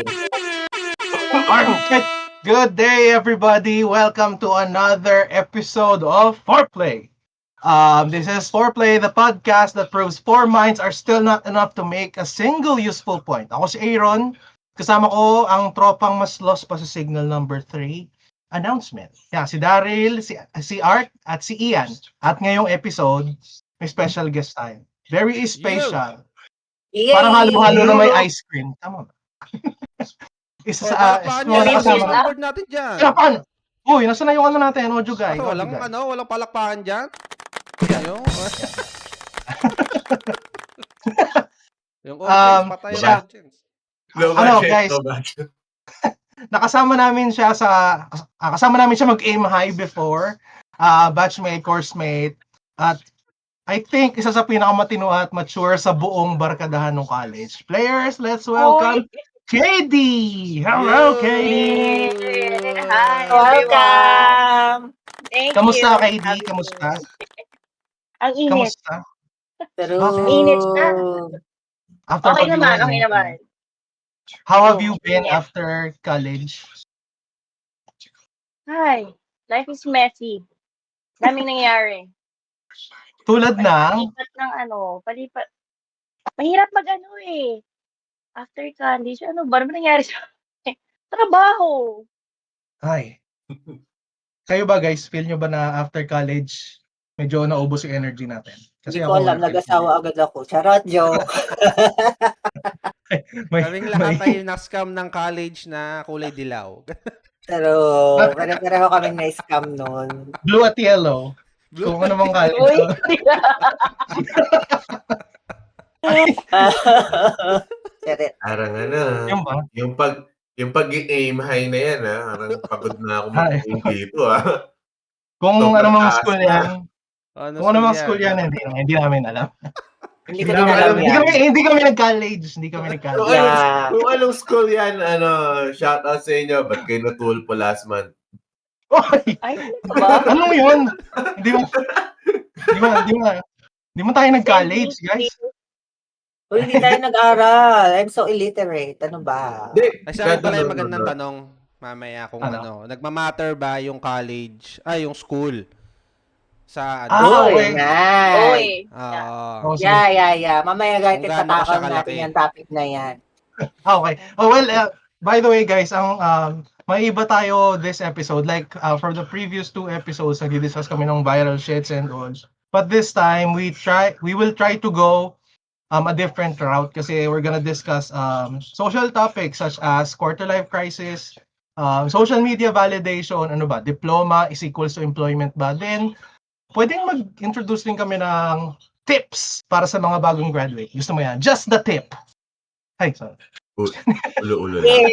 Alright. Good day, everybody. Welcome to another episode of Foreplay. This is Foreplay, the podcast that proves four minds are still not enough to make a single useful point. Ako si Aaron. Kasama ko ang tropang mas lost pa sa signal number 3. Announcement. Yeah, si Daryl, si Art, at si Ian. At ngayong episode, may special guest tayo. Very special. Parang halo-halo na may ice cream. Tama ba? Isa sa palakpakan mga yan. nakasama. Yung board natin dyan. Palakpakan! Uy, nasa na yung ano natin, audio guy. Walang palakpakan dyan. Yung yung audience, patay siya. ang audience. Guys, kasama namin siya mag-aim high before, batchmate, coursemate, at I think isa sa pinakamatino at mature sa buong barkadahan ng college. Players, let's welcome KD! Hello, KD! Hi, welcome! Thank Kamusta, you. KD? Kamusta? Ang init. Kamusta? Pero, Init na. After Okay naman, pag-iwan, okay naman. How have you been Init. after college? Hi, life is messy. Daming nangyari. Tulad ng... Palipat. Mahirap after college, ano ba naman nangyari sa trabaho? Ay. Kayo ba guys, feel nyo ba na after college, medyo naubos yung energy natin? Kasi hindi ko alam, nag-asawa agad ako. Charot, joke. Kaming lahat ay na-scam ng college na kulay dilaw. Pero, pare-pareho kaming na-scam nun. Blue at yellow. Kung ano mang college. Uy! Parang Yung ba? yung pag-aim high na yan, parang pagod na ako mag-aim dito, Kung So, ano mang pag-asa. school yan, kung ano mang school yan, hindi namin alam. Hindi ko din alam yan. Hindi kami nag-college. Kung anong school yan, shout out sa inyo, ba't kayo natulpo last month? Oy! Ay, ano ba? Ano yun? Hindi mo tayo nag-college, guys. Uy, hindi tayo nag-aral. I'm so illiterate. Ano ba? Ay, sa akin pala yung magandang tanong mamaya kung nagmamatter ba yung college, yung school sa Uy, nice. Uy. Yeah. Mamaya guys, Kung gaano ka siya tatakal natin kalaki. yung topic na yan. Okay. By the way, guys, may iba tayo this episode. Like, for the previous 2 episodes, nag-discuss kami ng viral shits and all. But this time, we will try to go a different route kasi we're gonna discuss social topics such as quarter life crisis, social media validation, diploma is equals to employment ba? Then, pwedeng mag-introduce din kami ng tips para sa mga bagong graduate. Gusto mo yan? Just the tip. Ay, sorry. Ulo lang.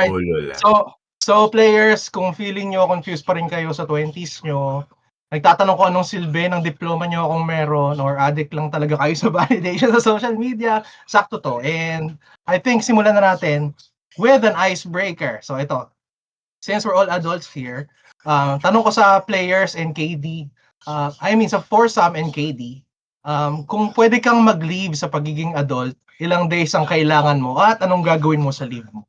Ulo lang. So players, kung feeling nyo confused pa rin kayo sa 20s nyo, nagtatanong ko anong silbi ng diploma nyo kung meron, or addict lang talaga kayo sa validation sa social media, sakto to. And I think simulan na natin with an icebreaker. So ito, since we're all adults here, tanong ko sa players and KD, sa foursome and KD, kung pwede kang mag-leave sa pagiging adult, ilang days ang kailangan mo at anong gagawin mo sa leave mo?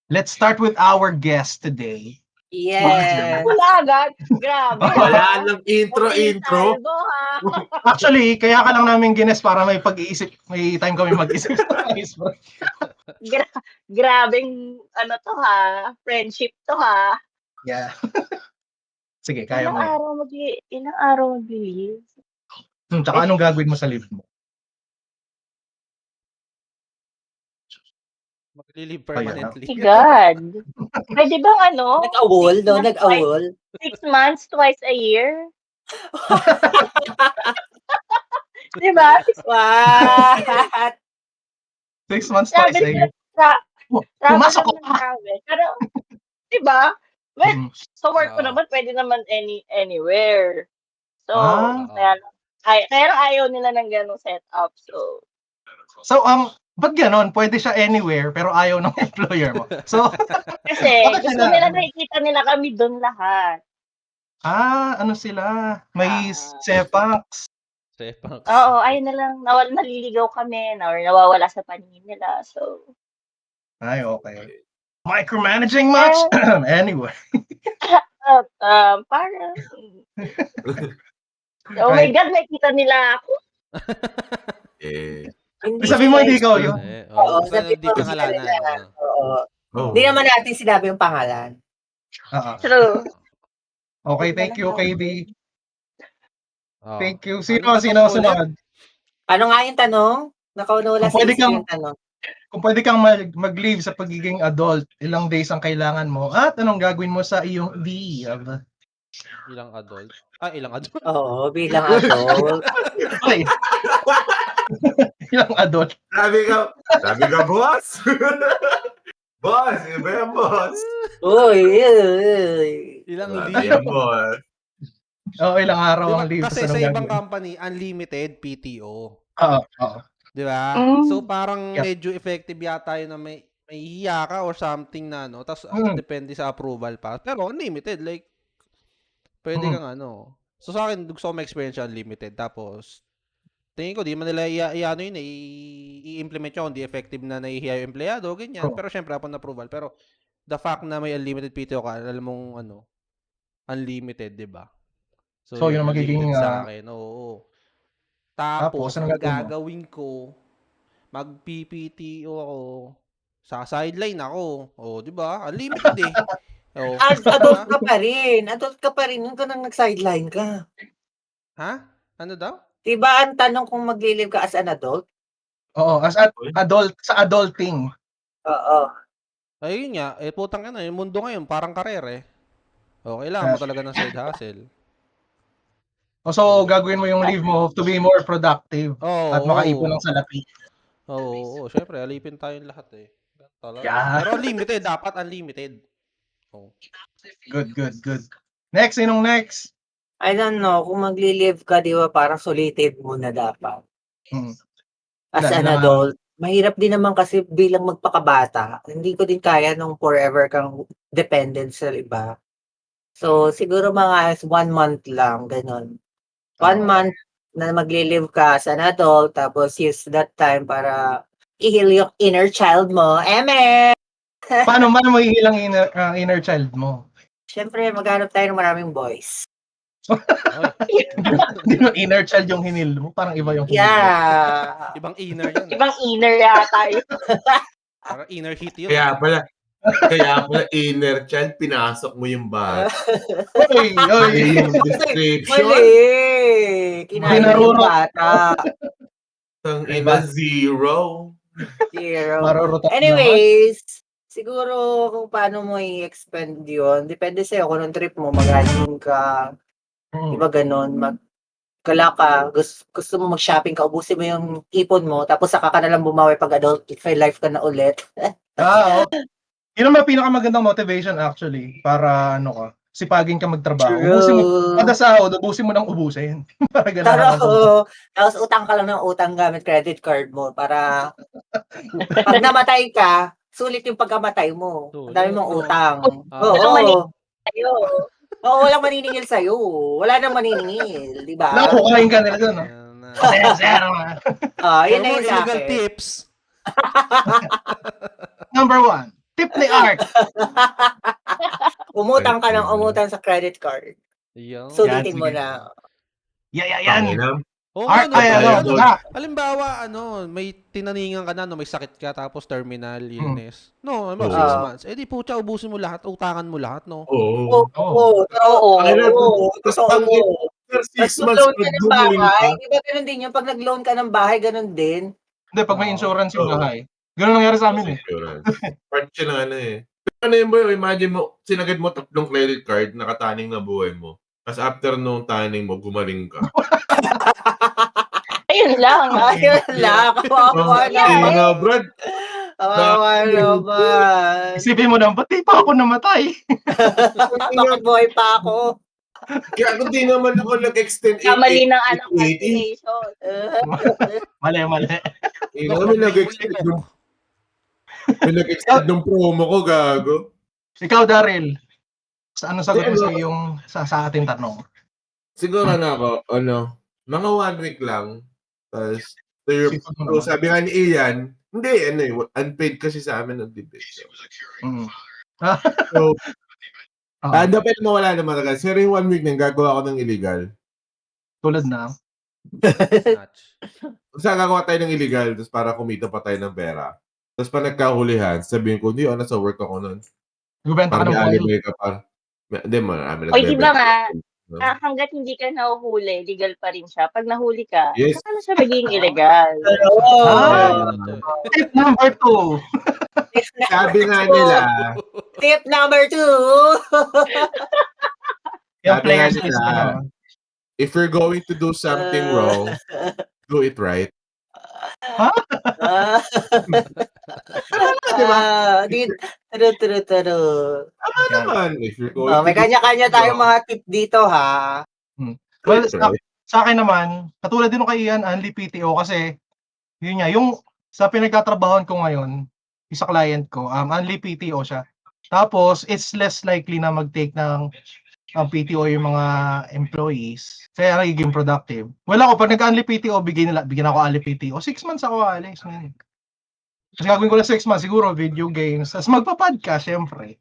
Let's start with our guest today. Yes. Wala agad. Grabe. Wala nang intro. Salvo, ha? Actually, kaya ka lang namin gines para may pag-iisip, may time kami mag-isip. Grabing, friendship to, ha? Yeah. Sige, kaya mo. Ilang araw mag-leave? Tsaka anong gagawin mo sa leave mo? Maglilive permanently. God. Pwede bang Nag-awol, no? Nag-awol. 6 months, twice a year? Diba? What? 6 months twice a year. Pumasok ko pa! Pero, diba? Well, sa work ko naman, pwede naman anywhere. So, kaya ayaw nila ng ganong setup. So, ba't ganon? Pwede siya anywhere, pero ayaw ng employer mo. So, kasi gusto nila nakikita nila kami doon lahat. Ano sila? May sepax. Oo, ayun na lang. Naliligaw kami or nawawala sa paningin nila. So, Ay, okay. Micromanaging much? Anyway. Parang, oh my God, nakita nila ako. Eh. Hindi Sabi mo, sila hindi ikaw expert. yun. Oo, Basta sabi di mo pangalanan. sila. Oo. Oh. Hindi naman natin sinabi yung pangalan. True. Okay, thank you, KD. Oh. Thank you. Anong Sino tanong mo ulit? sunod? Ano nga yung tanong? Nakawala Kung sa pwede isip kang- yung tanong. Kung pwede kang mag-leave sa pagiging adult, ilang days ang kailangan mo, at anong gagawin mo sa iyong leave? Ilang adult? Ilang adult? Oo, bilang adult. Okay. Ilang adult? Sabi ka, boss! Boss, iba yan, boss! Uy. Ilang Wala leave? yan, boss. Oo, ilang araw Diba, ang leave. kasi tas sa anong ibang gagawin? company, unlimited PTO. Oo. Di ba? Mm. So parang Yep. medyo effective yata yun na may hiya ka or something na tapos depende sa approval pa. Pero unlimited, like pwede kang So sa akin, gusto ko ma-experience yung unlimited. Tapos tingin ko, di man nila i-implement yun, di effective na nahihiya yung empleyado, ganyan. Pero syempre, upon approval. Pero the fact na may unlimited PTO ka, alam mong unlimited, di ba? So, yun ang magiging, unlimited sa akin. Oo. Tapos, anong ang gagawin mo? gagawin ko, mag-PPTO ako, sa sideline ako. Di ba? Unlimited eh. Adult ka pa rin. Adult ka pa rin. Nung ka nang nag-sideline ka. Ha? Ano daw? Diba ang tanong kung mag-live ka as an adult? Oo, as adult, sa adulting. Oo. Ayun nga, putang yung mundo ngayon, parang karer eh. Kailangan mo talaga ng side hustle. So, gagawin mo yung leave mo to be more productive at makaipon ng salapi. Oo, syempre, alipin tayong lahat eh. Talaga. Yeah. Pero unlimited, dapat unlimited. Good. Next, sinong next? I don't know. Kung magli-live ka, di ba, parang solitive muna dapat. As an adult. Mahirap din naman kasi bilang magpakabata. Hindi ko din kaya nung forever kang dependent sa iba. So, siguro mga 1 month lang, ganun. 1 month na magli-live ka as an adult, tapos use that time para i-heal yung inner child mo. Eme! Paano mo ihilang inner child mo? Siyempre, maghanap tayo ng maraming boys. Hindi mo inner child yung hinil mo. Parang iba yung hinil mo. Yeah. Ibang inner yan. Ibang inner yata yun. Parang inner heat yun. Kaya pala, inner child, pinasok mo yung bata. Oy. Yung description. Mali! Kinain mo yung bata. Tang ina, zero. Anyways, siguro kung paano mo i-expend yun, depende sa'yo kung anong trip mo, mag-hiking ka, iba ganon, gala ka, gusto mo mag-shopping ka, ubusin mo yung ipon mo, tapos saka ka na lang bumawi pag adult life ka na ulit. Yun ang pinakamagandang motivation actually, para sipagin ka magtrabaho. Ubusin mo, kada sahod, ubusin mo ng ubusin. Para ganahan ka. Tapos utang ka lang ng utang gamit credit card mo para pag namatay ka, sulit yung pagkamatay mo. Ang dami mong utang. Oo, walang maniningil sa'yo. Wala nang maniningil, di ba? Nakukain ka nila doon, no? Yun na yung illegal tips. Number 1, tip ni Art. Umutang ka ng umutang sa credit card. Sulitin mo na. Yan. Art, halimbawa, may tinaningan ka na, may sakit ka, tapos terminal illness. 6 months. Di pucha, ubusin mo lahat, utangan mo lahat, no? Oo. Tapos 6 months pag gumaling ka. Diba ganun din yung pag nag-loan ka ng bahay, ganun din? Hindi, pag may insurance yung bahay. Ganun nangyari sa amin eh. Part siya ng Ano yun ba, imagine mo, sinagad mo 3 credit card, nakataning na buhay mo. Tapos after nung taning mo, gumaling ka. Ayun lang. Kawawa mga Brad. Kawawa naman. Isipin mo naman, ba't di pa ako namatay? Bakit buhay pa ako? Kaya kung di naman ako nag-extend Kamali ng anak calculation. Mali. May nag-extend ng promo ko, gago. Ikaw, Daryl, ano sagot mo sa ating tanong? Siguro ako, mga 1 week lang. Tapos, so sabi nga ni Ian, Hindi, unpaid kasi sa amin ang debate. So, Mm. dapat mawala naman agad. Pero yung 1 week na gagawa ko ng illegal. Tulad na. Snatch. Basta gagawa tayo ng illegal tapos para kumita pa tayo ng pera. Tapos pa nagkahulihan, sabihin ko, hindi, nasa work ako nun. Gubenta ka Para ng may foil. alibay ka pa. Hindi, marami O, di ba nga, No? hanggat hindi ka nahuhuli, legal pa rin siya. Pag nahuli ka, Yes. saka na siya magiging illegal. Ah! Tip number 2. Sabi nga nila, Tip number 2. Yung sabi nga players nila, list na. if you're going to do something wrong, do it right. Diba? True. Tama naman. If you're going May to do kanya-kanya something tayong wrong, mga tip dito, ha? do Well, it right. sa akin naman, katulad din ng kay Ian, Only PTO kasi, yun nga, yung sa pinagtatrabahoan ko ngayon, isa client ko, Only PTO siya. Tapos, it's less likely na mag-take ng PTO yung mga employees. Kaya nagiging productive. Well, ako, pag nag-Only PTO, bigyan ako Only PTO. 6 months ako alis. Man. Kasi gagawin ko na 6 months, siguro video games. Tapos magpa-podcast, syempre.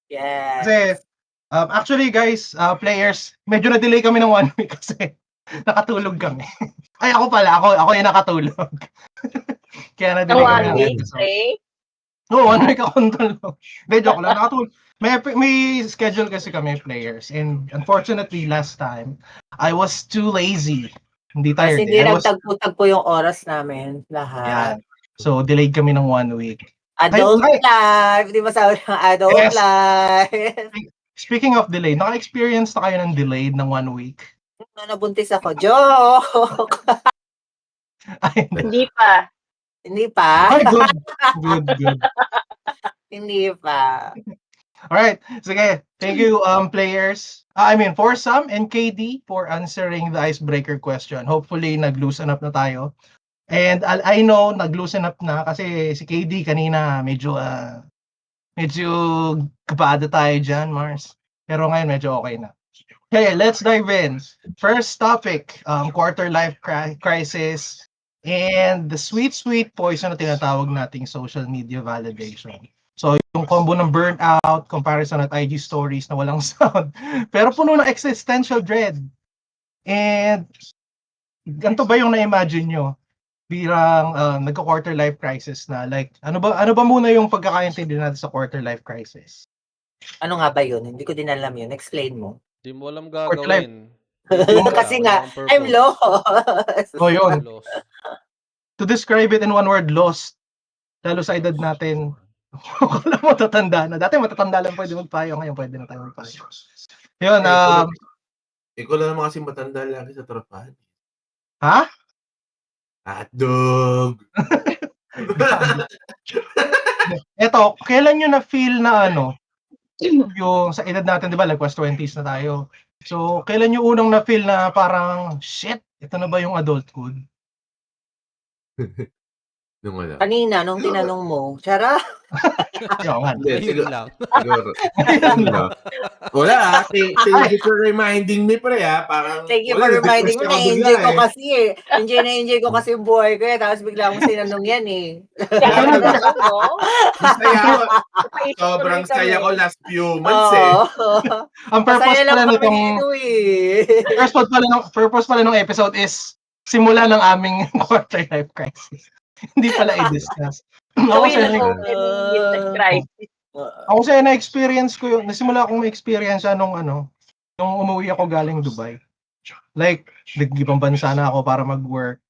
Yes. Kasi, actually guys, players, medyo na-delay kami ng 1 week kasi nakatulog kami. Ay, ako yung nakatulog. Kaya na-delay kami ng episode. Oo, 1 week akong tulog. Hindi, joke lang. Nakatulog. May schedule kasi kami, players. And unfortunately, last time, I was too lazy. Hindi tired. Kasi hindi nagtagpo-tagpo yung oras namin lahat. Yan. So, delayed kami ng 1 week. Adult life. Di ba sabi ng adult life? Speaking of delay, naka-experience na kayo ng delayed ng 1 week? Nabuntis ako. Joke! Ay, Hindi pa. Hindi pa? Ay, good. Hindi pa. Alright, sige. Thank you, players. For Sam and KD for answering the icebreaker question. Hopefully, nag-loosen up na tayo. And I know, nag-loosen up na kasi si KD kanina medyo kabado tayo dyan, Mars. Pero ngayon, medyo okay na. Okay, let's dive in. First topic, quarter life crisis and the sweet poison na tinatawag nating social media validation. So, yung combo ng burnout, comparison at IG stories na walang sound, pero puno ng existential dread. And, ganito ba yung na-imagine nyo bilang nagka-quarter life crisis na? Like, ano ba muna yung pagkakaintindi natin sa quarter life crisis? Ano nga ba yun? Hindi ko din alam yun. Explain mo. Di mo alam gagawin. Kasi nga, I'm lost. Oh, yun. To describe it in one word, lost. Lalo sa edad natin, wala mo tatanda na. Dati matatanda lang pwede magpayo. Ngayon pwede na tayo magpayo. Yun, ikaw lang naman kasi matanda lagi sa trapahan. ha? Hotdog! Eto, kailan nyo na-feel na yung sa edad natin, di ba, like was 20s na tayo. So, kailan nyo unang na-feel na parang, shit, ito na ba yung adulthood? Kanina, nung tinanong mo, Chara? Ngayon lang. Wala, thank you for reminding me, pre, ha? Parang, thank you for reminding me. Na-enjoy ko kasi Enjoy ko kasi yung buhay ko Tapos bigla mo sinanong yan Sobrang saya ko last few months Ang purpose pala nitong purpose pala ng episode is simula ng aming quarter life crisis. Hindi pala i-discuss. Ako kasi na-experience ko yun. Nasimula akong ma-experience nung umuwi ako galing Dubai. Like, nag-ibang bansa na ako para mag-work.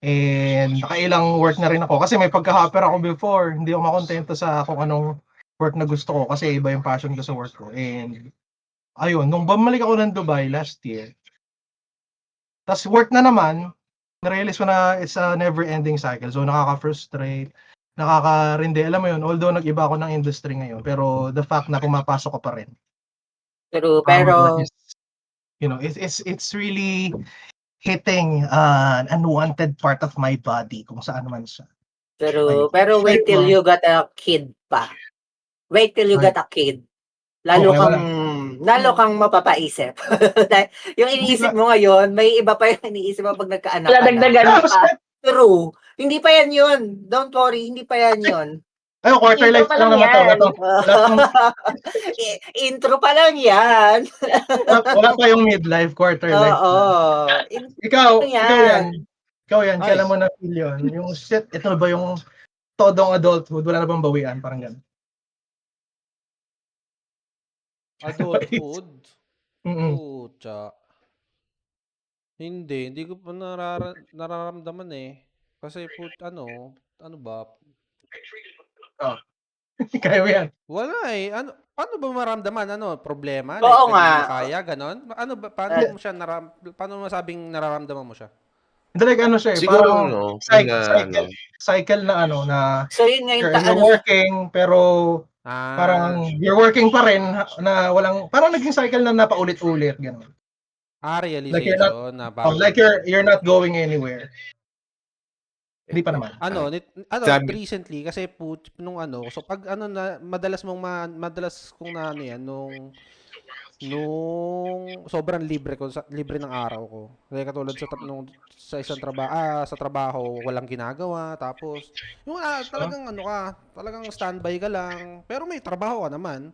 And nakailang work na rin ako. Kasi may pagka-hopper ako before. Hindi ako makontento sa kung anong work na gusto ko. Kasi iba yung passion ko sa work ko. And ayun, nung bumalik ako ng Dubai last year, tas work na naman, na-realize ko na it's a never-ending cycle. So, nakaka-frustrate, nakaka-rindi. Alam mo yun, although nag-iba ako ng industry ngayon, pero the fact na pumapasok ko pa rin. Pero, it's really hitting an unwanted part of my body, kung saan man siya. Pero wait till you got a kid pa. Wait till you got a kid. Lalo kang mapapaisip. Yung iniisip mo ngayon, may iba pa yung iniisip mo pag nagkaanak ka na. Dagdagan pa. True. Hindi pa yan yun. Don't worry, hindi pa yan yun. Ayun, quarter Intro life pa lang lang naman to. yan. Wala pang Intro pa lang yan. wala pa yung midlife, quarter life Oo. lang. Ikaw yan. Kailan Ay. mo na-feel yun? Yung shit, ito ba yung todong adulthood? Wala na bang bawian? Parang ganun. Adulthood? Mm-mm. Pucha. Hindi ko pa nararamdaman eh. Kasi ano ba? Kaya mo yan. Wala eh. Paano ba maramdaman? Problema? Oo Like, hindi nga. mo na kaya, ganon? Paano mo masabing nararamdaman mo siya? Hindi, like ano siya eh, Siguro, parang no, cycle na ano, na So yun nga yung you're working, pero parang Ah, you're working pa rin na walang, parang naging cycle na napaulit-ulit, gano'n. Like you're not, realization na parang like you're not going anywhere. Hindi pa naman. recently kasi nung so pag na madalas kong na yan nung sobrang libre ng araw ko. Kaya katulad sa isang sa trabaho walang ginagawa tapos yung talagang standby ka lang pero may trabaho ka naman.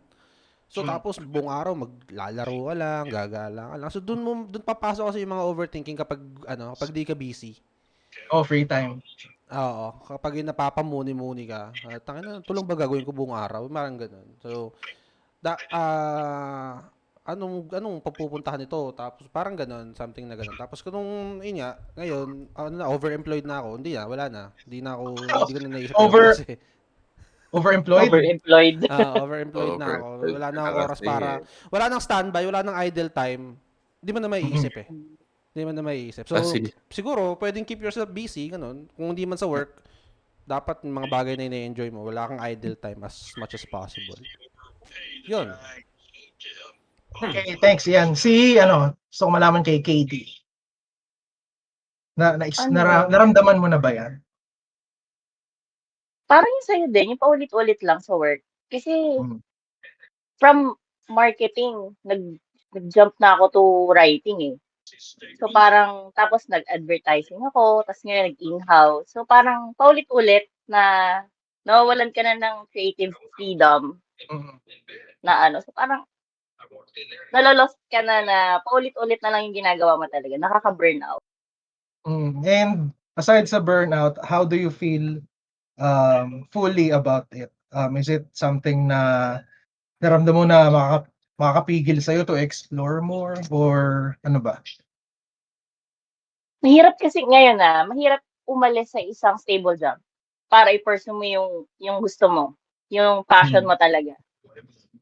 So tapos buong araw maglalaro ka lang, gagala ka lang. So doon papasok kasi yung mga overthinking kapag di ka busy. Oh, free time. Oo, kapag yung napapamuni-muni ka, tangina, tulong ba gagawin ko buong araw? Parang ganun. So, anong papupuntahan nito? Tapos parang ganun, something na ganun. Tapos ngayon, overemployed na ako. Hindi wala na. Hindi ko na naisip yun kasi. Overemployed? Overemployed. Overemployed na ako. Wala na akong oras wala nang standby, wala nang idle time. Hindi mo na maiisip eh. Hindi mo na maiisip. So, siguro, pwedeng keep yourself busy, ganun. Kung hindi man sa work, dapat mga bagay na ina-enjoy mo. Wala kang idle time as much as possible. Yun. Okay, thanks. Yan. Gusto ko malaman kay Katie. Naramdaman mo na ba yan? Parang yung sa'yo din, yung paulit-ulit lang sa work. Kasi from marketing, nag-jump na ako to writing eh. So parang, tapos nag-advertising ako, tapos ngayon nag-in-house. So parang paulit-ulit na nawawalan ka na ng creative freedom na So parang nalolost ka na paulit-ulit na lang yung ginagawa mo talaga. Nakaka-burnout. And aside sa burnout, how do you feel fully about it? Is it something na naramdam mo na makakapigil sa'yo to explore more or ano ba? Mahirap kasi ngayon mahirap umalis sa isang stable job para i-pursue mo yung gusto mo, yung passion mo talaga.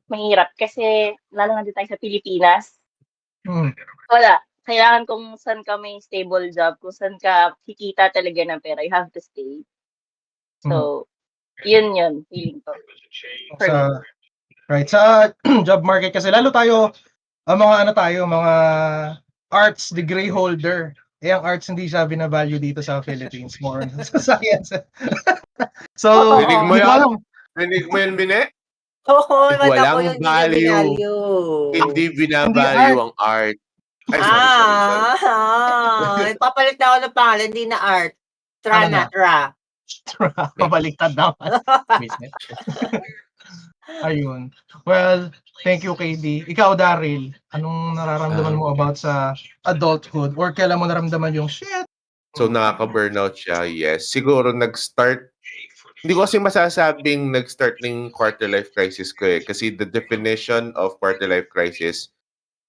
Mahirap kasi lalo na dito tayo sa Pilipinas. Wala. Kailangan kung saan ka may stable job, kung saan ka kikita talaga ng pera, you have to stay. So, yun, feeling ko. Right. Sa job market kasi, lalo tayo, mga arts degree holder. Ang arts hindi siya binavalue dito sa Philippines, more on sa science. So, Rinig mo yan, Bine? Oo, Walang value. Hindi binavalue ang art. Ay, sorry. Papalit na ako ng pangalan, hindi na art. Tra. Pabaliktad naman. Ayun. Well, thank you, KD. Ikaw, Daryl, anong nararamdaman mo about sa adulthood? Or kailan mo naramdaman yung shit? So, nakaka-burnout siya, yes. Siguro nag-start, hindi ko kasi masasabing nag-start ng quarter life crisis ko eh. Kasi the definition of quarter life crisis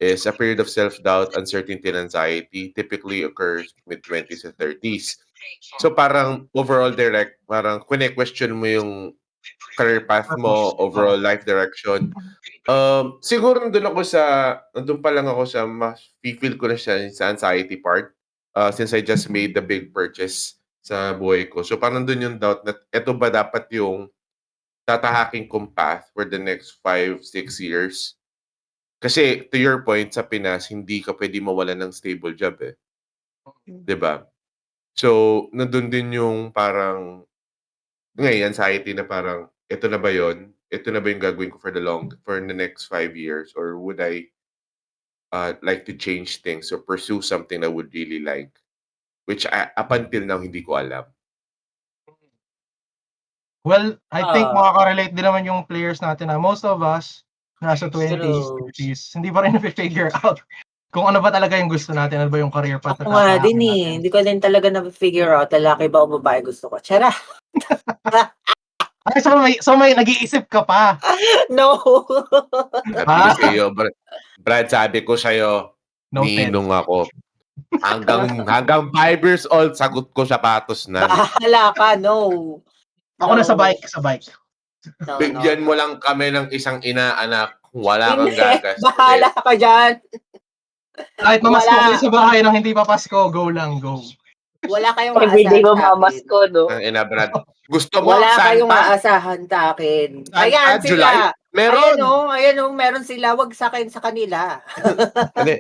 is a period of self-doubt, uncertainty, and anxiety typically occurs mid-20s and 30s. So parang overall parang question mo yung career path mo, overall life direction. Siguro nandun pa lang ako sa mas feel ko na siya sa anxiety part since I just made the big purchase sa buhay ko. So parang nandun yung doubt na eto ba dapat yung tatahaking kong path for the next 5-6 years. Kasi to your point, sa Pinas, hindi ka pwede mawalan ng stable job eh. 'Di ba? So, nandun din yung parang anxiety na parang, ito na ba yun? Ito na ba yung gagawin ko for the next 5 years? Or would I like to change things or pursue something I would really like? Which up until now, hindi ko alam. Well, I think Ah. makaka-relate din naman yung players natin na most of us nasa 20s, True. 30s, hindi pa rin nafi-figure out kung ano ba talaga yung gusto natin, ano ba yung career path na Ako nga din tatahakin eh. natin. Hindi ko din talaga na-figure out lalaki ba o babae gusto ko. Tiyara! Ay, so may nag-iisip ka pa. No! Sabi ko sa'yo, Brad, sabi ko sa'yo, Noted. ninong ako. Hanggang 5 years old, sagot ko sapatos na. Bahala ka, no. Ako na sa No. bike. No, Bigyan no. mo lang kami ng isang inaanak, wala kang Hindi, gagastos. bahala ka dyan. Kahit mamasko Wala. kayo sa bahay nang hindi pa Pasko, go lang, go. Wala kayong Everyday aasahan sa mamamas akin. ko, no? Ang ina, Brad. Gusto mo Wala kayong Santa? aasahan sa akin. Santa, Ayan July? sila. Meron. Ayan o, meron sila. Wag sa akin, sa kanila. Hindi.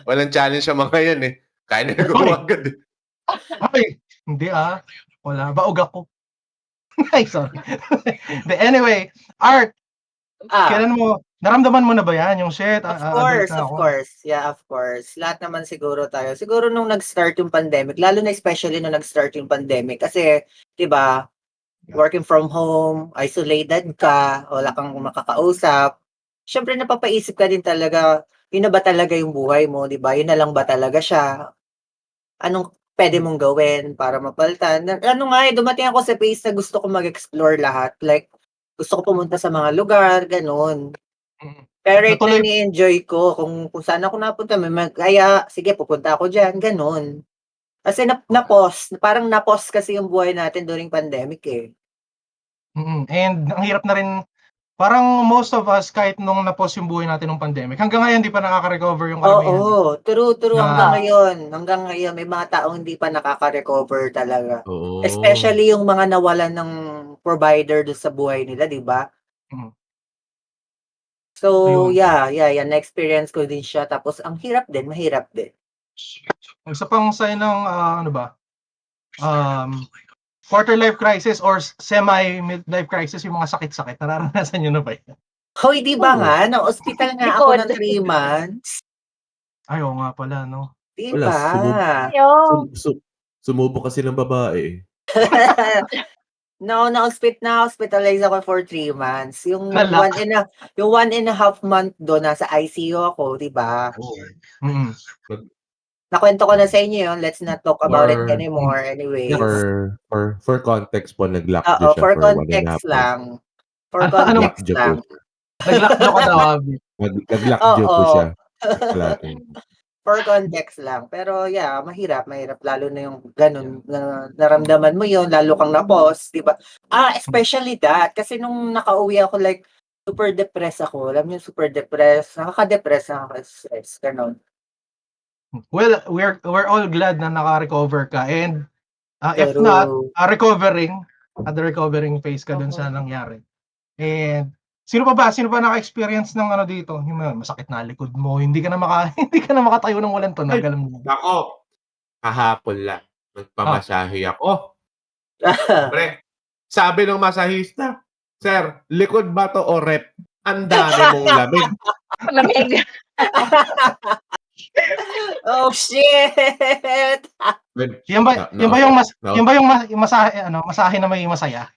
Walang challenge sa mga yan eh. Kaya na agad. Ay, hindi wala. Baog ako. Ay, sorry. Anyway, Art, kailan naramdaman mo na ba yan? Yung shit, Of adult na of ako. course. Yeah, of course. Lahat naman siguro tayo. Siguro nung nag-start yung pandemic, lalo na especially nung nag-start yung pandemic. Kasi, di ba, working from home, isolated ka, wala kang makakausap. Siyempre, napapaisip ka din talaga, yun na ba talaga yung buhay mo, di ba? Yun na lang ba talaga siya? Anong pwede mong gawin para mapalitan? Ano nga dumating ako sa phase na gusto ko mag-explore lahat. Like, gusto ko pumunta sa mga lugar, ganun. Pero right na Natuloy- ni-enjoy ko kung saan ako napunta, kaya sige pupunta ako diyan, ganun. Kasi na-pause, parang na-pause kasi yung buhay natin during pandemic eh. And ang hirap na rin, parang most of us, kahit nung na-pause yung buhay natin nung pandemic, hanggang ngayon hindi pa nakaka-recover yung karamihan. Oo, true. Na- Hanggang ngayon, may mga taong hindi pa nakaka-recover talaga. Oo. Especially yung mga nawalan ng provider doon sa buhay nila, di ba? Mm. So, Ayun. yeah, na-experience ko din siya. Tapos, ang mahirap din. Isa pang sign ng, quarter life crisis or semi-midlife crisis, yung mga sakit-sakit. Nararanasan nyo na ba yan? Hoy, di ba nga? Na-hospital nga ako ng 3 months. Ay, oo nga pala, no? Di Wala, ba? Ayun. Sumubok kasi ng babae. No, na-hospitalize ako for 3 months. Yung Hala. 1.5 month doon, nasa ICU ako, di ba? Mm. Nakwento ko na sa inyo yun. Let's not talk about it Or- anymore. Anyways. For context po, nag-lockdown Oo, siya for 1.5 context months. lang. For Ano? context Lockjaw lang. po. Naglakdo ka daw, Abby. Nag-lockjaw po Oo. siya. Kalahati. For context lang. Pero yeah, mahirap. Lalo na yung ganun, na naramdaman mo yun, lalo kang na-pause, di ba? Especially that. Kasi nung nakauwi ako, like, super depressed ako. Alam niyo, super depressed. Nakaka-depress, nakaka-stress. Ganun. Well, we're all glad na naka-recover ka. And if not, at the recovering phase ka dun sa nangyari. And sino pa naka-experience ng ano dito? Yung masakit na likod mo, hindi ka na makatayo ng walang tunog, alam mo. Ako, kahapon lang, nagpamasahe ako. Pre, sabi ng masahista, Sir, likod ba to o rep? Ang dami mong lamig. Lamig. Oh, shit! Yan ba yung masahe na may masaya?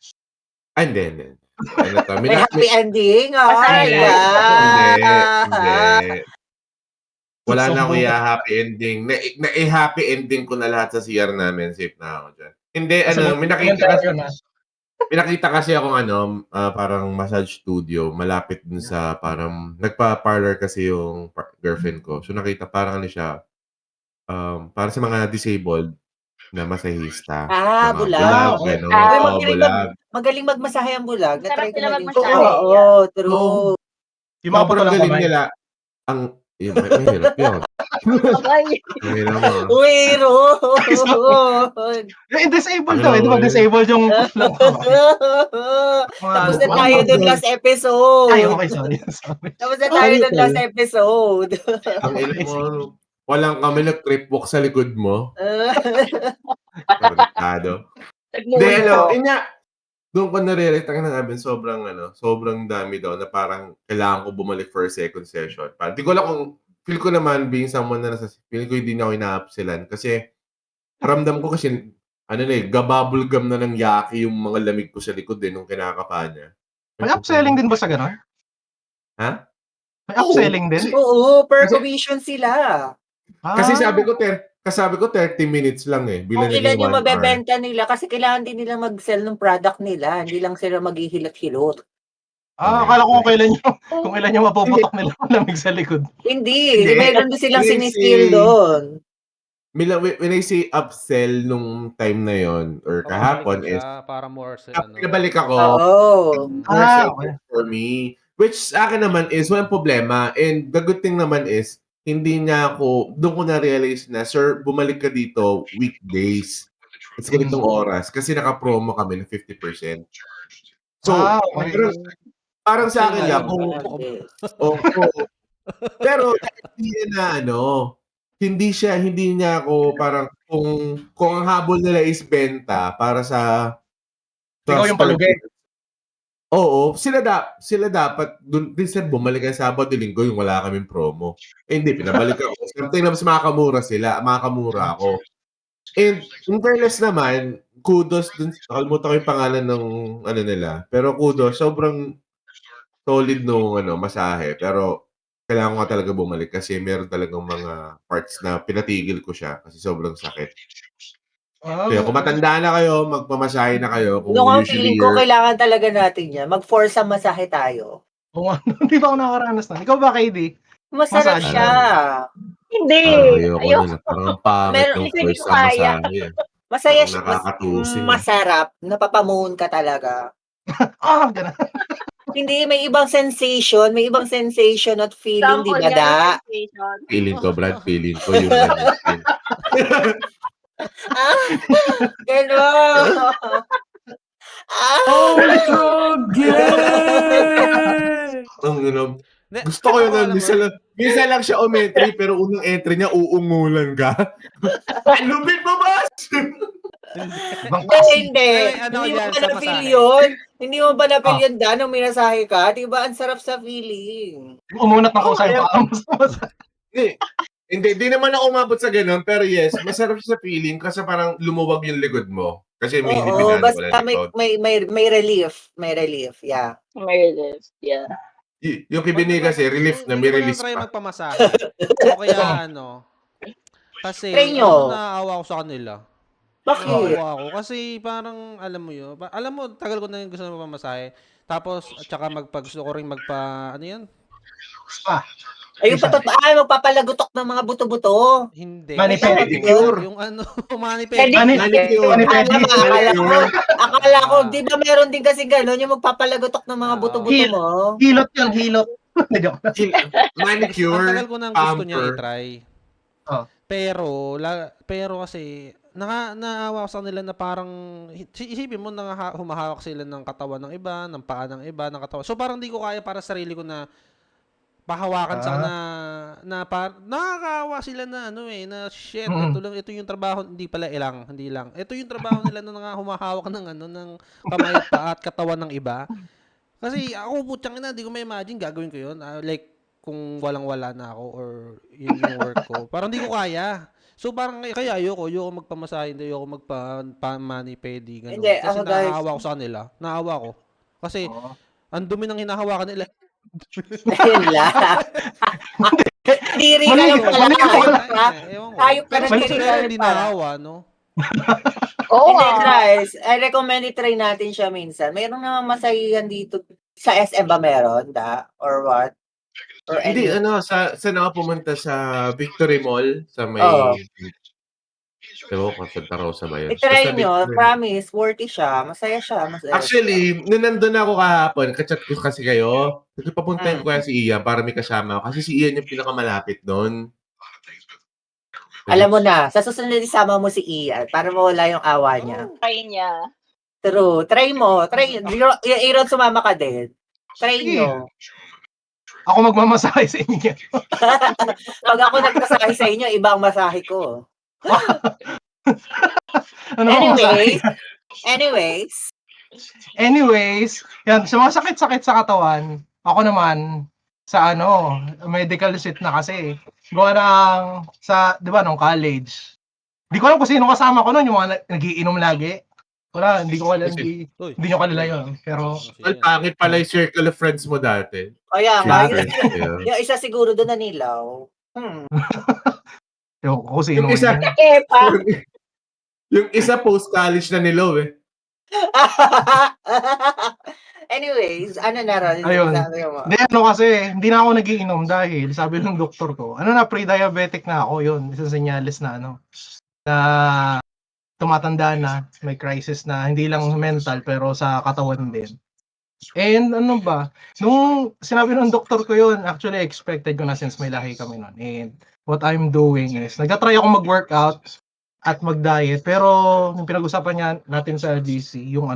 Hindi. Ano to? May happy ending. Masaya. Hindi. Wala na akong happy ending. Na-happy ending ko na lahat sa CR namin. Safe na ako dyan. Hindi, may nakita kasi akong parang massage studio. Malapit dun sa parang, nagpa-parlor kasi yung girlfriend ko. So nakita parang siya, para sa mga disabled na masahista. Bulag. Bulag. Magaling magmasahe ang bulag. Sarap Na-try ko nila na din magmasahe. siya. Oo, true. Oo. Yung mga Sobrang puto ng galing kamay. nila. Mahirap yun. Abay. Mahirap mo. Uy, Ron! Yung disabled daw, di ba? Disabled yung puto ng kamay. Tapos na tayo dun last episode. Ay, okay, sorry. Tapos na tayo dun last episode. Ang ina mo, walang kami nag-trip walk sa likod mo. Tarantado. Hindi, doon ko nare-relate ang nangabin, sobrang dami daw na parang kailangan ko bumalik for a second session. Di ko alam kung, feel ko naman being someone na feel ko hindi na ako ina-upsellan kasi ramdam ko kasi gabubble gum na ng yaki yung mga lamig ko sa likod nung kinakapa niya. May upselling din ba sa gano'n? Ha? May upselling din? Oo, per Kasi- commission sila. Kasi sabi ko 30 minutes lang eh. Kung Bilang ilan naging yung 1 hour. mabebenta nila kasi kailangan din nila mag-sell ng product nila. Hindi lang sila maghihilot-hilot. Akala ko kung ilan yung mapuputok nila lamig sa likod. Hindi. Hindi. Meron din silang When I siniskill say- doon. When I say upsell nung time na yon or kahapon is para more pinabalik ako. Oo. More Ah, selling for me. Which sa akin naman is walang problema. And the good thing naman is hindi niya ako, doon ko na-realize na, sir, bumalik ka dito weekdays. It's ganitong oras. Kasi naka-promo kami ng 50%. So, okay. parang sa akin lang, pero hindi niya hindi niya ako parang kung ang habol nila is benta para sa Ikaw yung store. palugay. Oo, sila dapat dun din sir bumalik ang Sabado, Linggo yung wala kaming promo. Hindi, pinabalik ako. Something na mas makakamura ako. And in fairness naman, kudos dun, nakalimutan ko yung pangalan ng nila. Pero kudos, sobrang solid nung masahe. Pero kailangan ko nga talaga bumalik kasi meron talagang mga parts na pinatigil ko siya kasi sobrang sakit. Kaya kung matanda na kayo, magpamasahe na kayo. Kung Nung ang usually feeling ko, kailangan talaga natin yan. Mag-force sa masahe tayo. Oo nga, hindi pa ako nakakaranas na. Ikaw ba, KD? Masarap Massage. siya. Hindi. ayoko na. Parang pangit Meron- yung hindi force ko sa kaya. masahe. Masaya Parang siya. nakakatusin. Masarap. Napapamoon ka talaga. Ganun. Hindi, may ibang sensation. May ibang sensation at feeling, di Sample ba, nga da? ng sensation. Feeling ko, Brad, feeling ko yung yun. Gano'n. Gusto ko yun. Minsan lang siya entry, pero unang entry niya, uungulan ka. Lupit mo, boss! Hindi. Ano Hindi mo yan ba sa na-feel masahe? yun? Hindi mo ba na-feel yun, Dan, nung minasahe ka? Di ba, ang sarap sa feeling. Umunat ng kusa yung paa mo sa masahe. Hindi naman ako umabot sa ganun, pero yes, masarap siya sa feeling kasi parang lumuwag yung likod mo. Kasi may Oo, hinipinaan ko basta na likod. may relief. May relief, yeah. May relief, yeah. Yung kibini kasi, relief na may release try pa. magpamasahe. O kaya kasi Try nyo. naawa ko sa kanila. Bakit? Naawa ako. Kasi parang, alam mo yun, tagal ko na yung gusto na magpamasahe. Tapos, at saka gusto ko rin Ayun, magpapalagutok ng mga buto-buto. Hindi. Manicure. Yung maniped. Manicure. Akala ko, di ba meron din kasi gano'n, yung magpapalagutok ng mga buto-buto mo? Hilot yun, hilot. Manicure, Ang tagal ko nang gusto niya pamper. i-try. Oh. Pero kasi, naawa ko sa kanila na parang, isipin mo na humahawak sila ng katawan ng iba, ng paa ng iba, ng katawan. So parang di ko kaya para sa sarili ko na pahawakan sa nakakaawa sila na na shit, ito yung trabaho, hindi lang. Ito yung trabaho nila na humahawak ng ng kamay at paa at katawan ng iba. Kasi ako putyang ina, di ko ma-imagine gagawin ko yun. Like kung walang-wala na ako or yun yung work ko. Parang di ko kaya. So parang kaya ayoko magpamasahe, ayoko magpa-mani-pedi, ganun. Hindi, Kasi ako, guys. naawa ko sa kanila. Naawa ko. Kasi ang dumi ng hinahawakan nila. Ayun lang. Hindi rin kayo pala. Hayop ka na Pero hindi sila hindi pala. naawa, no? Oo Hindi, nga. guys. I recommend i-try natin siya minsan. Mayroong naman masahihan dito. Sa SM ba meron, da? Or what? Or Hindi, any? saan ako pumunta sa Victory Mall? Sa may... Oo. Ewan ko, Santa Rosa ba yun? I-try Basta nyo. Victory. Promise. Worthy siya. Masaya siya. Actually, nung nandun ako kahapon, kachat ko kasi kayo. Kasi papuntahin ko kaya si Ian para may kasama ako. Kasi si Ian yung pinakamalapit doon. Alam mo na, sa susunod isama mo si Ian para mawala yung awa niya. Try niya. True. Try mo. Try. Aaron, sumama ka din. Try nyo. Ako magmamasahe sa inyo. Pag ako nagmasahe sa inyo, iba ang masahe ko. Anyways, yan, sa mga sakit-sakit sa katawan, ako naman, sa medical shit na kasi. Gawa ng, di ba, nung college, Di ko alam kung sino kasama ko nun, yung mga nagiinom lagi. Wala, hindi ko alam, Kasi- hindi nyo kalala yun. Pero, Well, pangit pala yung circle of friends mo dati. Kaya nga, Chill friends kayo. yung isa siguro doon nanilaw. kung sino Yung man isa, yan. Epa. yung isa post-college na nilaw eh. Anyways, ano na ron? Ayun. Sabi mo. Hindi, kasi, hindi na ako nagiinom dahil, sabi ng doktor ko, pre-diabetic na ako, yun. Isang senyales na, na tumatanda na, may crisis na, hindi lang mental, pero sa katawan din. And ano ba, nung sinabi ng doktor ko yun, actually expected ko na since may lahi kami nun. And what I'm doing is, nagtatry ako mag-workout at mag-diet, pero yung pinag-usapan natin sa GC, yung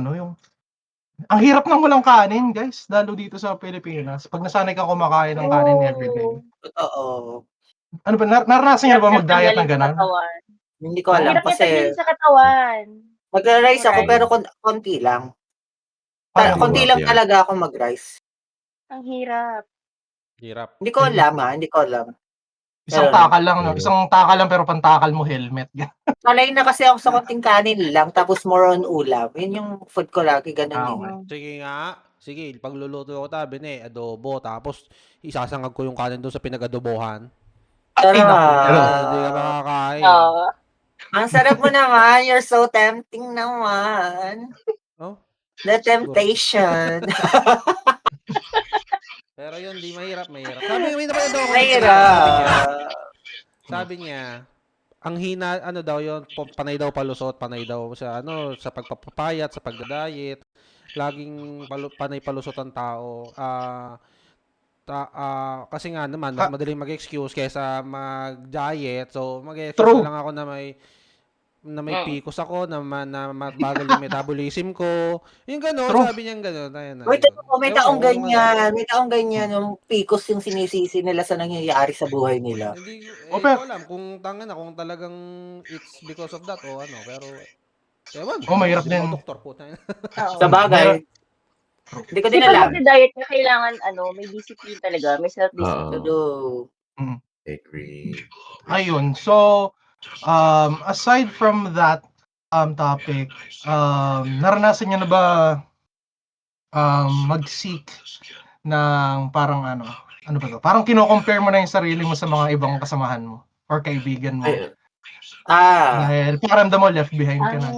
ang hirap ng walang kanin, guys, lalo dito sa Pilipinas. Pag nasanay kang kumakain ng kanin everyday. Totoo. Ano ba, naranasan niyo ba mag-diet ng gano'n? Hindi ko Ang alam hirap niya kasi tanggalin sa katawan. magra-rice ako Right. pero konti lang. Parang Konti lang yeah. talaga ako mag-rice. Ang hirap. Hirap. Hindi ko alam hindi ko alam. Isang takal lang, no? Isang takal lang pero pantakal mo helmet. Sanay na kasi ako sa konting kanin lang tapos more on ulam. Yun yung food ko lagi ganun Ah, eh. okay. Sige nga. Sige, pagluluto ko tabi adobo, tapos isasangag ko yung kanin doon sa pinag-adobohan. Ay, naku. Hindi ka makakain. Oo. Ang sarap mo naman. You're so tempting naman. Oh? The temptation. Pero yun, di mahirap. Sabi may napanood ako. Mahirap. Sabi niya, ang hina, daw yun, panay daw palusot, panay daw sa, sa pagpapapayat, sa pagdadiet. Laging panay palusot ang tao. Kasi nga naman, mas madaling mag-excuse kaysa mag-diet. So, mag-excuse na lang ako na may PCOS ako, na mabagal yung metabolism ko. Yung gano'n, sabi niya gano'n. Wait, may taong ganyan. May taong ganyan. Yung PCOS yung sinisisi nila sa nangyayari sa buhay nila. Hindi ko alam kung kung talagang it's because of that o ano. Pero, ewan. Mahirap Hindi din. ako doktor po. Sa bagay. Hindi ko din Pag alam. magda-diet ka, kailangan may discipline talaga. May self-discipline. Agree. Ayun. So, aside from that topic, naranasan niyo na ba mag-seek ng parang ano ba to? Parang kino-compare mo na yung sarili mo sa mga ibang kasamahan mo or kaibigan mo. Dahil pakiramdam mo left behind ka na.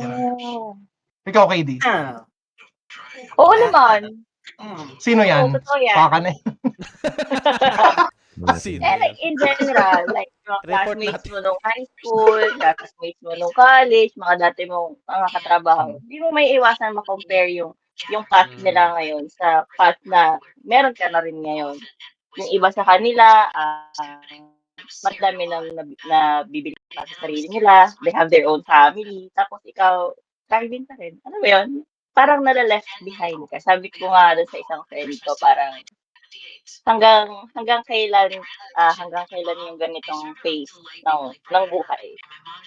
Ikaw, KD. Oo naman. Sino yan? Totoo yan. Paka na. Like in general, like mga Report classmates natin. mo nung high school, classmates mo nung college, mga dati mong mga katrabaho. Hindi mo may iwasan ma-compare yung path nila ngayon sa path na meron ka na rin ngayon. Yung iba sa kanila, madami na bibili pa sa sarili nila. They have their own family. Tapos ikaw, din pa rin. Ano ba yun? Parang nala-left behind ka. Sabi ko nga doon sa isang friend ko, parang hanggang kailan yung ganitong phase ng buhay.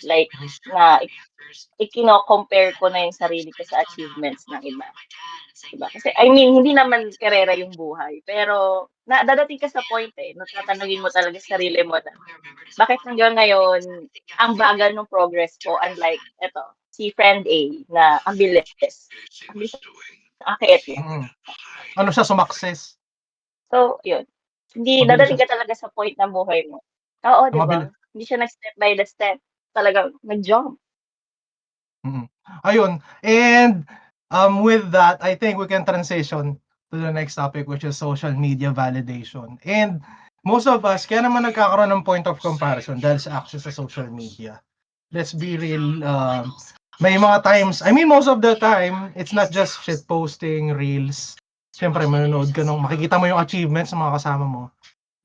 Like, na ikino-compare ko na yung sarili ko sa achievements ng iba. Diba? Kasi, I mean, hindi naman karera yung buhay. Pero, dadating ka sa point natatanungin mo talaga sa sarili mo na, bakit hanggang ngayon, ang bagal ng progress ko, unlike, si friend A, na ang bilis. Ang bilis akit niya. Ano siya, sumakses? So, yun. Hindi, dadating ka talaga sa point ng buhay mo. Oo, di ba? Hindi siya nag-step by the step. Talagang nag-jump. Ayun. And with that, I think we can transition to the next topic, which is social media validation. And most of us, kaya naman nagkakaroon ng point of comparison dahil sa access sa social media. Let's be real. May mga times, I mean, most of the time, it's not just shit posting, reels. Siyempre, manonood ka makikita mo yung achievements ng mga kasama mo.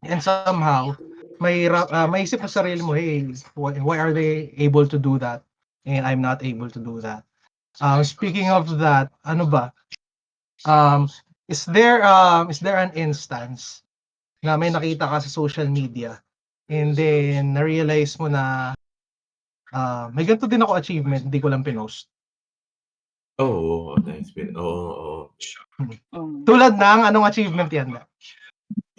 And somehow, may isip sa sarili mo, hey, why are they able to do that? And I'm not able to do that. Speaking of that, ano ba? Is there an instance na may nakita ka sa social media and then na-realize mo na may ganito din ako achievement, hindi ko lang pinost? Oo, nice. Oo. Tulad ng anong achievement yan?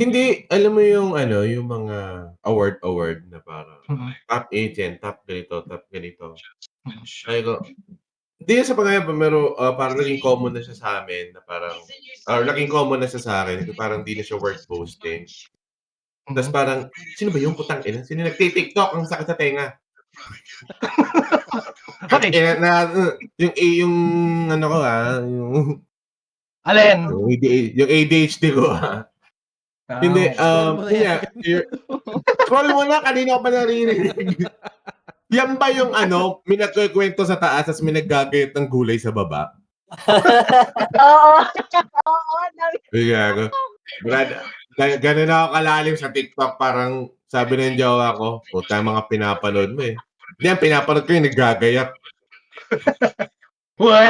Hindi, alam mo yung ano, yung mga award na parang top agent, top ganito. Sabi ko, hindi sa pagaya pero parang naging common na siya sa amin na parang naging common na siya sa akin, parang hindi na siya worth posting. Tapos parang, sino ba yung putang ina? Sino nagti-TikTok? Ang sakit sa tenga. Bakit? Yung ano ko yung Alin? yung ADHD ko Hindi, Scroll mo na yan. Scroll mo na, kanina ko pa naririnig. Yan ba yung ano, may nagkukwento sa taas at may naggagayat ng gulay sa baba? Oo. Oo. Gago. Brad, ganun ako kalalim sa TikTok. Parang sabi ng jowa ko, puta mga pinapanood mo eh. Hindi, ang pinapanood ko yung naggagayat. Uwe!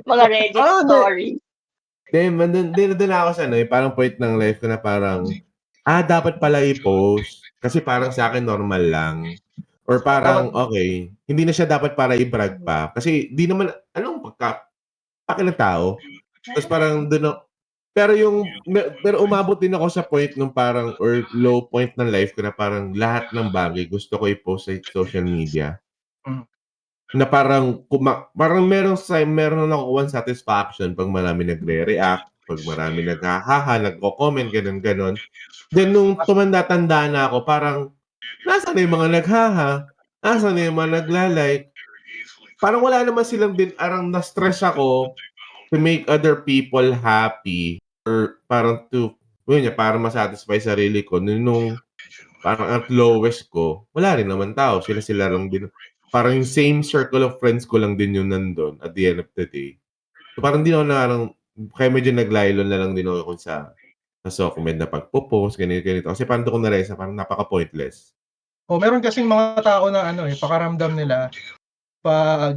Mga Reddit story. Hindi, doon ako sa ano, parang point ng life ko na parang, dapat pala i-post. Kasi parang sa akin normal lang. Or parang, okay, hindi na siya dapat para i-brag pa. Kasi di naman, anong ng tao? Tapos parang doon, pero umabot din ako sa point nung parang, or low point ng life ko na parang lahat ng bagay gusto ko i-post sa social media. Na parang meron na nakukuha satisfaction pag marami nagre-react, pag marami naghahaha, nagko-comment, ganun. Then nung tumanda-tanda na ako, parang nasaan na yung mga naghaha? Nasaan na yung mga nagla-like? Parang wala naman silang parang na-stress ako to make other people happy or parang para masatisfy sarili ko. Nung parang at lowest ko, wala rin naman tao. Sila lang din. Parang yung same circle of friends ko lang din yung nandun at the end of the day. So parang di ako kaya medyo naglaylo na lang din ako sa Sokmed na pagpo-post, ganito. Kasi parang doon ko na-realize parang napaka-pointless. Meron kasing mga tao na pakaramdam nila pag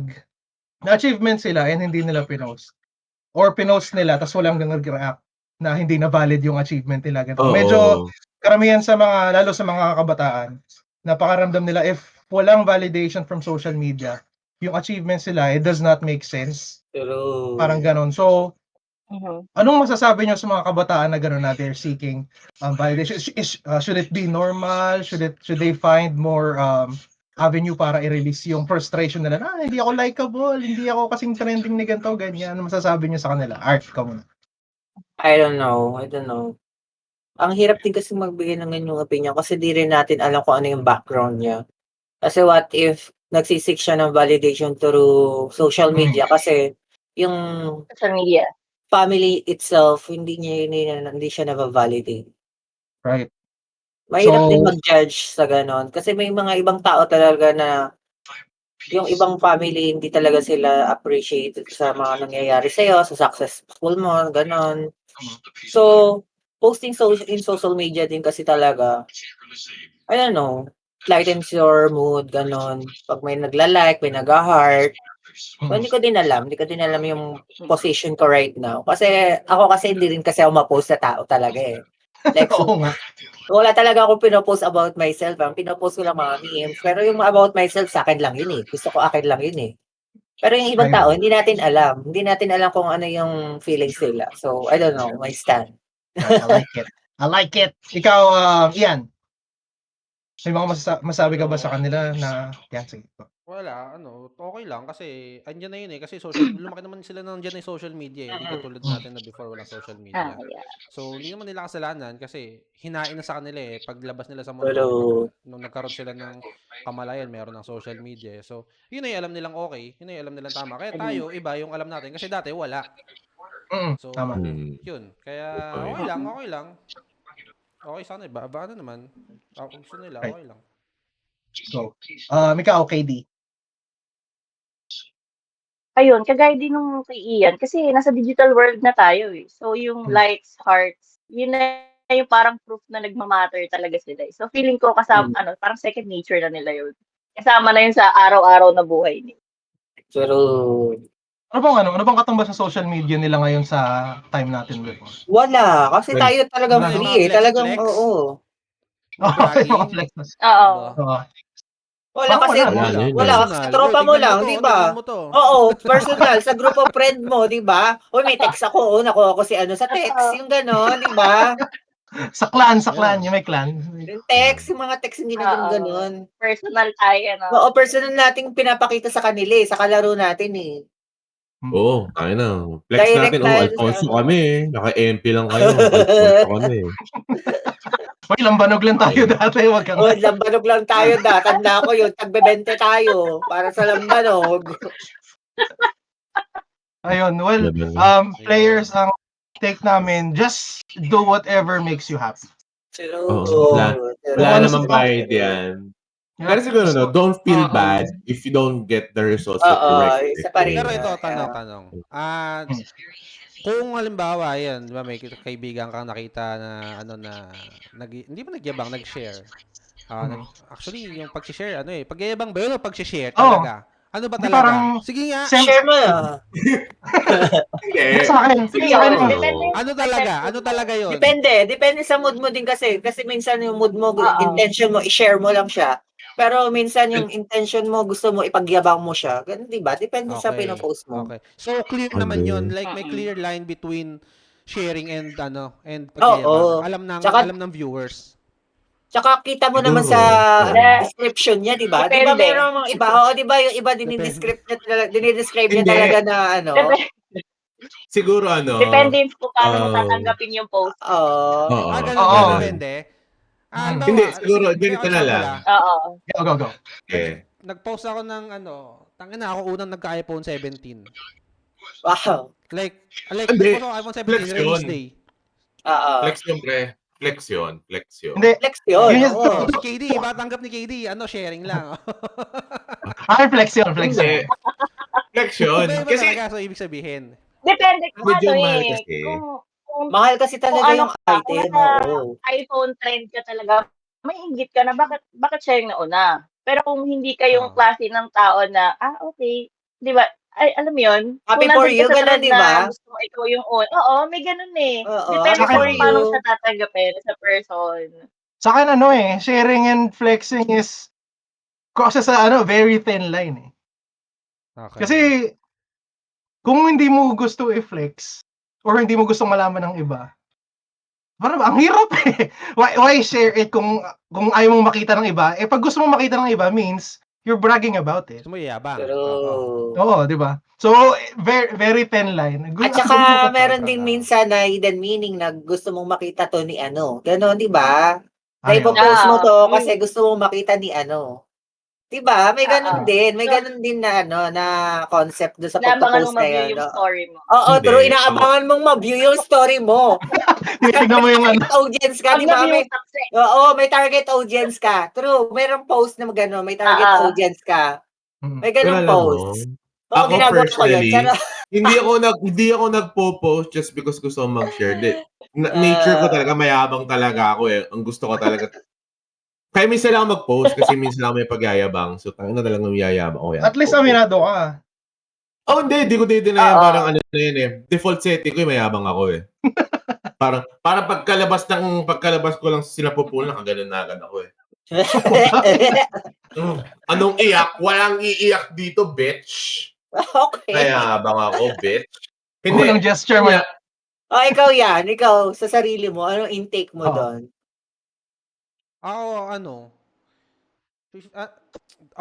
na-achievement sila and hindi nila pinost. Or pinost nila tapos walang nag-react na hindi na valid yung achievement nila. Ganito. Medyo karamihan lalo sa mga kabataan, napakaramdam nila if walang validation from social media, yung achievements nila, it does not make sense. Pero Parang ganon. So, anong masasabi nyo sa mga kabataan na gano'n na they're seeking validation? Should it be normal? Should they find more avenue para i-release yung frustration nila na hindi ako likable, hindi ako kasing trending ni ganito, ganyan. Ano masasabi nyo sa kanila? Art, ka muna. I don't know. Ang hirap din kasi magbigay ng ganyang opinion kasi di rin natin alam kung ano yung background niya. Kasi what if nagsisik siya ng validation through social media kasi yung Social media. family itself, hindi siya na-validate. Right. Mahirap din mag-judge sa ganon. Kasi may mga ibang tao talaga na yung ibang family, hindi talaga sila appreciated sa mga nangyayari sa'yo, sa successful mo, ganon. So, posting in social media din kasi talaga, I don't know, lightens your mood, ganon. Pag may nagla-like, may nag-heart. So, hindi ko din alam yung position ko right now. Kasi ako hindi rin kasi ako ma-post na tao talaga eh. Like, so, wala talaga akong pinopost about myself. Ang pinopost ko lang mga memes. Pero yung about myself, sa akin lang yun eh. Gusto ko akin lang yun eh. Pero yung ibang tao, hindi natin alam. Hindi natin alam kung ano yung feelings nila. So, I don't know, my stand. I like it. Ikaw, Ian, may mga masabi ka ba sa kanila na, yan, sige. Wala, okay lang kasi andyan na yun eh. Kasi lumaki naman sila na andyan na yung social media eh. Hindi katulad natin na before walang social media. Yeah. So, hindi naman nila kasalanan kasi hinain na sa kanila eh. Paglabas nila sa mundo, nung nagkaroon sila ng kamalayan, meron ng social media eh. So, yun ay alam nilang okay. Yun ay alam nilang tama. Kaya tayo, iba yung alam natin. Kasi dati, wala. So, tama. yun. Kaya, okay lang. Okay sana, iba na naman. Gusto nila, okay lang. So, ikaw, KD. Ayun, kagaya din nung kay Ian, kasi nasa digital world na tayo eh. So, yung likes, hearts, yun na yung parang proof na nagmamatter talaga sila. So, feeling ko kasama, parang second nature na nila yun. Kasama na yun sa araw-araw na buhay nila. Pero, ano bang katumbas sa social media nila ngayon sa time natin before? wala. Kasi tayo talagang free eh. Talagang, oo. Oo. Wala kasi, wala. Sa tropa mo lang, di ba? Oo, personal. Sa group of friend mo, di ba? Uy, may text ako. Nakuha ko si sa text. Yung gano'n, di ba? Sa clan, Yeah. yung may clan. Yung text, yung mga text hindi na ganun. Personal tayo, no? Oo, personal nating pinapakita sa kanila sa kalaro natin eh. Oo, tayo na. Flex Direct natin, tayo Alfonso sa kami eh. Naka-MP lang kayo. Alfonso kami eh. Uy, lambanog lang tayo dati, wag kang... lambanog lang tayo tanda ko yun, tagbe-20 tayo para sa lambanog. Ayun, well, players, ang take namin, just do whatever makes you happy. Oo, wala namang bayad yan. Pero siguro, don't feel bad if you don't get the results that you isa pa rin. Pero ito, tanong. Kung halimbawa, yan, di ba, may kaibigan kang nakita na, hindi ba nagyabang, nag-share? Actually, yung pag-share, pagyayabang ba yun o pag-share talaga? Ano ba talaga? Parang, sige nga. Share mo. Sa akin, Ano talaga yun? Depende sa mood mo din kasi minsan yung mood mo, intention mo, i-share mo lang siya. Pero minsan yung intention mo, gusto mo ipagyabang mo siya. Ganun, di ba? Depende sa pinopost mo. Okay. So, clear naman yun. Like, may clear line between sharing and pagyayabang. Alam ng viewers. Tsaka kita mo naman sa description niya, di ba? Di ba meron mga iba? Oo, di ba yung iba dinidescribe niya talaga na Siguro Depende kung paano mo tatanggapin yung post. Ganun, depende. Hindi, siguro, ganito na lang. Oo. Go. Okay. Nag-post ako ng tangina ako unang nagka-iPhone 17. Wow. Like, Hindi, nag-post ako iPhone 17 flex release yun. day. Flex yun, pre. Flex yun. Hindi. Flex yun. Si KD, iba tanggap ni KD. Sharing lang. Flex yun. Hindi. Flex yun. Iba talaga, so ibig sabihin. Depende kung medyo ano mahal eh. kasi. Mahal kasi talaga yung item. Kung iPhone trend ka talaga, may inggit ka na bakit siya yung nauna. Pero kung hindi ka yung klase ng tao na, okay, di ba? Ay, alam mo yun? Happy kung for nandun you, ka sa ganun, trend di ba? na gusto mo ikaw yung Oo, may ganun eh. Depende happy for kung paano you. siya tatanggapin sa person. Sa akin sharing and flexing is kasi sa very thin line eh. Okay. Kasi kung hindi mo gusto i-flex or hindi mo gusto malaman ng iba, parang ang hirap eh. Why share it kung ayaw mong makita ng iba? Pag gusto mong makita ng iba means you're bragging about it. Gusto mo iyabang. Oo, di ba? So, very, very thin line. At saka, meron din minsan na hidden meaning na gusto mong makita to ni Ganon, di ba? Na ipopost mo to kasi gusto mong makita ni Diba? May ganun din. May ganun din na na concept do sa pagpo-post na yun. Yung story mo. Oo, true. Inaabangan mong ma-view yung story mo. Tingnan mo yung target audience ka, di ba? May target audience ka. True. Mayroong post na gano'n. May target audience ka. May ganung post. Ako personally, hindi ako nagpo-post just because gusto kong mag-share. Nature ko talaga, mayabang talaga ako eh. Ang gusto ko talaga. Kaya minsan lang mag-post kasi minsan lang may pagyayabang. So, tangin na lang ng yayabang ko yan. At least aminado ka. Hindi ko didinayan. Parang na yun eh. Default setting ko mayabang ako eh. parang pagkalabas ko lang sinapupunan, nakaganon na agad ako eh. Anong iyak? Walang iiyak dito, bitch. Okay. Mayabang ako, bitch. Hindi. Unang gesture mo. Ikaw yan. Ikaw, sa sarili mo, anong intake mo doon?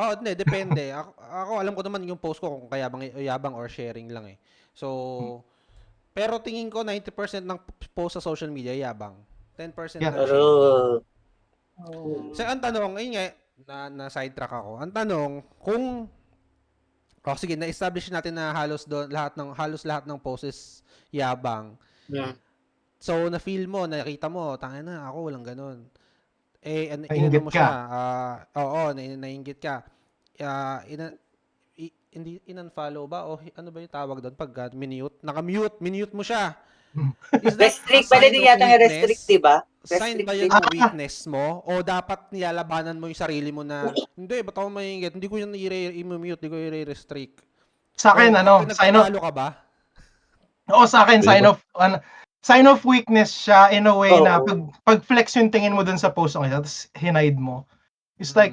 Hindi, depende. Ako alam ko naman yung post ko kung yabang or sharing lang eh. So, pero tingin ko 90% ng post sa social media yabang. 10% na sharing. So, ang tanong, na sidetrack ako. Ang tanong, kung sige, na-establish natin na halos lahat ng posts is yabang. Yeah. So, na-feel mo, nakita mo, tangin na, ako walang ganun. Nainggit mo ka. Siya. Nainggit ka. Hindi in-unfollow ba? O ano ba yung tawag doon pag minute mo siya. Restrict, pwede din yata restrict, diba? Sign ba yun ng weakness mo? O dapat nilalabanan mo yung sarili mo na, hindi, ba't ako maingit? Hindi ko yun i-mute, hindi ko i-restrict. Sa akin, sign of... ka ba? Oo, sa akin, sign of weakness siya in a way na pag flex yung tingin mo dun sa post ng isa, tapos hinide mo. It's like,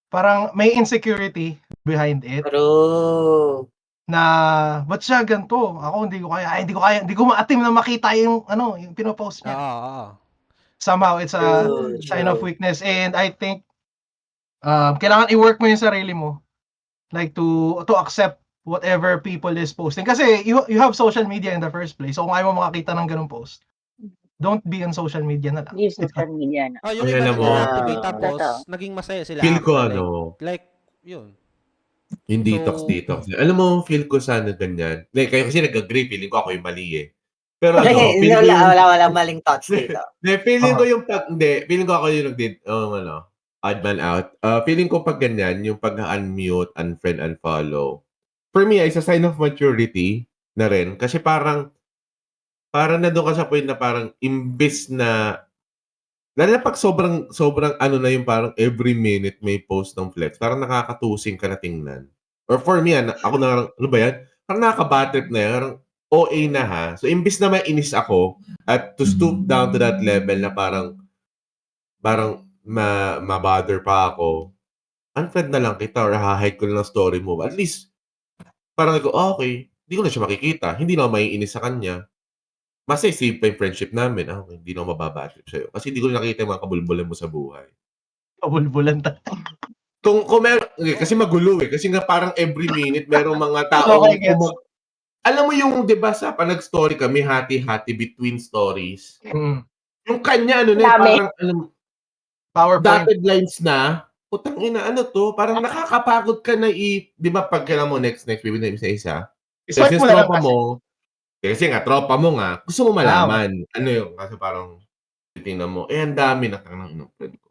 parang may insecurity behind it. True. Na, ba't siya ganito? Ako, hindi ko kaya. Hindi ko maatim na makita yung, yung pinopost niya. Oo. somehow it's a sign of weakness. And I think kailangan i-work mo yung sarili mo. Like to accept whatever people is posting. Kasi you have social media in the first place. So kung ayaw mo makakita ng ganung post, don't be on social media na lang. Leave social media na. Yung Ay, iba alam mo, nag-deactivate tapos Totoo. naging masaya sila feel ko after, ano, like yun. yung So- detox. Alam mo, feel ko sana ganyan. Like, kayo kasi nag-agree, feeling ko ako yung mali eh. Pero ano, feeling ko yung... Wala maling thoughts dito. feeling ko yung feeling ko ako yung odd man out. Feeling ko pag ganyan, yung pag-unmute, unfriend, unfollow. For me, it's a sign of maturity na rin. Kasi parang na doon ka sa point na parang imbis na lalo na pag sobrang ano na yung parang every minute may post ng flex, parang nakakatusing ka na tingnan. Or for me, ako na, ano ba yan? Parang nakaka-bad na yan. Parang OA na ha. So, imbis na mainis ako at to stoop down to that level na parang ma-bother pa ako, unfriend na lang kita or hahide ko na lang story mo. At least, parang ako, okay, hindi ko na siya makikita. Hindi na ako maiinis sa kanya. Mas safe pa yung friendship namin. Okay, hindi na ako mababatrip sa'yo. Kasi hindi ko nakita yung mga kabulbulan mo sa buhay. Pabulbulan Kung meron, kasi magulo eh. Kasi nga parang every minute, merong mga tao. Okay, gets. Alam mo yung, di ba, sa panag-story kami, hati-hati between stories. Yung kanya, Dami. parang, PowerPoint. dotted lines na, putang ina, to? Parang nakakapagod ka na di ba, pag kailan mo next, bibigyan na isa-isa. Swipe Kasi mo na lang tropa kasi. mo, kasi nga, tropa mo nga, gusto mo malaman. Ano yung, kasi parang, titingnan mo, ang dami na ng friend ko.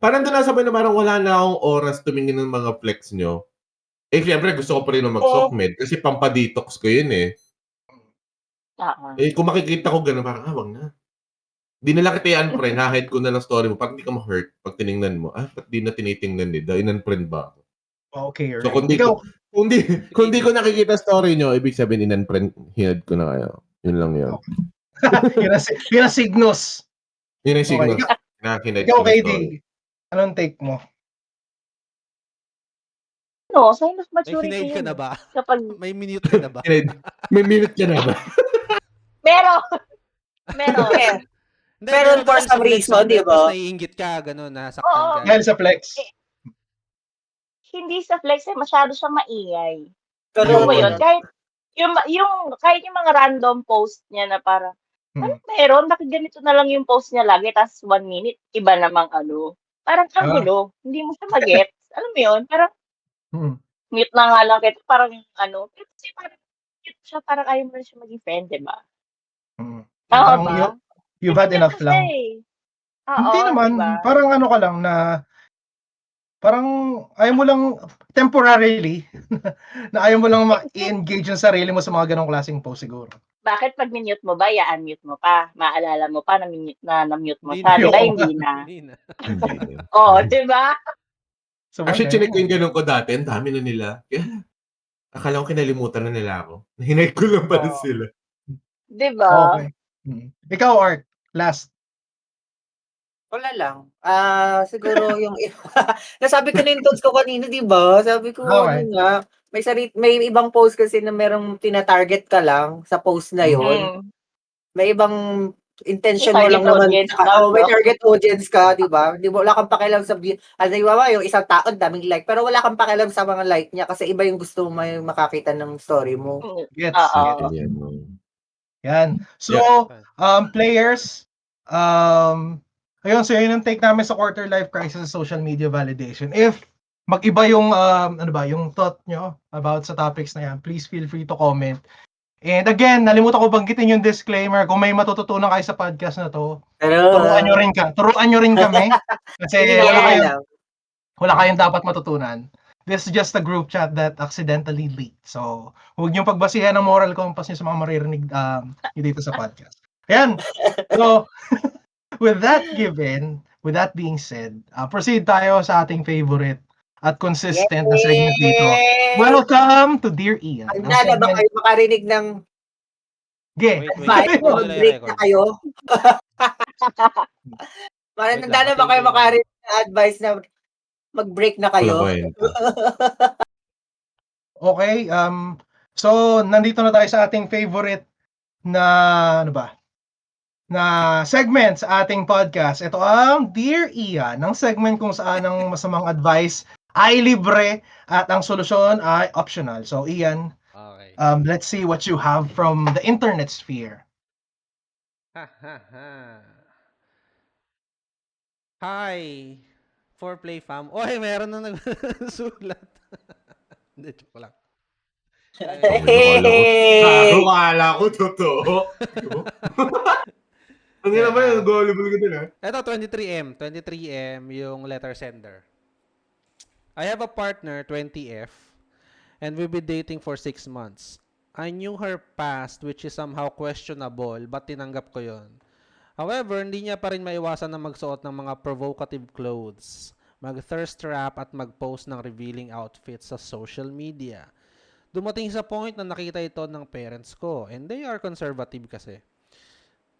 Parang doon nasabay na parang wala na akong oras tumingin ng mga flex nyo. Eh, siyempre, gusto ko pa rin na mag-sockmed kasi pampa-detox ko yun eh. Eh, kung makikita ko gano'n, parang, wag na. Di na lang kita i-unfriend, hahide ko na lang story mo. Pag hindi ka ma-hurt, pag tinignan mo, ba't di na tinitingnan nila? In-unfriend ba ako? Okay, right. So, kung di ko nakikita story nyo, ibig sabihin, in-unfriend, hinad ko na kayo. Yun lang yun. Yun ang signos. Yun ang signal. Ikaw, KD, anong take mo? No, sign of May maturity hinahid ka yun. na ba? Kapag May minute ka na ba? May minute ka na ba? meron. Meron. Meron for some reason, di ba? Tapos naiinggit ka, gano'n, nasaktan Oo. ka. Dahil sa flex. Hindi sa flex masyado siyang maingay. Pero Alam mo yun, kahit yung mga random post niya na parang, ano meron? Bakit ganito na lang yung post niya lagi? Tapos 1 minute, iba namang ano. Parang ang gulo. Hindi mo siya mag-gets. Alam mo yun? Parang, mute na nga lang kita. Parang ano. Pero kasi parang, cute siya. Parang ayaw mo na siya maging friend, diba? Tama ba? You've had enough lang. Oo, Hindi naman. diba? Parang ano ka lang na, parang ayaw mo lang temporarily na ayaw mo lang ma-engage yung sarili mo sa mga ganong klaseng post siguro. Bakit pag minute mo ba, i-unmute mo pa? Maalala mo pa na na-mute mo Hindi siya, na. di ba? Hindi na. Hindi na. Oo, di ba? Actually, chinek ko yung ganun ko dati. Ang dami na nila. Kaya, akala ko kinalimutan na nila ako. Hinay ko lang pala sila. Di ba? Okay. Ikaw, Art, last. Wala lang. Siguro yung nasabi ko na yung thoughts ko kanina, 'di ba? Sabi ko Okay. ano nga, may ibang post kasi na merong tina-target ka lang sa post na 'yon. May ibang intention mo lang naman. May target audience ka, 'di ba? Di ba wala kang pakialam sa yung isang tao daming like, pero wala kang pakialam sa mga like niya kasi iba yung gusto mo makakita ng story mo. Gets. Oo. Yan. So, players, ayun, so yun ang take namin sa quarter life crisis social media validation. If mag-iba yung yung thought nyo about sa topics na yan, please feel free to comment. And again, nalimutan ko banggitin yung disclaimer, kung may matututunan kayo sa podcast na to, turuan nyo rin kami kasi wala kayong dapat matutunan. This is just a group chat that accidentally leaked. So, huwag nyo pagbasihan ng moral compass nyo sa mga maririnig dito sa podcast. Ayan. So, with that being said, proceed tayo sa ating favorite at consistent na segment dito. Welcome to Dear Ian. Handa na ba kayo makarinig ng advice? Mag-break na kayo? Handa na ba kayo makarinig ng advice na mag-break na kayo? Okay, so nandito na tayo sa ating favorite na na segment sa ating podcast. Ito ang Dear Ian, ng segment kung saan ang masamang advice ay libre at ang solusyon ay optional. So Ian, Okay. let's see what you have from the internet sphere. Hi, Foreplay fam. Oy, meron na nagsulat. Hindi, joke lang. Akala ko totoo. Ang ina ba yun? Gullible ko din, ha? Ito, 23M yung letter sender. I have a partner, 20F, and we've been dating for 6 months. I knew her past, which is somehow questionable, but tinanggap ko yon. However, hindi niya pa rin maiwasan na magsuot ng mga provocative clothes, mag-thirst trap at mag-post ng revealing outfits sa social media. Dumating sa point na nakita ito ng parents ko, and they are conservative kasi.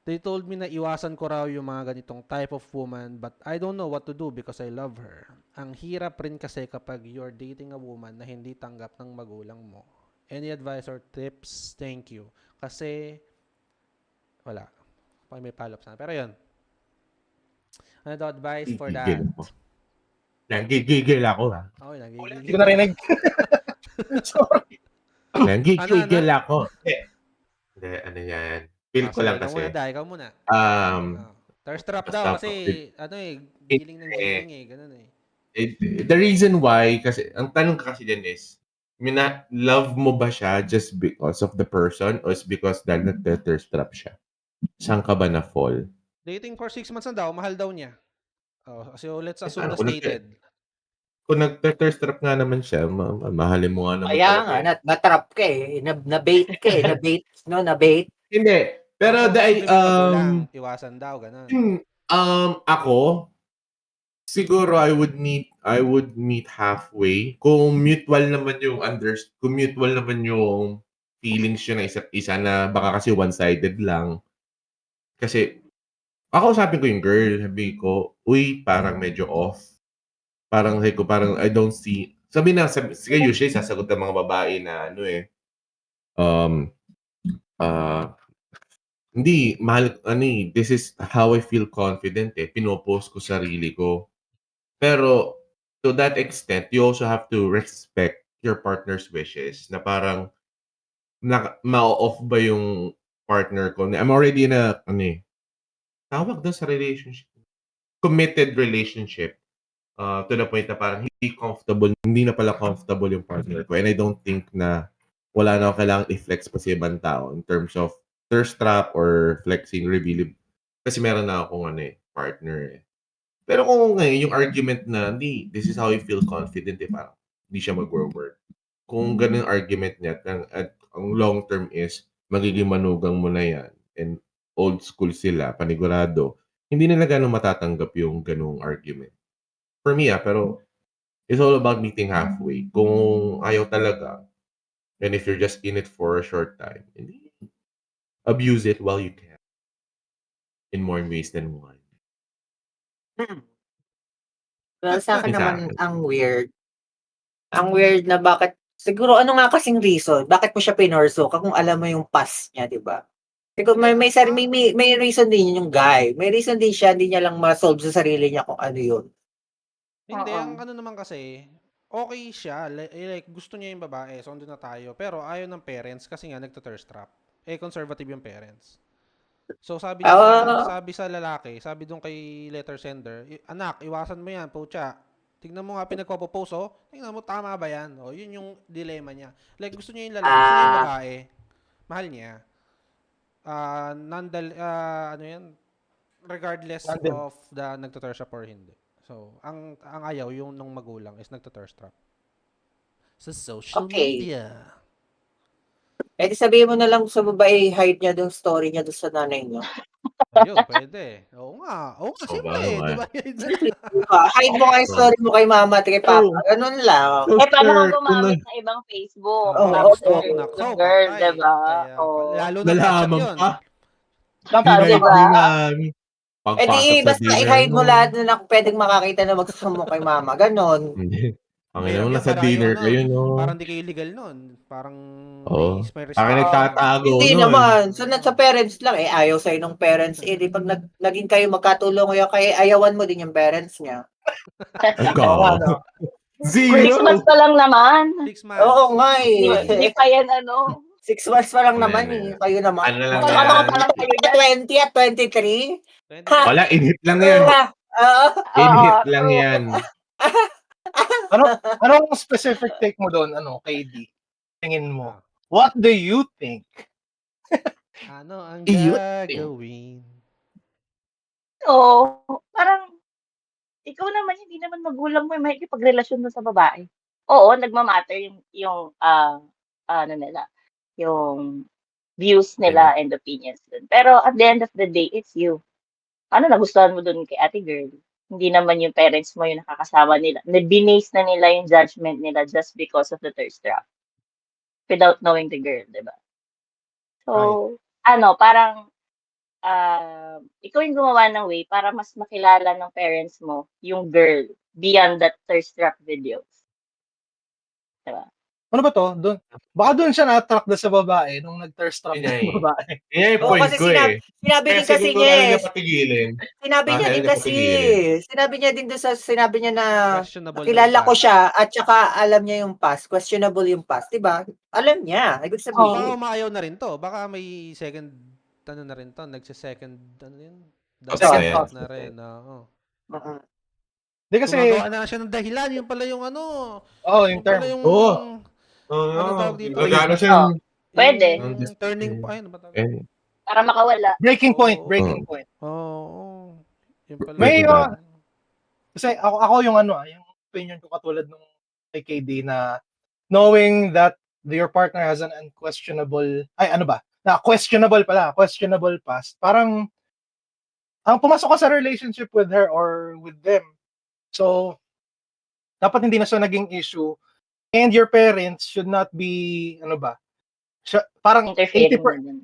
They told me na iwasan ko raw yung mga ganitong type of woman, but I don't know what to do because I love her. Ang hirap rin kasi kapag you're dating a woman na hindi tanggap ng magulang mo. Any advice or tips? Thank you. Kasi, wala. May follow-up sana. Pero yun. Ano daw advice for that? Nagigigil ako, ha? Okay, nagigigil. Hindi ko narinig. Sorry. Nagigigil ako. Hindi, ano yan? Feel ko lang kasi. Ikaw muna. Thirst trap daw kasi, giling ng giling ganun eh. The reason why, kasi, ang tanong kasi dyan is, love mo ba siya just because of the person or is because dahil nag-thirst trap siya? Saan ka ba na-fall? Dating for 6 months na daw, mahal daw niya. So let's assume Ano, na stated. Kung nag-thirst trap nga naman siya, mahalin mo nga naman. Kaya nga, na-trap ka eh. Na-bait ka eh. Na-bait. Hindi. Pero Iwasan daw, ganun. Ako, siguro I would meet halfway. Kung mutual naman yung feelings yun ng isa't isa na baka kasi one-sided lang. Kasi, ako usapin ko yung girl, sabi ko, uy, parang medyo off. Parang I don't see, usually sasagot ng mga babae na hindi, this is how I feel confident pinopost ko sarili ko. Pero, to that extent, you also have to respect your partner's wishes na parang, ma-off ba yung partner ko? I'm already in a, tawag doon sa relationship. Committed relationship. To the point na parang hindi na pala comfortable yung partner ko. And I don't think na wala na ako kailangang i-flex pa sa ibang tao in terms of thirst trap or flexing, revealing. Kasi meron na akong partner eh. Pero kung ngayon yung argument na, this is how I feel confident parang hindi siya mag-work. Kung ganun yung argument niya, at ang long term is, magiging manugang mo na yan, and old school sila, panigurado, hindi nila gano'ng matatanggap yung ganung argument. For me, pero it's all about meeting halfway. Kung ayaw talaga, and if you're just in it for a short time, abuse it while you can. In more ways than one. Well, sa akin naman, ang weird. Ang weird na bakit, siguro ano nga kasing reason, bakit mo siya pinorso kung alam mo yung past niya, di ba? Siguro may reason din yung guy. May reason din siya, hindi niya lang ma-solve sa sarili niya kung ano yun. Hindi, ang ano naman kasi, okay siya. Like, gusto niya yung babae, so andun na tayo. Pero ayaw ng parents kasi nga nagto-thirst trap. Conservative yung parents. So sabi sa lalaki, sabi doon kay letter sender, anak, iwasan mo yan, pucha. Tignan mo nga pinagpo-propose, tignan mo, tama ba yan? Yun yung dilemma niya. Like, gusto niya yung lalaki, gusto niya yung babae. Mahal niya. Regardless of the nagto-thirst trap or hindi. So, ang ayaw, yung nung magulang is nagto-thirst trap. Sa social media. Di sabihin mo na lang sa babae, hide niya yung story niya doon sa nanay niya. Ayun, pwede. Oo nga, siyempre. Diba? Hide mo nga yung story mo kay mama at kay papa. Ganun lang. Paano kung gumamit ng ibang Facebook? Tapos girl, diba? Lalo na nalaman pa. Diba? Basta i-hide mo lahat na pwedeng makakita na magsusumo kay mama. Ganon. Ang Mahirap ina mo, yun, nasa para dinner kayo, kayo, no? parang di kayo legal nun. Parang Oo. may Parang restriction. nagtatago Hindi nun. naman. Sa parents lang, ayaw sa'yo ng parents. Di pag naging kayo magkatulong kayo, kaya ayawan mo din yung parents niya. Ang Oo nga, no? Six months Zero! pa lang naman. 6 months. Oo nga Hindi eh. pa yan ano. 6 months pa lang Ano naman yan, eh. Kayo naman. Ano lang Baka mga yan? bata Tayo dyan. 20 at 23. 20. Wala, in-hit lang yan. Oo. In-hit Oo, lang true. yan. Anong specific take mo doon, KD? Tingin mo. Ah. What do you think? Ano ang Iyot. gagawin? Oo, parang ikaw naman, hindi naman magulang mo makikipagrelasyon mo sa babae. Oo, nagmamatter yung ano nila, yung views nila and opinions dun. Pero at the end of the day, it's you. Ano nagustuhan mo dun kay ate girl? Hindi naman yung parents mo yung nakakasama nila. Binase na nila yung judgment nila just because of the thirst trap. Without knowing the girl, di ba? So, parang ikaw yung gumawa ng way para mas makilala ng parents mo yung girl beyond that thirst trap videos. Diba? Ano ba to? Baka doon siya na-attract sa babae nung nag-thirst trap Yun nga ng eh. babae. Yan yung Oo, point kasi ko eh. sinabi din Kaya kasi siguro niya ayaw eh. niya patigilin. Sinabi niya Ayaw din niya kasi, patigilin. sinabi niya din doon sinabi niya na Questionable nakilala daw ko past. siya at saka alam niya yung past, questionable yung past, 'di ba? Alam niya, ibig Baka sabihin. umaayaw na rin to. Baka may second, ano na rin to, nagsa-second, ano yun? Second Second thought. na rin, oo. Oo. Di kasi, Gumagawa na siya ng dahilan. Yung pala yung ano. yung Yung pala term. yung, Oo. ano tawag dito? Gagano Oh, siya. pwede. Yung turning point. Ano ba tawag? Eh, Para makawala. Breaking point, Oo. breaking point. Oo. Yung pala. May, Breaking point. kasi ako yung yung opinion ko katulad nung kay KD na knowing that your partner has an questionable past, parang ang pumasok ka sa relationship with her or with them. So, dapat hindi na siya naging issue and your parents should not be, parang Interfering 80%, na dun.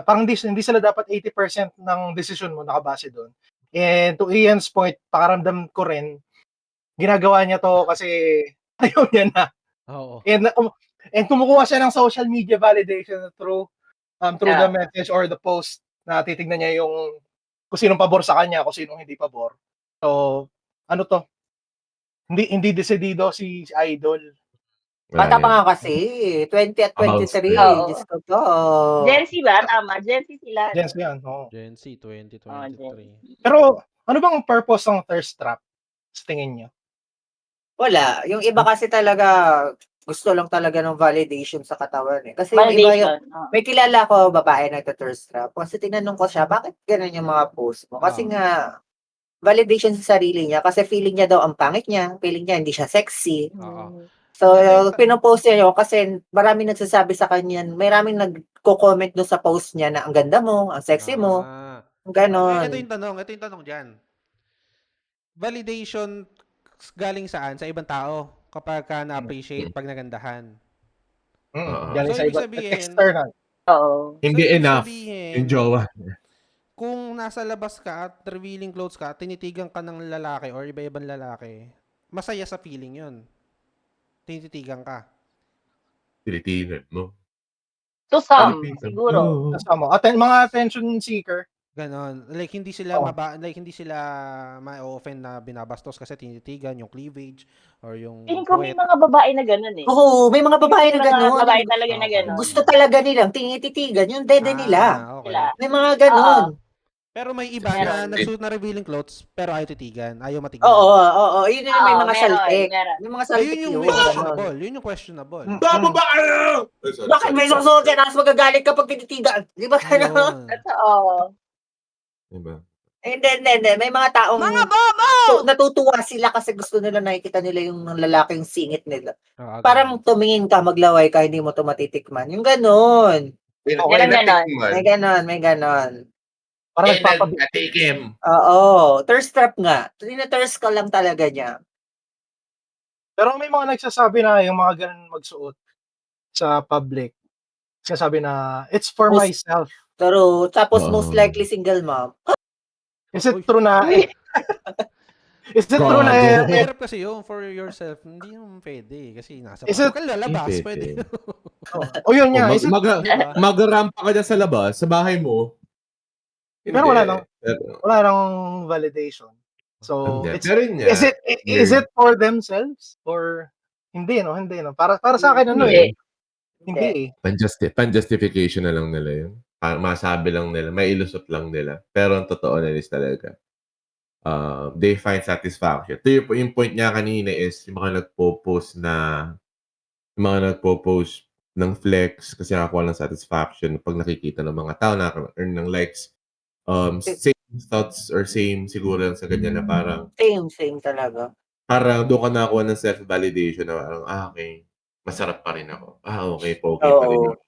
parang hindi sila dapat 80% ng decision mo nakabase doon. And to Ian's point, pakaramdam ko rin, ginagawa niya to kasi ayaw niya na. Oo. And kumukuha siya ng social media validation through the Yeah. message or the post na titignan niya yung kung sinong pabor sa kanya, kung sinong hindi pabor. So, hindi desidido si Idol. Bata pa nga kasi, 20 at 23, Oo. Diyos ko to. Gen Z ba? Tama. Gen Z sila. Yes, yan. Oo. Gen Z Gen 2023. Z. Pero ano bang purpose ng thirst trap sa tingin niyo? Wala. Yung iba kasi talaga, gusto lang talaga ng validation sa katawan eh. Kasi yung iba yung, Validation. may kilala ko, babae nagta-thirst trap. Kasi tinanong ko siya, bakit ganun yung mga post mo? Kasi nga, validation sa sarili niya. Kasi feeling niya daw ang pangit niya. Feeling niya hindi siya sexy. Oo. So, pinopost niya yun kasi maraming nagsasabi sa kanya, maraming nagko-comment doon sa post niya na ang ganda mo, ang sexy mo, ganon. Ito yung tanong dyan. Validation galing saan? Sa ibang tao kapag ka na-appreciate pag nagandahan. Galing So, sa ibig iba, sabihin, external. Oo. Hindi ibig enough. sabihin, Yung jowa. kung nasa labas ka at revealing clothes ka, tinitigan ka ng lalaki or iba-ibang lalaki, masaya sa feeling yun. Tinitigan ka. Tinitigan mo. To some, siguro. Kasama. Mga attention seeker. Ganon. Like, hindi sila ma-offend na binabastos kasi tinitigan yung cleavage or yung Tingin ko may puwet. mga babae na gano'n eh. Oo, may mga babae na May mga ganon. babae talaga na Okay. gano'n. Gusto talaga nilang tinititigan yung dede nila. Okay. May mga ganon. Pero may iba Meron. na nagsuot na revealing clothes pero ayaw titigan, ayaw matignan. Oo. Yun yung may Oo, mga meron, saltik. meron. May mga Ayun saltik yung yun. may Ganon. questionable. Yun yung questionable. Baba ba kayo? Bakit may susuot yan tapos magagalit kapag tinitigan? Di ba ganon? Ayun. Totoo. Diba? Hindi. May mga taong natutuwa sila kasi gusto nila nakikita nila yung lalaking singit nila. Parang tumingin ka, maglaway ka, hindi mo to matitikman. Yung ganon. Meron ganon. May ganon. Parang nagpapatikim. Oo. Thirst trap nga. Tina-thirst ka lang talaga niya. Pero may mga nagsasabi na yung mga ganun magsuot sa public. Sinasabi na, it's for myself. Pero, tapos most likely single mom. Is it true na, Is it true na Gago. Mahirap kasi yun for yourself. Hindi naman pwede. Kasi nasa Is bahay. it- Huwag kang lalabas. Hindi Pwede. O yun nga, is it, Diba? Mag-rampa ka dyan sa labas, sa bahay mo. Pero wala nang- Pero, wala nang validation. So, hindi. it's, Pero yun nga, is it for themselves or hindi no? Para sa akin ano Hindi. Hindi eh. pan-justification na lang nila yun. Masabi lang nila, may ilusot lang nila. Pero ang totoo na is talaga, they find satisfaction. Ito yung point niya kanina is yung mga nagpo-post ng flex kasi nakakuha ng satisfaction pag nakikita ng mga tao na earn ng likes. Same thoughts or same siguro lang sa ganyan na parang Same talaga. parang doon ka nakakuha ng self-validation na parang, okay, masarap pa rin ako. Okay, pogi pa rin Oo. ako.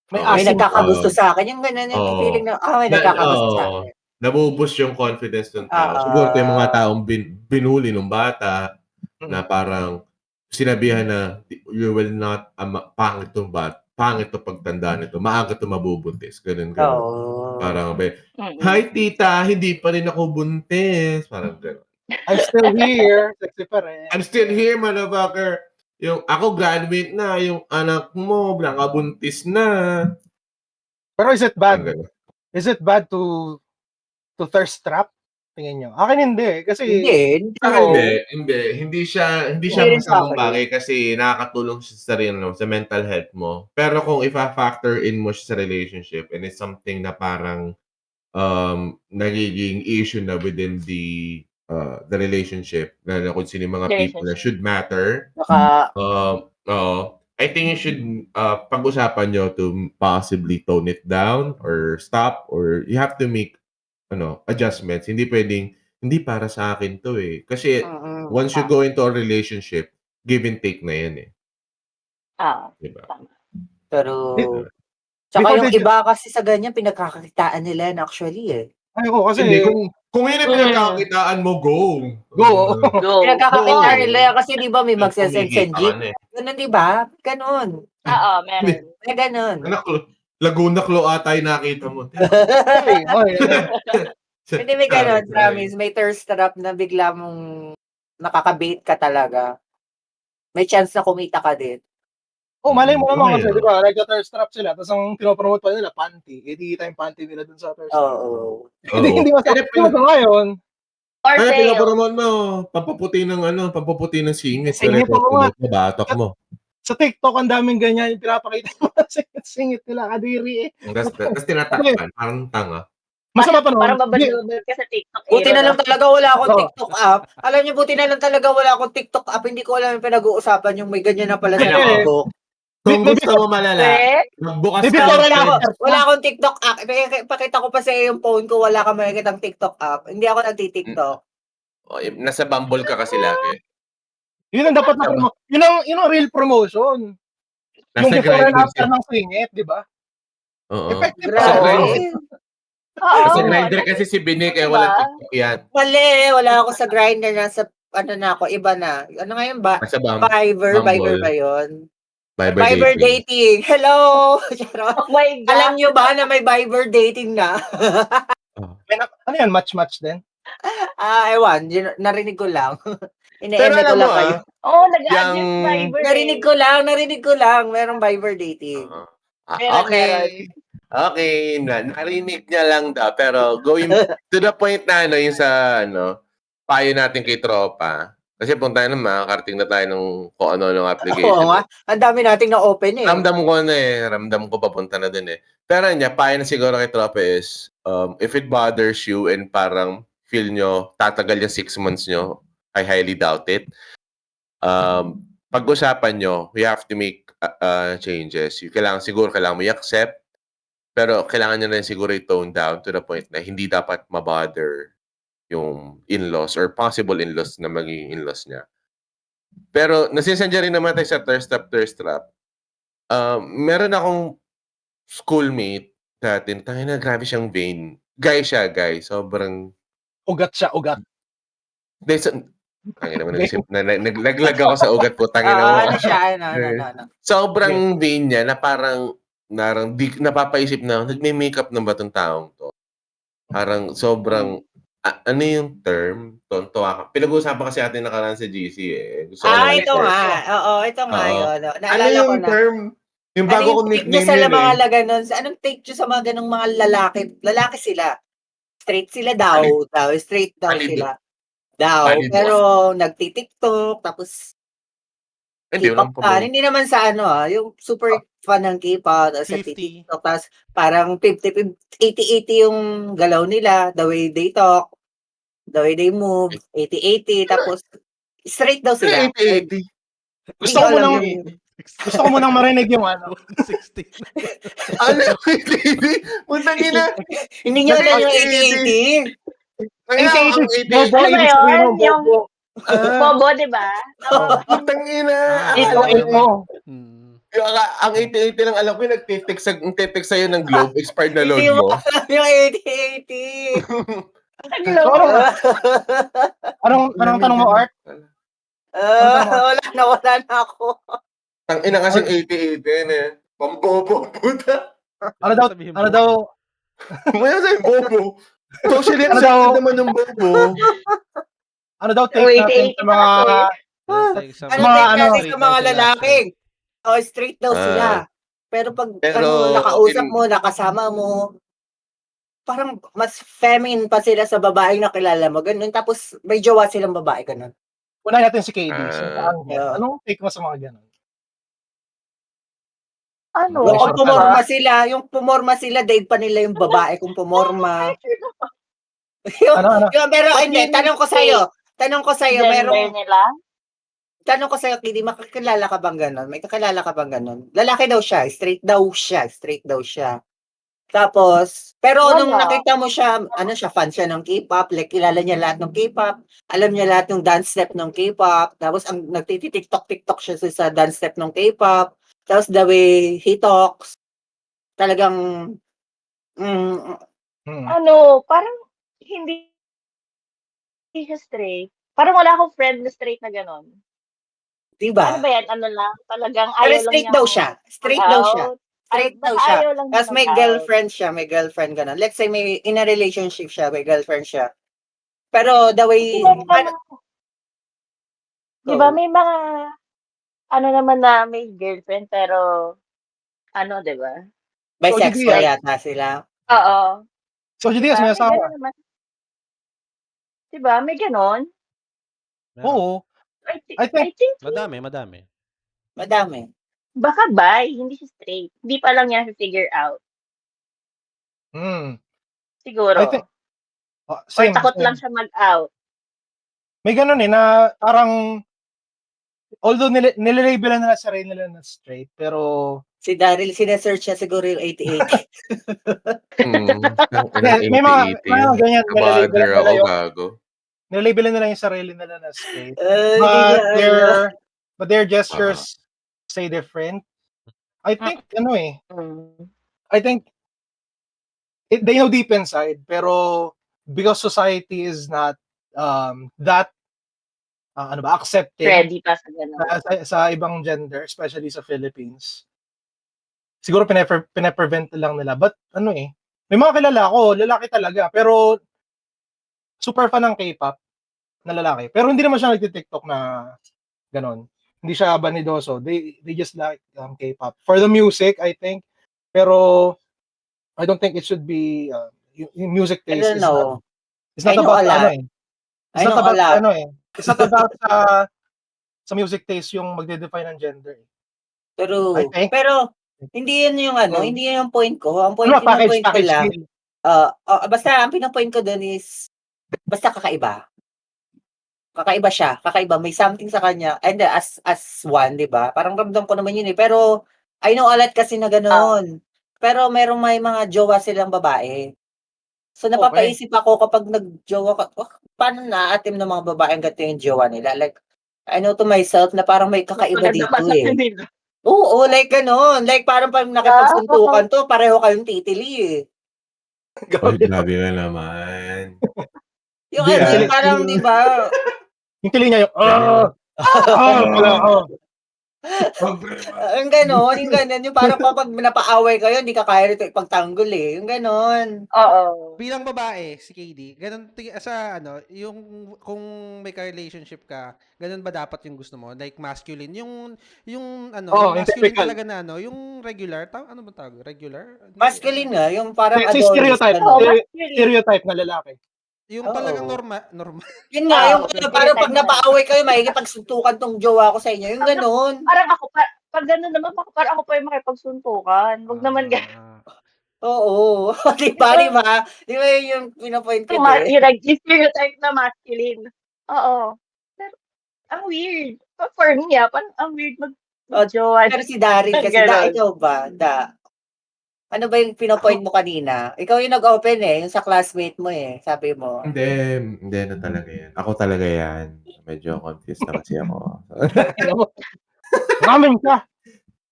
May Okay. May asim nagkakagusto sa akin. Yung ganun, yung Oo. feeling na, may nagkakagusto sa akin. Nabuboost yung confidence ng tao. Oo. Siguro ito yung mga taong binuli ng bata na parang sinabihan na you will not, pangit to pagtanda nito. Maaga to mabubuntis. Ganun. Oo. Parang, Mm-mm. hi tita, hindi pa rin ako buntis. Parang ganun. I'm still here. Sexy pa rin. I'm still here, motherfucker. Yung ako graduate na, yung anak mo, nakabuntis na. Pero is it bad? Parang ganun. Is it bad to thirst trap? Tingin nyo. Akin hindi. Kasi, Hindi. Hindi siya Hindi rin sa masamang akin. bagay kasi nakakatulong siya sa rin sa mental health mo. Pero kung ifa-factor in mo siya sa relationship and it's something na parang nagiging issue na within the relationship na kung sino yung mga people na should matter. I think you should pag-usapan nyo to possibly tone it down or stop or you have to make adjustments. Hindi pwedeng hindi para sa akin to eh. Kasi once you go into a relationship, give and take na yan eh. Diba? Pero, Diba? tsaka Because yung they- iba kasi sa ganyan, pinagkakakitaan nila yan actually eh. ay ko kasi, Hindi, kung yun ang pinagkakitaan mo, go. Go. Go. Pinagkakakitaan Oo. nila yan kasi di ba may magsasend jeep. Eh. Ganun di ba? Ganun. Oo, meron. May ganun. Laguna Klo ata yung nakita mo. Hindi may ganun, promise. May thirst trap na bigla mong nakakabait ka talaga. May chance na kumita ka din. Malay mo naman kasi, Okay, di ba, nagka-thirst trap sila, tapos ang pinopromote pa nila, panty. Kita yung panty nila dun sa thirst trap. Oo. Hindi masakit ngayon. Or Ay, sale. pinapromote mo, pampaputi ng singit. Singit mo ba? Batok mo. Sa TikTok, ang daming ganyan yung pinapakita mo. Singit nila, kadiri eh. Tapos tinatakpan, parang tanga. Masama pa Parang naman. babad ka sa TikTok. Buti na lang talaga wala akong Oo. TikTok app. Alam niyo, buti na lang talaga wala akong TikTok app. Hindi ko alam yung pinag-uusapan yung may ganyan na pala sa Eh, nakabook. Kung gusto mo malala, magbukas Maybe ka wala ng ako. Wala akong TikTok app. Pakita ko pa sa iyo yung phone ko, wala ka makikitang TikTok app. Hindi ako nagti-TikTok. Nasa Bumble ka kasi lagi. Yun ang dapat na promote. Yun ang real promotion. Yung Nasa before and Grindr after ka. ng singit, di ba? Oo. Effective Sa pa. Grindr. Oo. Sa Grindr kasi si Binik walang TikTok yan. Mali, wala ako sa Grindr. Nasa, na ako, iba na. Ano ngayon ba? Nasa Viber Bumble. ba yun? Viber Viber dating. Hello! Oh my God. Alam nyo ba na may Viber dating na? Ano yan? Match din? Ewan. Narinig ko lang. Pero Ine-eme ko alam mo lang kayo. Oo, nag-add Yung- yung Viber. Narinig ko lang. Merong Viber dating. Okay. Okay, narinig niya lang daw. Pero going to the point na yung sa payo natin kay tropa. Kasi punta na makakarating na tayo ng kung ano ng application. Oo nga. Ang dami nating na-open eh. Ramdam ko papunta na din eh. Pero payo na siguro kay tropa is, if it bothers you and parang feel nyo, tatagal yung 6 months nyo, I highly doubt it. Pag-usapan nyo, we have to make changes. Kailangan mo i-accept, pero kailangan nyo na rin siguro i-tone down to the point na hindi dapat mabother yung in-laws or possible in-laws na magiging in-laws niya. Pero nasisandya rin naman tayo sa thirst trap. Meron akong schoolmate dati, tangina grabe siyang vain. Guy siya. Sobrang Ugat siya, ugat. tangina mo naglag ako sa ugat po, tangina mo. Ano siya? Ano. Sobrang vain niya na parang di napapaisip na nagme-makeup na ba tong taong to. Parang sobrang Ano yung term? Tuwa ka. Pinag-uusapan kasi natin nakaraan sa GC eh. Gusto ko lang Ito i-share. nga. Oo, ito nga Oo. yun. Ano Naalala ko yung na. term? Yung Ano bago yung kong take nyo nickname sa yun mga eh. laganon? Anong take nyo sa mga ganong mga lalaki? Lalaki sila. Straight sila daw. Straight daw Valid. sila. Daw. Valid. Pero nagtitiktok. Tapos Hindi, K-pop walang fan. problema. Hindi naman sa yung super fan ng K-pop. Tapos 50. nagtitiktok. Tapos parang 80-80 yung galaw nila. The way they talk. The way they move. 80-80. Tapos straight daw sila. 80-80. Gusto ko alam munang- yung... Gusto ko munang marinig yung ano. 160. Ano yung 80-80? Puntang ina. Hindi nyo alam yung 80-80. Ang ina, ang 80-80. Bobo, 80-80. Ano ba ibig sabihin yun? mo, bobo. Bobo, di ba? Tama ba? Putang ina. Ito, Akala ko- mo. Ang 80-80 lang alam ko yung nagtitext sa'yo ng Globe, expired na load Hindi mo mo. alam yung 80-80. Hello. Anong tanong mo, Art? Wala na ako. Ang ina kasing 80-80 yun eh. Pambobo, puta. Ano daw, Maya sa'yo, bobo. Socially Ano accepted daw? naman ng bobo. ano daw take natin 80-80 sa mga, Ano mga take ano, natin sa mga lalaki? Straight daw sila. Pero pag nakausap mo, nakasama mo, parang mas feminine pa sila sa babaeng nakilala mo. Ganun. Tapos may jowa silang babae. Ganun. unahin natin si KD. yeah. Anong take mo sa mga ganun? Ano? Yung Sure. kung pumorma sila, daig pa nila yung babae kung pumorma. Ano? Pero What hindi, do you tanong ko sa'yo, Gender nila? tanong ko sa'yo, Kidi, makakilala ka bang ganon? May kakilala ka bang ganon? Lalaki daw siya, straight daw siya. Tapos, pero Wala. nung nakita mo siya, fan siya ng K-pop, like kilala niya lahat ng K-pop, alam niya lahat ng dance step ng K-pop, tapos ang nagtitiktok siya sa dance step ng K-pop, tapos the way he talks, talagang, Ano, parang hindi siya straight. Parang wala akong friend na straight na gano'n. diba? Ano ba yan? Ano lang? Talagang Pero ayaw lang straight niya. daw siya. Straight daw siya. Ayaw lang Tapos niya may mag-out. girlfriend siya, may girlfriend ganun. Let's say may in a relationship siya, may girlfriend siya. Pero the way Di ba may mga ano naman na may girlfriend pero ano, di ba? bisexual yata sila. Oo. So, GDS, may asawa. Di ba? May ganon. Oo. I think Madami. baka bi, hindi siya straight. Hindi pa lang niya figure out. Siguro. I think, Or same. takot lang siya mag-out. May ganun na parang, although nilalabelan nila sarili nila na straight, pero Si Daryl, sinesearch niya siguro yung 80-80. may mga ganyan, Kabader ako, gago. nilalabelan nila yung sarili nila na straight. But But their gestures say different. I think, I think, they know deep inside, pero because society is not that accepting Ready pa sa ganun. sa ibang gender, especially sa Philippines. Siguro pinaprevent lang nila. But may mga kilala ko, lalaki talaga, pero super fan ng K-pop na lalaki. Pero hindi naman siya nagti-TikTok na ganon. Hindi siya banidoso. They just like K-pop for the music, I think. Pero I don't think it should be yung music taste is not about it's not about sa music taste yung magde-define ng gender. Pero hindi yun yung hindi yun yung point ko. Ang point ko lang. Basta ang pinapoint ko doon is basta kakaiba. Kakaiba siya. Kakaiba. May something sa kanya. And as one, di ba? Parang ramdam ko naman yun eh. Pero I know a lot kasi na ganoon. Pero may mga jowa silang babae. So napapaisip ako kapag nag-jowa ka, paano na-atim ng mga babaeng ganito yung jowa nila? Like, I know to myself na parang may kakaiba dito eh. Oo, like gano'n. Like parang pag nakipagsuntukan to, pareho kayong titili eh. Ay, grabe na naman. Yung parang di ba? Yung tili niya yung Yung gano'n, yung parang kapag napaaway kayo, hindi ka kaya rito ipagtanggol eh. Yung gano'n. Oo. Bilang babae, si KD, ganun sa yung kung may ka-relationship ka, ganun ba dapat yung gusto mo? Like masculine, yung Oo, yung yung masculine typical. talaga na yung regular, ano ba tawag? Regular? Masculine nga, yung parang Si Adonis. stereotype. Oo, Gano'n. masculine. Stereotype na lalaki. Yung talagang Oo. normal. Yun nga, yung Oo, parang pag stereotype na. napaaway kayo, makikipagsuntukan tong jowa ko sa inyo. Yung gano'n. Parang ako, pag gano'n naman, parang ako pa yung makipagsuntukan. Huwag naman gano'n. Oo. Di ba? Di ba yun yung pinapoint ko din? Yung stereotype na masculine. Oo. Pero, ang weird. For me, parang ang weird mag-jowa. Pero si Daryl kasi, ikaw ba? Ano ba yung pinopoint mo kanina? Ikaw yung nag-open yung sa classmate mo sabi mo. Hindi na talaga yan. Ako talaga yan. Medyo confused na kasi ako. Ramen ka.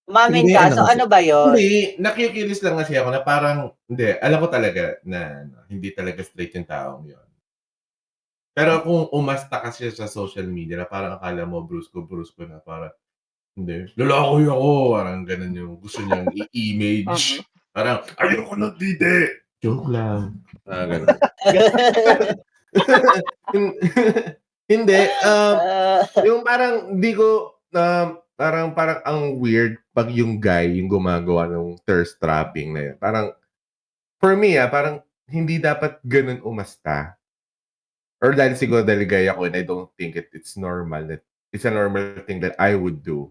Umamin Hindi, ka, ano so kasi- ano ba yun? Hindi, nakikilis lang kasi ako na parang, hindi, alam ko talaga na hindi talaga straight yung taong yun. Pero kung umasta kasi sa social media na parang akala mo brusko na parang, hindi, lalaki ako, parang ganun yung gusto niyang i-image. Parang, ayoko na dide! Joke lang. Ganun. Hindi, yung parang di ko parang ang weird pag yung guy yung gumagawa ng thirst trapping na yun. Parang for me parang hindi dapat ganun umasta. Or dahil siguro dahil gay ako and I don't think it's normal that it's a normal thing that I would do.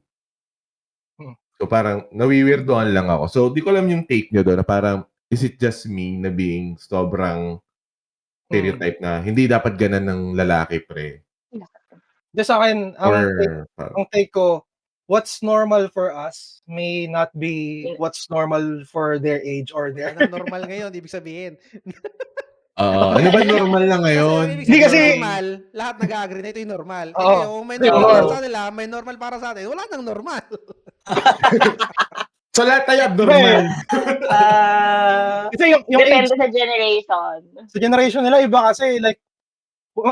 So parang nawiwirdoan lang ako. So di ko alam yung take nyo doon na parang is it just me na being sobrang stereotype na hindi dapat ganun ng lalaki pre? Just sa akin, Or ang take ko, what's normal for us may not be what's normal for their age or their... Ano normal ngayon, ibig sabihin. ano ba normal na ngayon? Ibig Hindi sabihin kasi- normal, lahat nag-agree na ito yung normal. Oo. Ngayon, kung may Hindi, normal oo. para sa kanila, may normal para sa atin, wala nang normal. So lahat tayo abnormal. Kasi yung Depende age sa generation. sa generation nila, iba kasi like,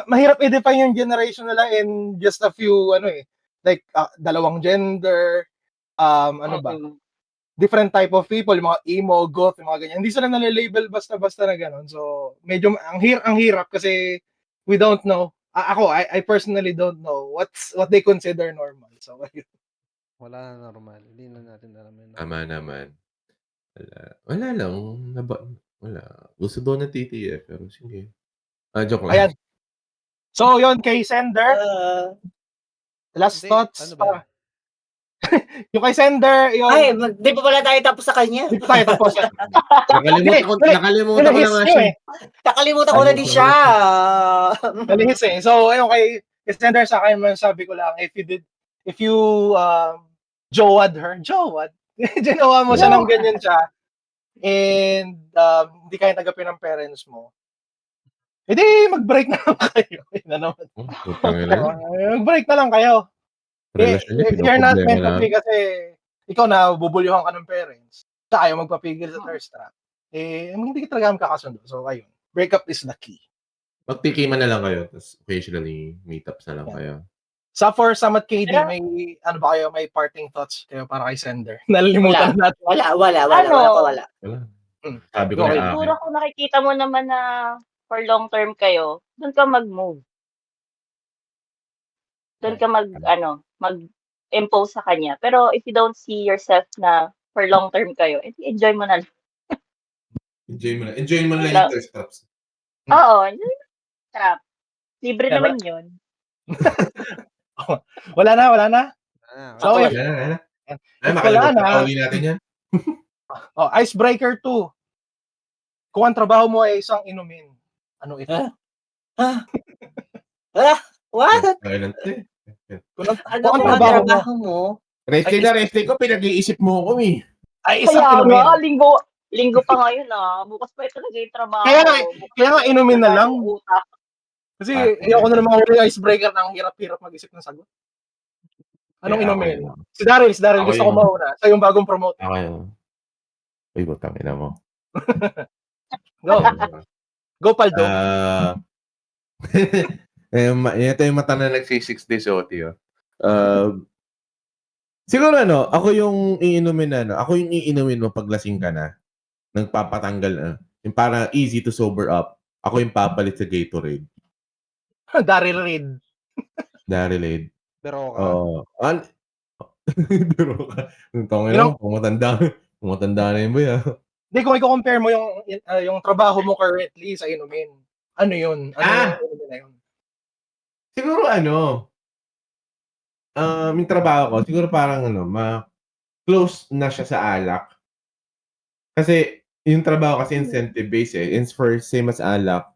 mahirap i-define yung generation nila in just a few, like, dalawang gender, ano ba, different type of people, yung mga emo, goth, yung mga ganyan. Hindi sila nalilabel basta-basta na gano'n. So, medyo, ang hirap kasi we don't know. I personally don't know what they consider normal. So, Wala na normal. Hindi na natin alam yun. Tama naman. Wala lang. Wala. Gusto daw na TTF, pero sige. Joke lang. ayan. So, yon kay Sender. Last Hindi, thoughts. ano ba? Yung kay Sender, yun. Ay, di pa pala tayo tapos sa kanya. Hindi pa tayo tapos. Nakalimutan ko na nga siya. Nakalimutan ko na din siya. Nalihis eh. So, ayun, kay Sender sa akin, sabi ko lang, if you jowad her, ginawa mo siya ng ganyan siya, and hindi kayo tagapin ng parents mo, edi mag-break na lang kayo. Mag-break na lang kayo. Relasyon niya, If you're not meant to pinoproblema. be kasi ikaw na bubulyuhan ka ng parents, tsaka ayaw magpapigil sa thirst trap, hindi ka talaga magkakasundo. So, ayun. Breakup is the key. Magtikiman na lang kayo, tapos occasionally meetups na lang kayo. For Sam at KD, may ano ba kayo, may parting thoughts kayo para kay Sender? Nalilimutan natin. Wala. Sabi ko na Siguro kung nakikita mo naman na for long term kayo, doon ka mag-move. Doon ka mag-impose sa kanya. Pero if you don't see yourself na for long term kayo, enjoy mo na lang. Enjoy mo na lang yung thirst traps. Oo, enjoy mo na trap. Libre naman yun. Wala na. So, Wala na. Makalimutan pa uli natin yan. Icebreaker 2. Kung ang trabaho mo ay isang inumin, ano ito? What? Kung Ano ang ang trabaho mo, trabaho mo? Reste ko, pinag-iisip mo ko eh. ay isang Kaya inumin. nga, linggo pa ngayon Bukas pa ito talaga yung trabaho. Kaya nga inumin na lang. Utak. Kasi ayoko na naman huli icebreaker ng hirap-hirap mag-isip ng sagot. Anong inumin? Si Daryl, gusto ko mauna. Sa yung bagong promote. Ako yun. Uy, butang ina mo. Go, Paldo. Ito yung mata na nagsi-6 days OT. Siguro ako yung iinumin mo pag lasing ka na. Nagpapatanggal na. Yung parang easy to sober up. Ako yung papalit sa Gatorade. Daryl Reid. Daryl. Pero ka. Oo. Biro ka. Tangin You know- na, pumatanda na yun ba yan? Hindi, kung i-compare mo yung trabaho mo currently sa inumin, ano yun? Ano yung inumin na yun? Siguro yung trabaho ko, siguro parang close na siya sa alak. Kasi yung trabaho kasi incentive based for same as alak,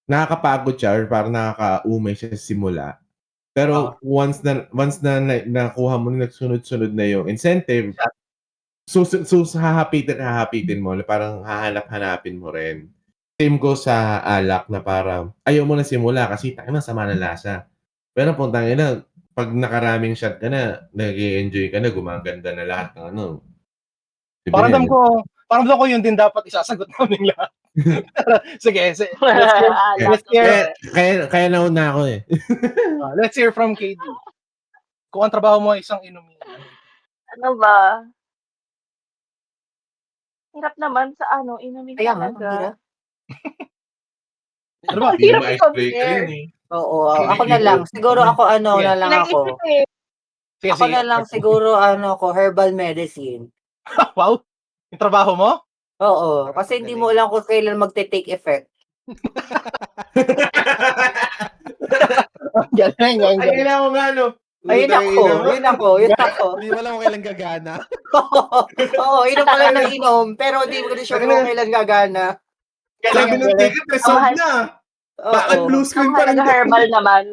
nakakapagod siya or parang nakakaumay siya sa simula. Pero once na nakuha mo na nagsunod-sunod na yung incentive, so hahapitin mo, parang hahanap-hanapin mo rin. Same goes sa alak na parang ayaw mo na simula kasi tangina sama ng lasa. Pero puntang ina, pag nakaraming shot ka na, nag-e-enjoy ka na, gumaganda na lahat ng Diba Parang ko yun din dapat isasagot namin lahat. Sige, Kaya nauna ako eh. Let's hear from KD. Kung ang trabaho mo ay isang inumin. Ano ba? Hirap naman sa inumin Kaya nga, ang talaga. hirap. Ano ba? Hindi Hirap mo i-compare. i-explain yun eh. Oo, ako na lang. Siguro ako Sige. na lang ako. Pinag-isip ko eh. Sige, Ako na lang siguro herbal medicine. Wow! Yung trabaho mo? Oo, kasi hindi mo alam kung kailan magte-take effect. Galing. Ayun ako nga Ayun ako. Hindi mo alam kung kailan gagana. Oo, inom pa lang ng inom, pero hindi mo rin sure kung kailan gagana. Sabi ng ticket, resolve na. Bakit blue screen pa rin? Ang herbal naman.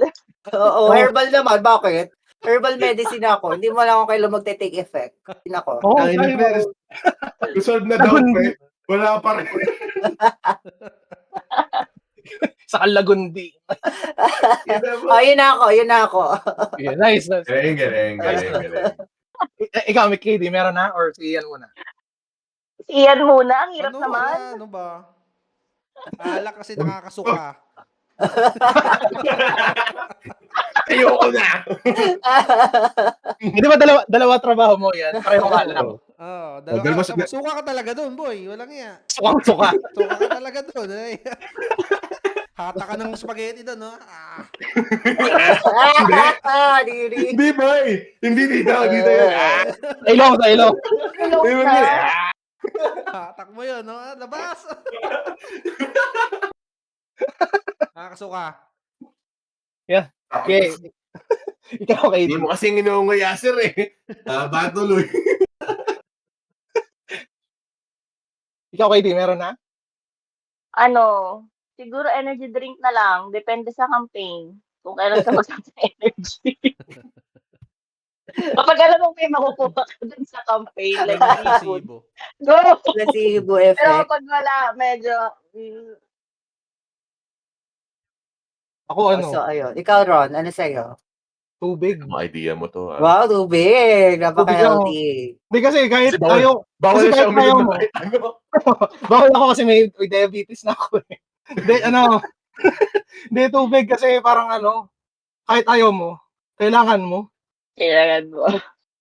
Oo, herbal naman. Bakit? Herbal medicine ako. Hindi mo alam kung kailan magte-take effect. Nako. Oo, Ay, sabi mo. resolve na daw, pre. Wala pa rin. Sa Kalagundi. Yun na ako. Yeah, nice. Galing. Ikaw, may KD, meron na? Or si Ian muna? Si Ian muna. Ang hirap naman. Ano ba? Alak kasi nakakasuka. Ayoko na. Hindi ba dalawa trabaho mo yan? Parehong alak. Oo, dalawa suka ka talaga doon, boy. Walang iya. Suka. Suka ka talaga doon. Hata ka ng spaghetti doon, no? Hindi, boy. Hindi dito yun. Sa ilong. Hatak mo yun, no? Labas! Nakakasuka. Yeah. Okay. Ikaw, KD. Hindi mo kasing inuunguya, sir eh. Batuloy. Ikaw, KD, meron na? Siguro energy drink na lang. Depende sa campaign. Kung kailan ka magsa energy. Kapag alam mo may makukuha ka dun sa campaign, like Placebo. go! Placebo Pero effect. kapag wala, medyo... Ako So, ayun. Ikaw, Ron, ano sa'yo? tubig. Ang idea mo to. Wow, tubig. Napaka-healthy. Hindi kasi kahit Kasi bawal- ayaw, Bawal kasi na siya kahit uminom ayaw na mo. kahit ano. Bawal ako kasi may diabetes na ako eh. Hindi, hindi tubig kasi parang kahit ayaw mo, kailangan mo. Kailangan mo.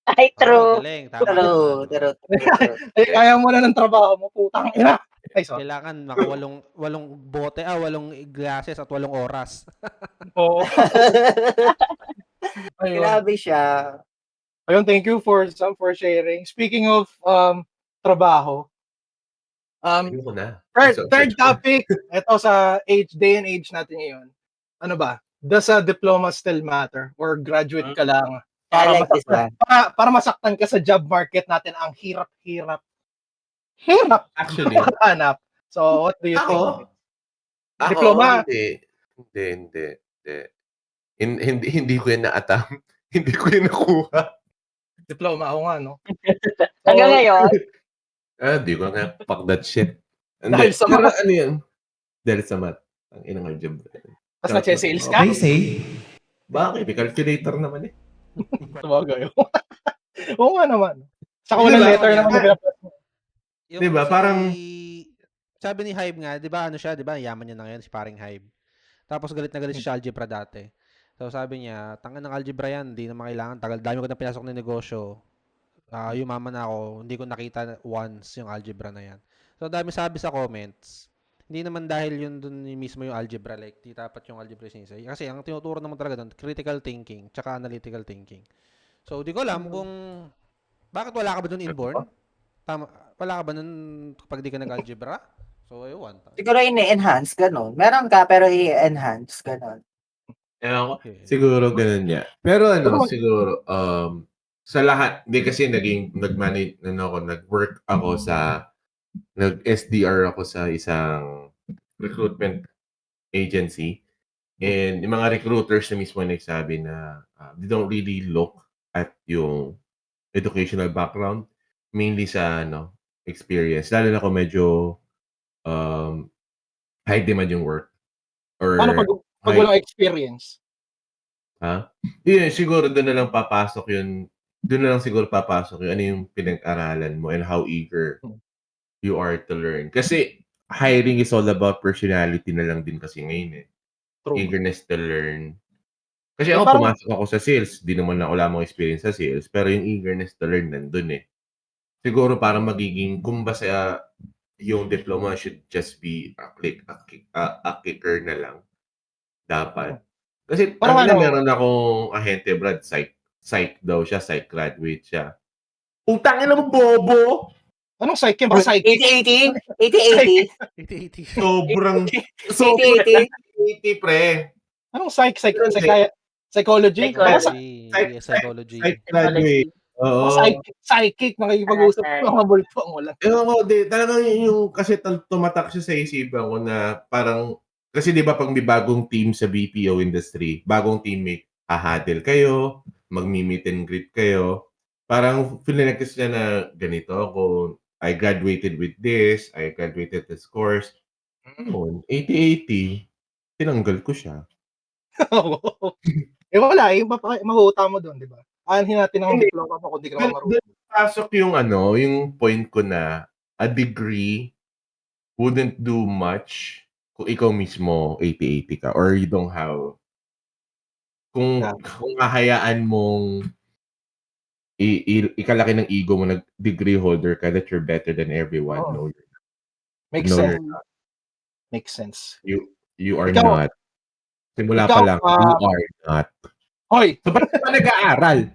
Ay, true. Galing. Tama True. Kaya mo na ng trabaho mo, putang ina. Ay, sorry. Kailangan walong bote, 8 glasses at 8 oras. Oo. Ayun. Grabe siya. Ayun, thank you for sharing. Speaking of trabaho, Ayoko na. third topic, ito sa day and age natin ngayon. Ano ba? Does a diploma still matter? Or graduate ka lang? I like this one. Para masaktan ka sa job market natin, ang hirap Actually. hanap. So, what do you think? Ako, Diploma? Hindi ko yan naatam. Hindi ko yan nakuha. Diploma, ako nga, no? Hanggang ngayon? Di ko na fuck that shit. Dahil sa Pero math. ano yun? Dahil sa math. Ang inang algebra. Tapos na-sales ka? Bakit? May calculator naman eh. Tumagay. Oo nga naman. Saka walang Diba? letter naman na pinapas mo. Diba? Parang- sabi ni Hybe nga, 'di ba? Ano siya, 'di ba? Yaman niya na ngayon si paring Hybe. Tapos galit na galit siya sa algebra dati. So sabi niya, tangan ng algebra yan, hindi na makailangan. Dami ko na pinasok na negosyo. yumaman na ako, hindi ko nakita once yung algebra na yan. So, dami sabi sa comments, hindi naman dahil yun dun mismo yung algebra, like, di dapat yung algebra sinisay. Kasi ang tinuturo naman talaga dun, critical thinking, tsaka analytical thinking. So, di ko alam kung, bakit wala ka ba dun inborn? Tama, wala ka ba nun kapag di ka nag-algebra? So, ayun. Siguro ini-enhance, ganun. Meron ka, pero i-enhance, ganun. Okay. Siguro ganun niya. Pero Pero siguro, sa lahat, hindi kasi nag-manage, nag-work ako nag-SDR ako sa isang recruitment agency. And yung mga recruiters na mismo nagsabi na they don't really look at yung educational background, mainly sa experience. Lalo na kung medyo high demand yung work. Or paano pag walang experience? Yun, siguro doon na lang siguro papasok yung ano yung pinag-aralan mo and how eager you are to learn. Kasi hiring is all about personality na lang din kasi ngayon eh. True. Eagerness to learn. Kasi Eh, ako parang- pumasok ako sa sales, di naman na wala mong experience sa sales, pero yung eagerness to learn nandun eh. Siguro parang magiging, kung basta yung diploma should just be a kicker na lang. Dapat. Kasi Parang meron akong ahente, Brad, psych daw siya, psych graduate siya. Utangin na mo, bobo! Anong psyche? Baka psychic. 80-80? 80-80? 80-80. Sobrang 80-80? 80, pre. Anong psychology? Psychology. Psychology. Psych graduate. Oo. Psychic, nakikipag-usap sa mga multo ang wala. Ewan ko, talagang yung kasi tumatak siya sa isipan ko na parang, kasi di ba pag may bagong team sa BPO industry, bagong teammate, hahadil kayo, mag-meet and greet kayo, parang finilex niya na ganito ako, I graduated with this, I graduated this course. 80-80, tinanggal ko siya. Wala eh, mahuhuta mo doon, di ba? Aanhin natin ang Hindi. diploma mo kung di ka naman marunong. Doon pasok yung point ko na a degree wouldn't do much kung ikaw mismo 80-80 ka or you don't have kung hahayaan mong ikalaki ng ego mo, degree holder ka that you're better than everyone. No, Makes no, sense. Makes sense. you are Ikaw- not. Simula pa lang, you are not. Hoy! So, ba't ka nag-aaral?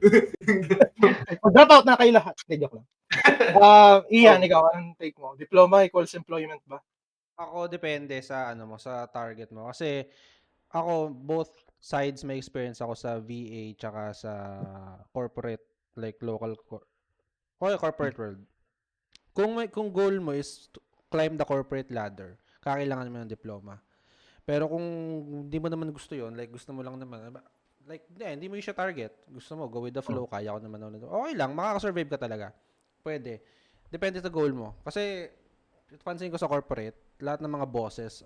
Mag-drop out na kayo lahat. Hindi, joke lang. Ian, ikaw, anong take mo? Diploma equals employment ba? Ako depende sa sa target mo. Kasi ako both sides may experience ako sa VA tsaka sa corporate, like local corporate world. Kung goal mo is to climb the corporate ladder, kailangan mo ng diploma. Pero kung hindi mo naman gusto 'yon, like gusto mo lang naman like hindi mo siya target. Gusto mo go with the flow, kaya ko naman okay lang, makaka-survive ka talaga. Pwede. Depende sa goal mo. Kasi pansin ko sa corporate, lahat ng mga bosses,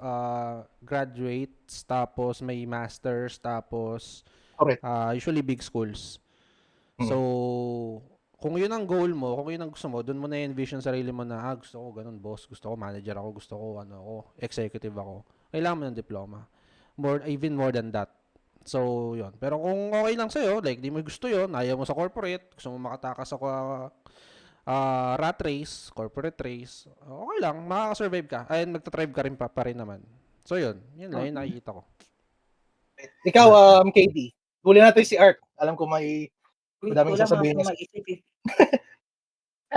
graduates, tapos may masters, tapos Correct. usually big schools. So, kung yun ang goal mo, kung yun ang gusto mo, doon mo na envision sarili mo na, gusto ko ganun, boss, gusto ko manager ako, gusto ko executive ako. Kailangan mo ng diploma. Even more than that. So, yun. Pero kung okay lang sa'yo, like, di mo gusto yun, ayaw mo sa corporate, gusto mo makatakas sa rat race, corporate race, okay lang, makaka-survive ka. Ayun, magta-thrive ka rin pa rin naman. So, yun lang yung nakikita ko. Ikaw, KD, huli natin si Art. Alam ko may madaming sasabihin.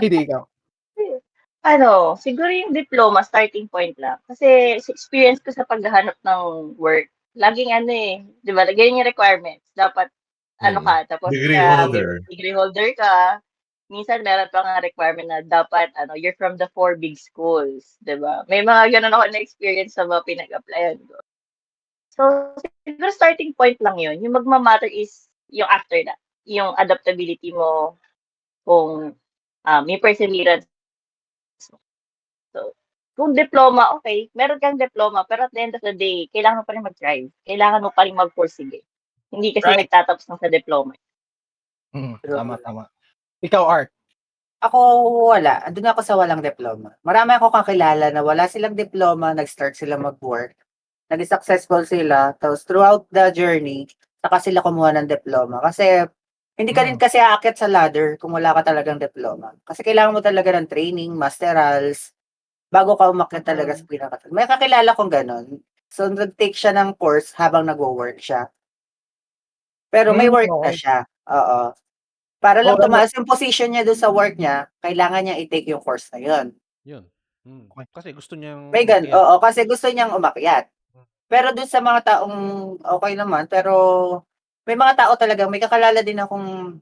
KD, ikaw. Siguro yung diploma, starting point lang. Kasi sa experience ko sa paghahanap ng work, laging di ba, ganyan yung requirements. Dapat, ka, tapos degree holder ka. Minsan meron pa nga requirement na dapat, you're from the 4 big schools, di ba? May mga ganun ako na-experience sa mga pinag-applyan ko. So, siguro starting point lang yun. Yung magmamatter is yung after that. Yung adaptability mo, kung may perseverance. So, kung diploma, okay, meron kang diploma, pero at the end of the day, kailangan mo pa rin mag-try. Kailangan mo pa rin mag-pursige. Hindi kasi nagtatapos lang sa diploma. Tama. Ikaw, Art. Ako, wala. Andun ako sa walang diploma. Marami ako kakilala na wala silang diploma, nag-start sila mag-work. Naging successful sila. Tapos throughout the journey, saka sila kumuha ng diploma. Kasi Hindi ka rin kasi aakyat sa ladder kung wala ka talagang diploma. Kasi kailangan mo talaga ng training, masterals, bago ka umakyat talaga sa pinaka. May kakilala kong ganon. So, nag-take siya ng course habang nagwo-work siya. Pero may work na Okay. siya. Oo. Para lang Oh, tumaas yung position niya doon sa work niya, kailangan niya i-take yung course na yun. Yun. Kasi gusto niyang May umakyat. oo, kasi gusto niyang umakyat. Pero doon sa mga taong okay naman, pero may mga tao talaga, may kakalala din akong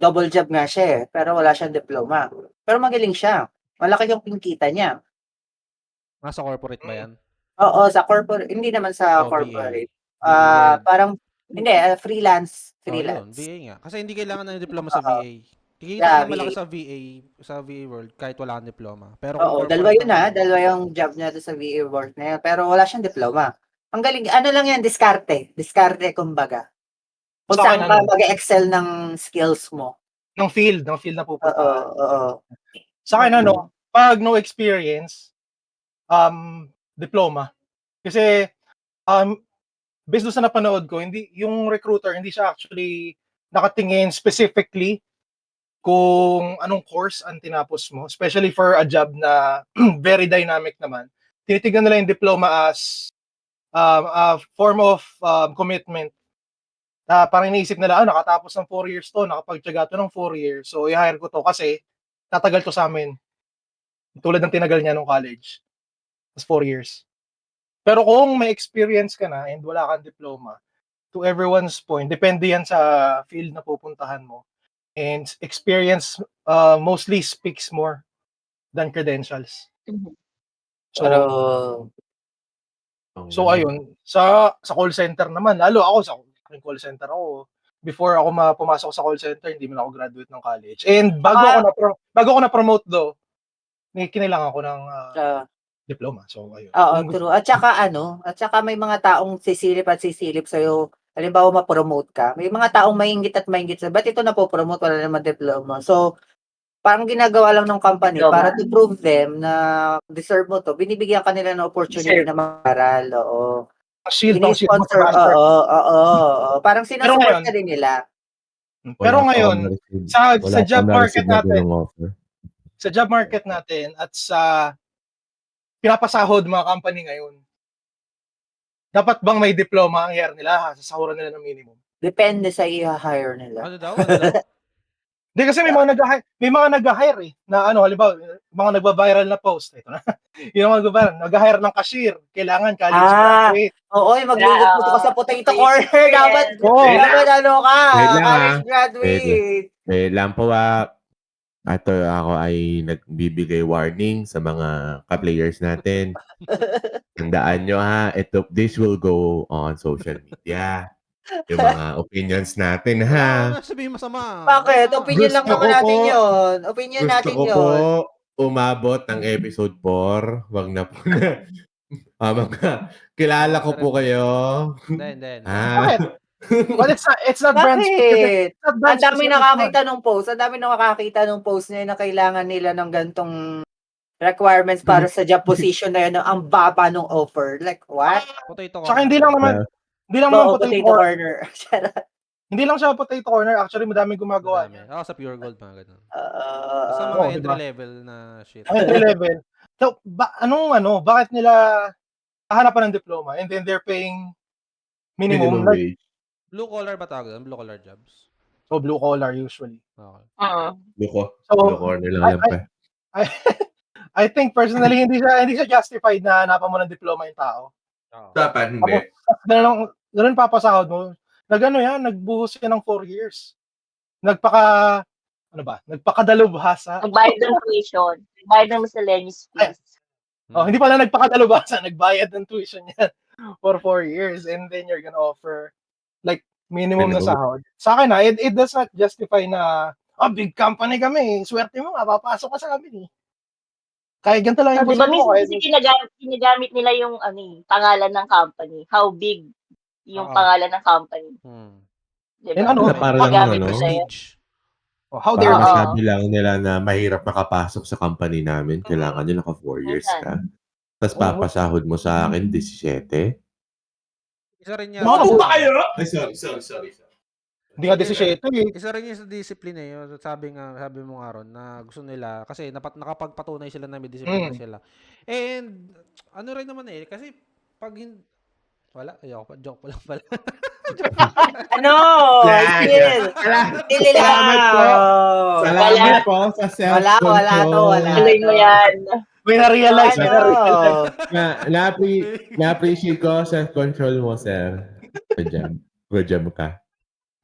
double job nga siya eh, pero wala siyang diploma. Pero magaling siya. Malaki yung kinikita niya. Nasa corporate ba yan? Oo, sa corporate, hindi naman sa O, VA. corporate. VA. Parang, hindi, freelance. Oh, yun. Freelance. VA nga. Kasi hindi kailangan ng diploma sa Oo. VA. Kikita Yeah, ka ng malaki VA. sa VA world kahit wala kang diploma. Pero kung Oo, dalawa corporate yun naman, dalawa yung job niya doon sa VA work na yun. Pero wala siyang diploma. Ang galing, ano lang yan, diskarte. Diskarte, kumbaga. Kung Sa akin, saan ka mag-excel ng skills mo. ng field na Oo, pupuntahan. oo. Sa akin, pag no experience, diploma. Kasi, based doon sa napanood ko, yung recruiter, hindi siya actually nakatingin specifically kung anong course ang tinapos mo, especially for a job na very dynamic naman. Tinitignan nila yung diploma as a form of commitment. Parang iniisip nila, nakatapos ng 4 years to, nakapagtyaga to ng 4 years, so i-hire ko to kasi tatagal to sa amin. Tulad ng tinagal niya nung college. Tapos 4 years. Pero kung may experience ka na and wala kang diploma, to everyone's point, depende yan sa field na pupuntahan mo. And experience mostly speaks more than credentials. Pero, So ayun, sa call center naman, lalo ako sa call center ako. Before ako pumasok sa call center, hindi man ako graduate ng college. And bago ako na-promote may kinailangan ko ng diploma. So ayun. oo, true. At saka may mga taong sisilip sa'yo. Halimbawa, ma-promote ka. May mga taong mainggit sa'yo. Ba't ito napopromote? Wala naman diploma. So, parang ginagawa lang ng company para to prove them na deserve mo to. Binibigyan ka nila ng opportunity na mag-aral. Oo. Shield mo Ini-sponsor. sa Oo. Parang sinusupport ka din nila. Pero ngayon, sa job market natin, sa job market natin at sa pinapasahod mga company ngayon, dapat bang may diploma ang hire nila? Sasahuran nila ng minimum? Depende sa i-hire nila. Ano daw? Hindi kasi may mga nag-hire eh. Na halimbawa, mga nagba-viral na post. Ito na. Yung mga nag-hire ng cashier. Kailangan college graduate. Oo, magluluto ka sa potato corner. Dapat college graduate. Wait lang po, ako ay nagbibigay warning sa mga ka-players natin. Tandaan nyo this will go on social media. Yung mga opinions natin Wala na sabihin masama. Bakit? Opinion lang naman natin yun. Opinion natin yun. Gusto ko po umabot ng episode 4. Wag na po na. Kilala ko po kayo. Hindi. But it's not brand specific. Ang dami nakakita ng post. Ang dami nakakita ng post niya na kailangan nila ng gantong requirements para sa job position na yun. Ang baba ng offer. Like, what? Potato Saka corner. hindi lang naman potato corner. Hindi lang siya potato corner. Actually, madaming gumagawa niya. Ako sa Pure Gold, mga ganun. Sa mga entry level na shit. Entry level. So, bakit nila hahanapan ng diploma and then they're paying minimum wage. Blue collar ba tawag doon? Blue collar jobs? So, blue collar usually. Okay. Blue collar lang pa. I think personally, hindi siya justified na hanapan mo ng diploma yung tao. Dapat hindi. Ganun papasahod mo. Nagbuhos siya ng 4 years. Nagpakadalubhasa. Nagbayad ng tuition. Nagbayad ng miscellaneous fees. Hindi pala nagpakadalubhasa. Nagbayad ng tuition yan for 4 years and then you're gonna offer like minimum na sahod. Sa akin it does not justify na big company kami. Swerte mo, mapapasok ka sa amin eh. Kaya ganito lang yung Diba minsan kasi ginagamit nila yung pangalan ng company. How big yung pangalan ng company. Diba? Parang how dare sabi lang nila na mahirap makapasok sa company namin. Kailangan nyo naka 4 years ka. Tapos papasahod mo sa akin 17. Isa rin yan. Ano ba kayo? Ay, sorry. Hindi nga 17 eh. Isa rin yung sa discipline eh. Yung sabi mo nga ron na gusto nila kasi nakapagpatunay sila na may disiplina sila. And ano rin naman eh kasi pag wala, ayoko pa, joke pa lang pala. Ano? Still. Salamat po. Salamat po sa self-control. Wala to, wala. Tuloy mo yan. May na-realize. Na-appreciate ko self-control mo, sir. Good job ka.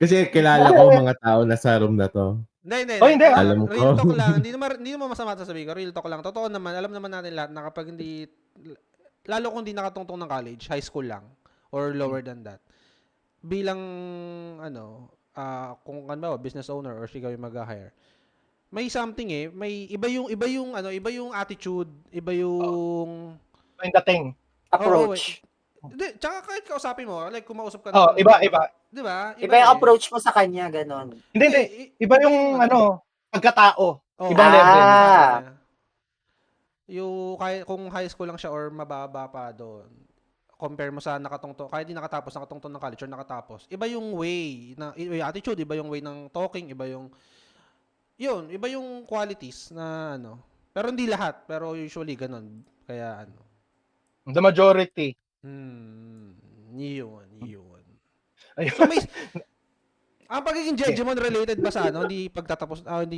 Kasi kilala ko mga tao na sa room na to. Hindi. Hindi. Alam ko. Real talk lang. Hindi naman masama ito sabihin ko. Real talk lang. Totoo naman. Alam naman natin lahat na kapag hindi, lalo kung hindi nakatungtong ng college, high school lang, or lower than that, bilang, kung business owner or sigaw yung mag-hire, may something eh, may iba yung attitude, iba yung Yung dating. Approach. Hindi, tsaka kahit kausapin mo, like kung mausap ka Iba. Di ba? Iba yung approach mo sa kanya, ganon. Hindi. Iba yung pagkatao. Oh, Ibang level. Yung kung high school lang siya or mababa pa doon, compare mo sa nakatungtong, kahit di nakatungtong ng college or nakatapos, iba yung way, yung attitude, iba yung way ng talking, iba yung qualities na pero hindi lahat, pero usually ganun. Kaya The majority. Yun. Ayun. So ang pagiging Jejemon related ba sa hindi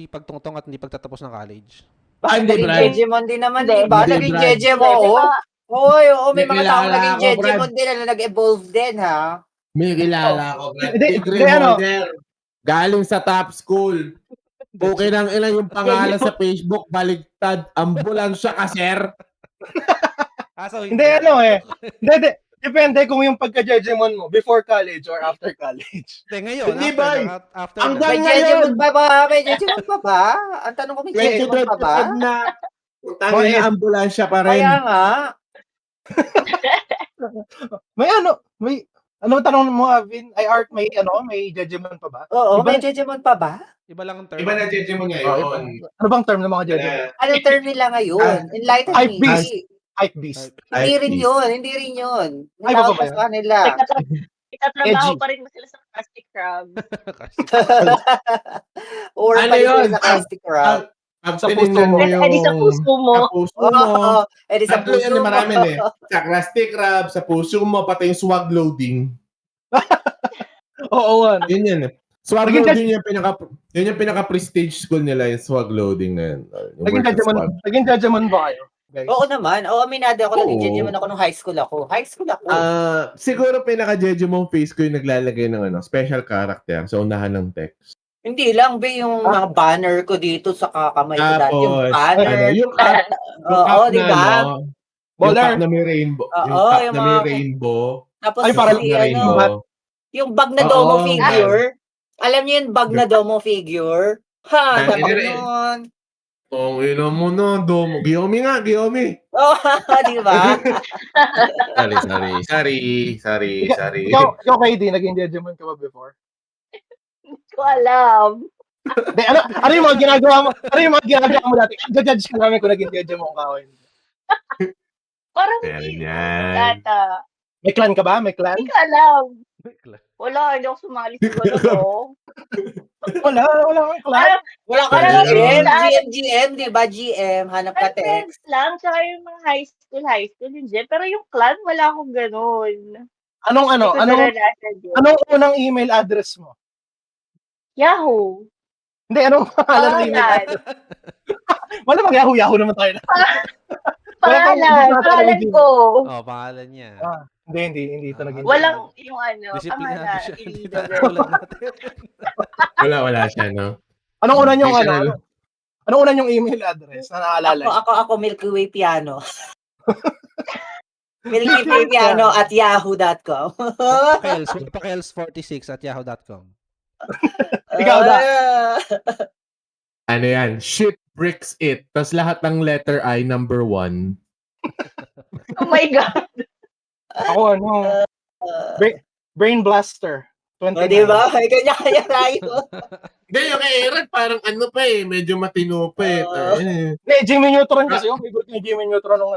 pagtungtong at hindi pagtatapos ng college? Hindi, Naging Brad. Jejemon din naman, Hindi, di ba? hindi, Naging Brad. Jejemon. Oo, may mga May taong kilala naging ako, Jejemon din na nag-evolve din, ha? May kilala ko, Brad. Hindi, Degree holder. Galing sa top school. Okay lang ilan yung pangalan sa Facebook, baligtad, ambulansya ka, sir. So Hindi. Hindi. Depende kung yung pagka-Jejemon mo before college or after college. Ngayon, Hindi ba? after Hanggang May ngayon. Jejemon pa ba? May Jejemon pa ba? Ang tanong ko, may Jejemon pa ba? 2025 na. Tangin na ambulansya pa rin. Kaya nga. May tanong mo, Avin? Art, may Jejemon pa ba? Oo, Iba- may Jejemon pa ba? Iba lang ang term. Iba na Jejemon ngayon. Ano bang term ng mga Jejemon? Anong term nila ngayon? Enlighten Hype me. beast. Hype beast. Hindi rin yun. Ay, Nalawag ba pa ba sa kanila. Itatrabaho Edgy. pa rin mo sila sa plastic crab. Or Ano pa rin yun? sila sa plastic crab. Pag Sa tinignan mo yung... Edi sa puso mo. Sa puso mo. Oo, edi sa Tatlo puso yan, mo. marami eh. Sa plastic crab, sa puso mo, pati yung swag loading. Oo, ano. Yun yan eh. Swag Naging loading yun yung pinaka-prestige school nila, yung swag loading na yun. Yung Naging Jejemon ba kayo? Guys? Oo naman. Oo, aminado ako. Naging Oo. Jejemon ako nung high school ako. High school ako. Siguro pinaka-Jejemon face ko yung naglalagay ng special character sa unahan ng text. Hindi lang, be, yung mga banner ko dito sa kakamay ko dati. Yung Tapos, banner. yung cup, Oo, di ba? yung cup na may rainbow. Oo, Yung cup yung na may mga- rainbow. Tapos Ay, parang si, na rainbow. yung bag na Oo. Domo figure. Alam niyo yung bag na Domo figure? Ha, Dahil naman rin. yun. Oh, ino mo no, Domo. Giyomi nga, Giyomi. Oh, di ba? Sorry. Ikaw, KD, naging Jejemon ka ba before? Hindi ko alam. Hindi, ano yung mga ginagawa mo? Ano yung mga ginagawa mo dati? Judge ka namin kung naging Jejemon ka o hindi. Parang Meron hindi. yan. Data. May clan ka ba? May clan? Hindi ko alam. Wala, hindi ako sumali sa ano. Wala kang clan. Wala ka Parang na Meron. GM, di ba? GM, hanap ka friends text. lang, tsaka yung mga high school yung gym. Pero yung clan, wala akong ganun. Anong unang email address mo? Yahoo! Hindi, anong pangalan ng email Pangalan. address? Wala bang Yahoo naman tayo. Pangalan ko. Pangalan niya. Hindi ito naging. Walang yung Disiplinado pangalan. siya. Hindi Illegal. tayo tulad natin. Wala siya, no? Anong una yung Fictional. Anong una yung email address na naalala niyo? Ako, Milky Way Piano. Milky Way Piano at yahoo.com. Pakels46@yahoo.com. Ikaw ba? Ano yan? Shit bricks it. Tapos lahat ng letter I, number 1. Oh my God. Ako Brain Blaster. 29. O, di ba? May kanya-kanya tayo. Hindi, yung kay Eric, parang ano pa eh. Medyo matino pa eh. Hindi, Jimmy Neutron kasi yung favorite ni Jimmy Neutron nung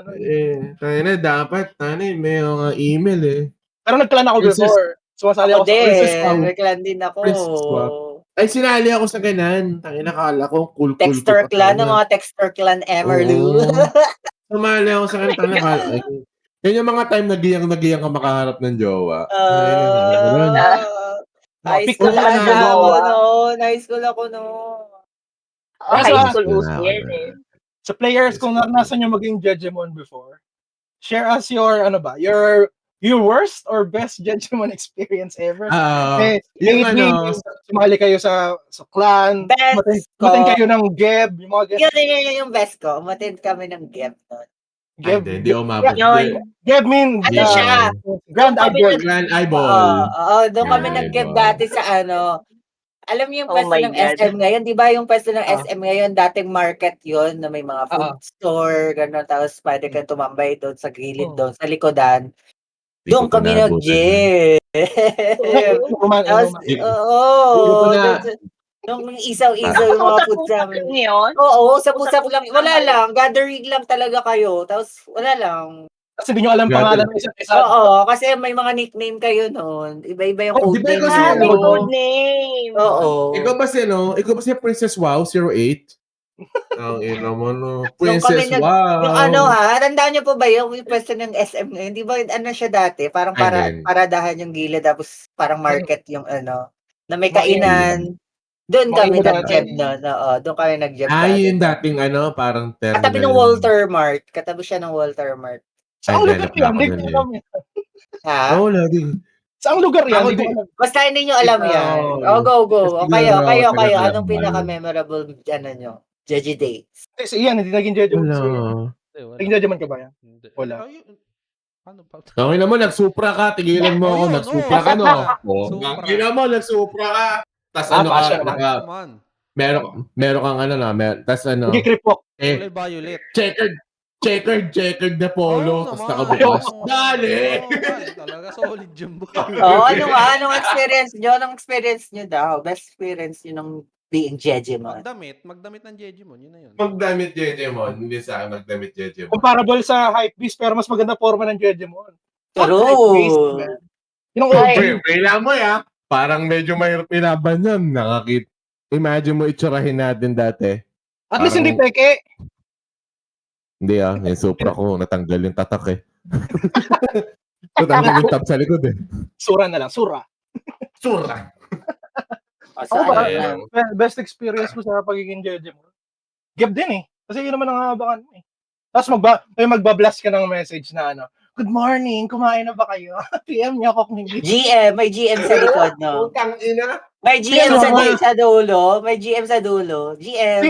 Tayo na, dapat. May mga email eh. Pero nag-clan ako Yes, before. Sumasali Ako ako sa Princess din. Wow. Nagklan din ako. Princess Wow. Ay, sinali ako sa ganan. Tangina, kala ko cool ko Texter pa clan, talaga. ng mga Texter clan Emerlu. Oo. Sumali ako sa kanta na yan yung mga time nagiyang ka makaharap ng jowa. Ay, ganun. High Pick school na ata talaga, ako jowa. noon. High school ako noon. Oh, high Sa- school Yun uso na, yan ano. eh. Sa players, kung naranasan nyo maging Judgemon before, share us your, your worst or best Judgemon experience ever. Yung May it be, sumali kayo sa clan, Best matin ko. kayo ng Geb, yung mga Yun yung best ko. Umattend kami ng GEP noon. Geb. Hindi umabot. Yun. Geb mean, Ano siya? Grand Kami Idol. Grand Eyeball. Doon kami Grand nag-GEP Eyeball. dati sa alam niyo yung Oh pwesto my ng God. SM ngayon, di ba yung pwesto ng Ah. SM ngayon, dating market yon na may mga food Ah. store, gano'n, tapos pwede kang tumambay doon sa gilid Oh. doon, sa likodan. Hindi Doon ko kami pinabutan yun. Kumain, Tapos, ko na- nung isaw-isaw yung mga food sa Usap-usap lang yun. Oo, usap-usap lang. Wala lang, gathering lang talaga kayo. Tapos wala lang. Kasi di nyo alam pangalan ng isa't isa. Oo, kasi may mga nickname kayo noon. Iba-iba yung Oh, di code ba name kasi May ano? code name. Oo. Ikaw ba si Princess Wow 08? Ang ina mo no. Nung kami Princess Wow. Yung tandaan niyo po ba yung pwesto ng SM ngayon? Di ba siya dati? Parang Ayun. paradahan yung gilid tapos parang market yung na may Mga kainan. Doon Mga kami imo dati. nag-jeb noon. Oo, doon kami nag-jeb Yung dati. dating parang terminal. Katabi ng Walter Mart. Katabi siya ng Walter Mart. Saan Ay, lugar ganap na yan? ako Hindi nun ko eh. alam yan. Ha? Oo, lagi. Saan lugar yan? Ako Hindi ko di- alam. Basta hindi nyo alam Ikaw. yan. Oh, go. O, kayo. Taga-Calambal. Anong pinaka-memorable, nyo? Jeji dates. Kasi yan, hindi naging Judgemon. Wala. Naging Judgemon ka ba yan? Hindi. Wala. Ano pa? Tangina mo, nagsupra ka. Tigilan mo ako. Ayun, Nagsupra ka, no? Supra. Tangina mo, nagsupra ka. Tas passion naman. Naman. meron kang tas Hindi kripok. Kulay violet. checkered na polo. Oo Tas naman. nakabukas. Oo, Dali! talaga solid yung boy. Anong experience nyo? Anong experience nyo daw? Best experience nyo ng being Jeji mo? Magdamit ng Jejimon, yun na yun. Magdamit Jejemon. Hindi sa akin magdamit Jejemon. Comparable sa Hypebeast pero mas maganda forma ng Judgemon. True. Yung OG. Kailangan mo parang medyo mahirap ilaban yun. Imagine mo itsurahin natin dati. At least Parang- hindi peke. Hindi yung Supra ko, natanggal yung tatak eh. Natanggal yung tab sa likod eh. Sura na lang, sura. Sura! Ako ba? Ayan. Best experience ko sa pagiging Judgemon. Gab din eh. Kasi yun naman ang habakan mo eh. Tapos magbablast ka ng message na good morning, kumain na ba kayo? PM niyo ako kung hindi. May GM sa likod, no? Putang ina! May GM sa dulo. May GM sa dulo. GM.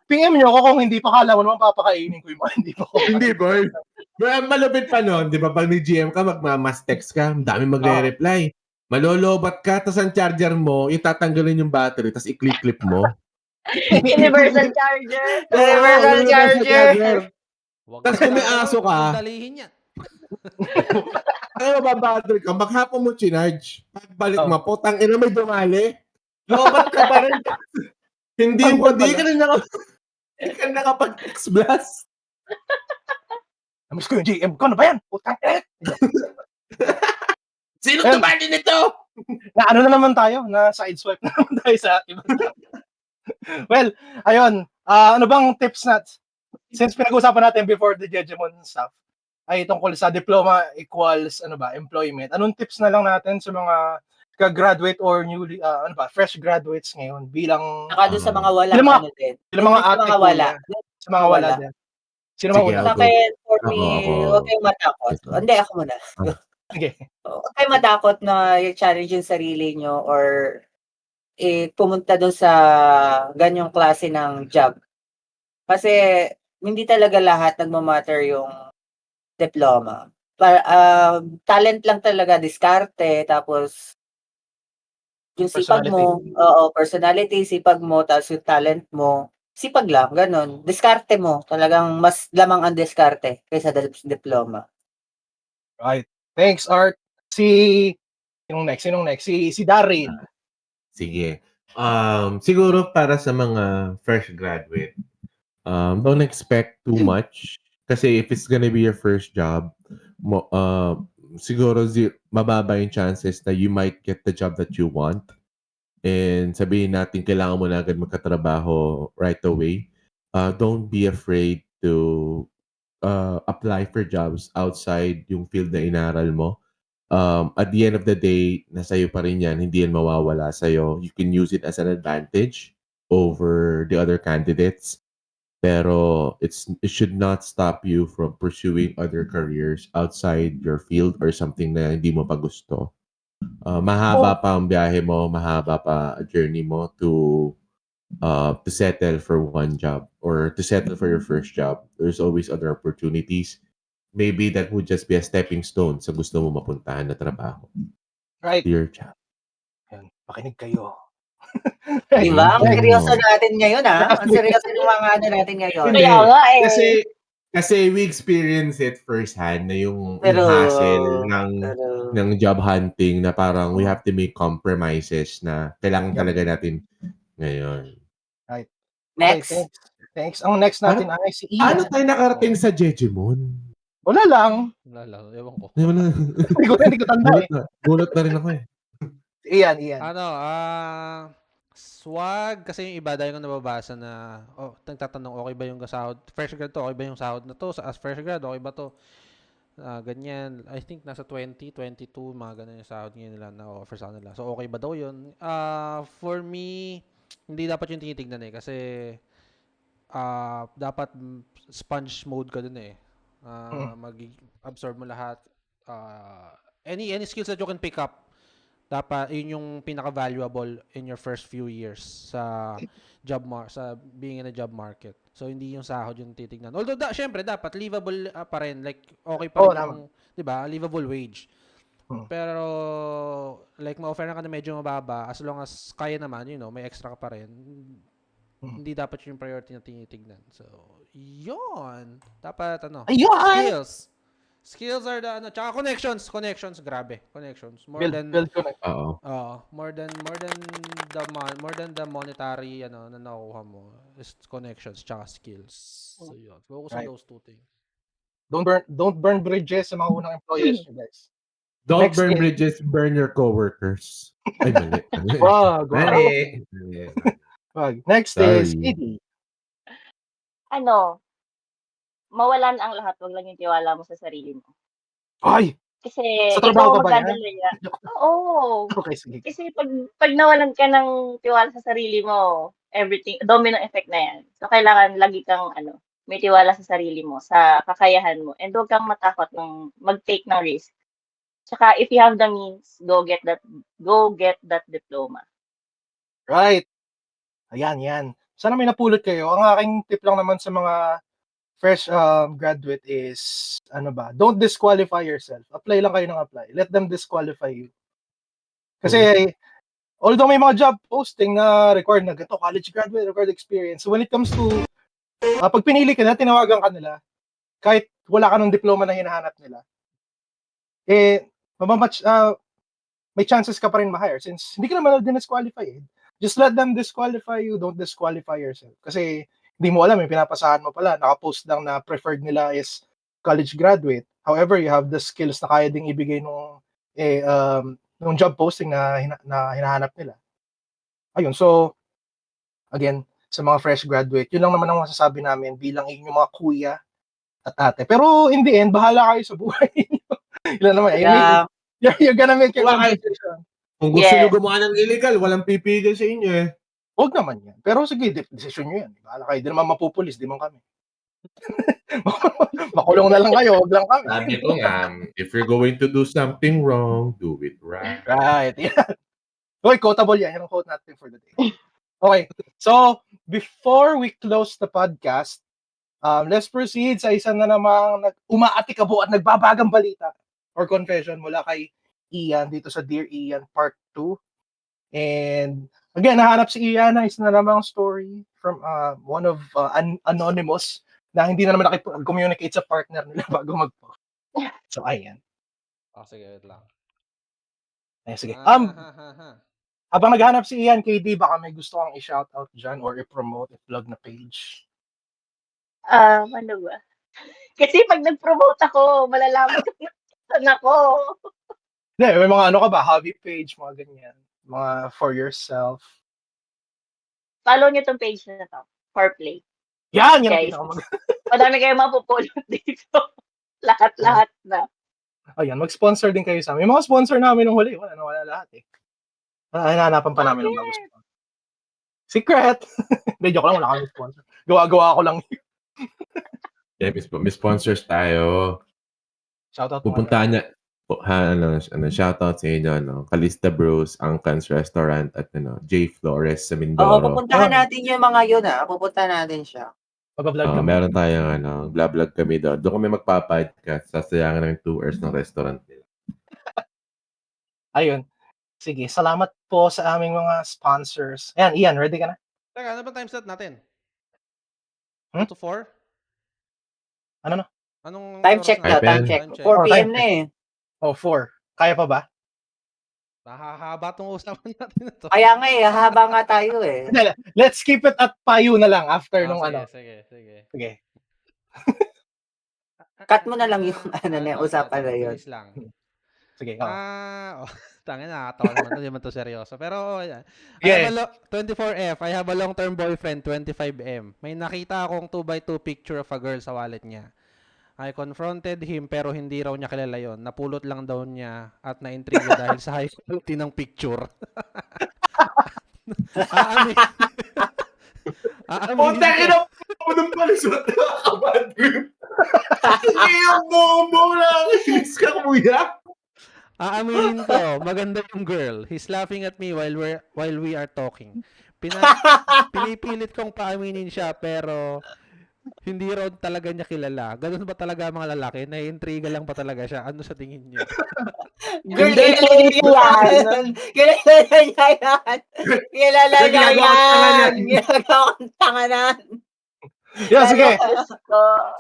PM niyo ako kung hindi pa kala mo naman papakainin ko yung mga hindi pa ko. Hindi boy. Malupit pa nun, di ba? Pag may GM ka, magmamas text ka, ang dami magre-reply. Malolobat ka, tas ang charger mo, itatanggalin yung battery, tas i-clip mo. Universal charger. Universal charger. Tas kung may aso ka, Dalihin yan. ano ba battery ka, maghapon mo chinarge. Pagbalik mo, putang ina may dumali. Lobat ka pa rin. Hindi ka nakapag-text blast. Namiss ko yung GM ko. Ano ba yan? Putang ina. Sino tumali nito? Na na naman tayo? Na sideswipe na naman tayo sa iba. Well, ayun. Ano bang tips since pinag-usapan natin before the Judgemon stuff, ay tungkol sa diploma equals employment. Anong tips na lang natin sa mga ka-graduate or newly fresh graduates ngayon bilang Saka doon sa mga wala din. bilang mga ate mga wala. Sa mga wala din. Sino Sige, mauna? Sa akin, for me, Ako. huwag kayong matakot. Hindi, ako muna. Sige. Huwag kayong matakot na i-challenge yung sarili nyo or pumunta doon sa ganyong klase ng job. Kasi hindi talaga lahat nagmamatter yung diploma. Talent lang talaga, diskarte, tapos yung sipag mo, personality, sipag mo, tapos yung talent mo, sipag lang, ganun. Diskarte mo, talagang mas lamang ang diskarte kaysa diploma. Right. Thanks, Art. Sinong next? Si Darin. Sige. Siguro para sa mga fresh graduate, don't expect too much. Kasi if it's gonna be your first job, siguro mababa yung chances na you might get the job that you want. And sabihin natin, kailangan mo na agad magkatrabaho right away. Don't be afraid to apply for jobs outside yung field na inaral mo. At the end of the day, nasa iyo pa rin yan. Hindi yan mawawala sa'yo. You can use it as an advantage over the other candidates. Pero it should not stop you from pursuing other careers outside your field or something na hindi mo pa gusto. Mahaba pa ang biyahe mo, mahaba pa journey mo to settle for one job or to settle for your first job. There's always other opportunities. Maybe that would just be a stepping stone sa gusto mo mapuntahan na trabaho. Right. To your job. Yan, pakinig kayo. Di ba? Ang Ayun, seryoso no. natin ngayon, ha? Ang seryoso ng mga ano natin ngayon. Hindi. Kaya nga eh. Kasi we experience it firsthand na yung Pero, hassle pero, ng job hunting na parang we have to make compromises na kailangan Yep. talaga natin ngayon. Okay, next. thanks. Ang next natin ay si Ian. Ano tayo nakarating sa Jejimon? Wala lang. Wala lang, ewan ko. Hindi ko tanda eh. Gulat na rin ako eh. Ian. Ano, swag, kasi yung iba dahil ko nababasa na, nagtatanong, okay ba yung sahod? Fresh grad to, okay ba yung sahod na to? As fresh grad, okay ba to? Ganyan. I think nasa 20, 22, mga ganun yung sahod ngayon nila na offer sa kanila. So, okay ba daw yun? For me, hindi dapat yung tinitignan eh. Kasi, dapat sponge mode ka dun eh. Mag-absorb mo lahat. Any skills that you can pick up, dapat yun yung pinaka-valuable in your first few years sa sa being in a job market. So hindi yung sahod yung titignan. Although syempre dapat livable pa rin, like okay pa rin yung, 'di ba? Livable wage. Pero like ma-offer na ka na medyo mababa, as long as kaya naman, may extra ka pa rin. Hindi dapat yung priority na tinitignan. So, yun. Dapat Ayun! Skills are the tsaka connections, grabe. Connections. More than the monetary na nakuha mo is connections tsaka skills. So yun. Focus on those two things. Don't burn bridges sa mga unang employers nyo, guys. Don't Next burn is- bridges, burn your coworkers. Ay, mali. Wag. Next is Sorry. Katie. Mawalan ang lahat, wag lang yung tiwala mo sa sarili mo. Ay! Kasi Sa trabaho ikaw ka ba yan? magdadala. Oo. Okay, sige. Kasi pag nawalan ka ng tiwala sa sarili mo, everything, domino effect na yan. So, kailangan lagi kang, may tiwala sa sarili mo, sa kakayahan mo. And huwag kang matakot ng mag-take ng risk. Tsaka, if you have the means, go get that diploma. Right. Ayan. Sana may napulot kayo. Ang aking tip lang naman sa mga fresh graduate is, don't disqualify yourself. Apply lang kayo ng apply. Let them disqualify you. Kasi, although may mga job posting na required na ganito, college graduate, required experience. So when it comes to, pag pinili ka na, tinawagan ka nila, kahit wala ka ng diploma na hinahanap nila, may chances ka pa rin ma-hire since hindi ka naman din-disqualify eh. Just let them disqualify you, don't disqualify yourself. Kasi, hindi mo alam, pinapasahan mo pala, nakapost lang na preferred nila is college graduate. However, you have the skills na kaya ding ibigay nung job posting na hinahanap nila. Ayun, so, again, sa mga fresh graduate, yun lang naman ang masasabi namin bilang inyong mga kuya at ate. Pero in the end, bahala kayo sa buhay niyo. Yun naman, you're gonna make your own decision. Kung gusto nyo gumawa ng illegal, walang pipigil sa inyo eh. Huwag naman yan. Pero sige, decision nyo yan. Bahala kayo. Di naman mapupulis, di man kami. Makulong na lang kayo, huwag lang kami. Sabi ko nga, if you're going to do something wrong, do it right. Right, yan. Okay, quotable yan. Yan ang quote natin for the day. Okay, so before we close the podcast, let's proceed sa isa na namang umaatikabo at nagbabagang balita or confession mula kay Ian dito sa Dear Ian Part 2. And again, nahanap si Ian na isa na namang story from one of anonymous na hindi na naman nakipag-communicate sa partner nila bago mag-post. So, ayan. Sige, wait lang. Sige. Habang naghanap si Ian, KD, baka may gusto kang i-shoutout dyan or i-promote, i-plug na page. Ano ba? Kasi pag nag-promote ako, malalaman ko Nako. Hindi, may mga ano ka ba? Hobby page, mga ganyan. Mga for yourself. Follow niyo tong page na to. For play. Yan ang Guys, pinakamag... madami kayong mapupulot dito. Lahat-lahat na. Ayan, mag-sponsor din kayo sa amin. Yung mga sponsor namin nung huli, wala lahat eh. Hinahanapan pa namin ng bago sponsor. Secret! Hindi, joke lang, wala kami sponsor. Gawa-gawa ko lang. Yeah, may sponsors tayo. Shoutout mo. Pupuntahan niya. Shoutout sa inyo, Calista Bros, Angkans Restaurant, at J. Flores sa Oo, Mindoro. pupuntahan natin yung mga yun, pupuntahan natin siya. Mag-vlog kami. Meron tayong vlog kami doon. Doon kami magpa-podcast. Sasayangan ng 2 hours ng restaurant nila. Ayun. Sige, salamat po sa aming mga sponsors. Ayan, Ian, ready ka na? Teka, ano ba time slot natin? 2 Hmm? to 4? Ano na? Anong Time oras check na? daw, Time time check. check. 4 p.m. na eh. Oh, 4. Kaya pa ba? Mahahaba tong usapan natin na to. Kaya nga haba nga tayo eh. Hindi, let's keep it at payo na lang after nung Sige. Sige. Cut mo na lang yung usapan na yun. Bilis lang. Sige. Tangin na, nakatawa naman to, hindi man to seryoso. Pero, yan. Yeah. 24F, I have a long-term boyfriend, 25M. May nakita akong 2x2 picture of a girl sa wallet niya. I confronted him pero hindi raw niya kilala yon. Napulot lang daw niya at na-intriga dahil sa high quality ng picture. Punta ka na po ng palisot na kabad trip. Yung bobo lang. Inis ka, kuya. Aaminin ko, maganda yung girl. He's laughing at me while we are talking. Pinipilit kong paaminin siya pero hindi raw talaga niya kilala. Ganun ba talaga mga lalaki? Naiintriga lang ba talaga siya? Ano sa tingin niyo? Girl, Hindi kilala niya yan. Kilala niya yan. Kilala niya Ginagawa kang tanga yan. na. Ginagawa kang tanganan. Yeah, sige.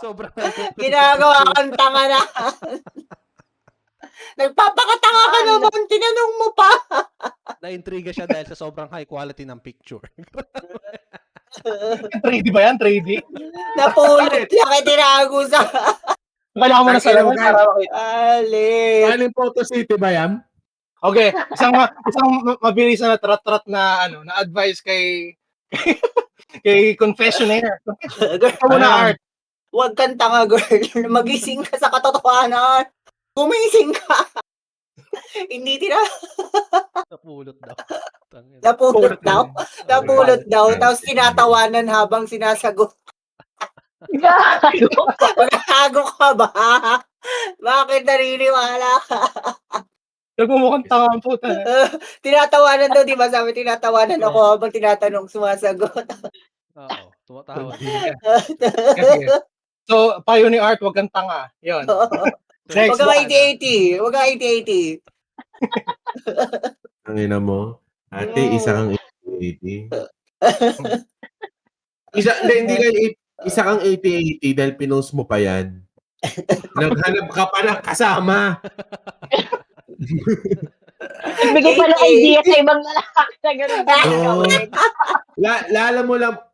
Sobrang Ginagawa kang tanganan. Nagpapakatanga ka naman. Tinanong mo pa. Naintriga siya dahil sa sobrang high quality ng picture. 3D ba yan? 3D? Napulot niya kay tinago sa... Kailangan mo na sa laman para makita. Alit. Aling Photo City ba yan? Okay, isang mabilis na trat-trat na na advice kay confessionaire. Ikaw muna, Art. Huwag kang tanga, girl. Magising ka sa katotohanan. Gumising ka. Hindi Napulot daw. napulot daw. Napulot daw. Tapos tinatawanan habang sinasagot. Gago. Magkakago ka ba? Bakit nariniwala ka? Nagmumukhang tanga ang puta. Tinatawanan daw, di ba? Sabi, tinatawanan ako habang tinatanong, sumasagot. Oo, tumatawa. Kasi, so, payo ni Art, wag kang tanga. Yun. Next Huwag kang one. 80-80. Huwag kang 80-80. Ang ina mo. Ate, isa kang 80. Isa kang 80-80 dahil pinost mo pa yan. Naghanap ka pa ng kasama. Nagbigay pa ng idea sa ibang lalaki na ganun din ang Oo. gawin.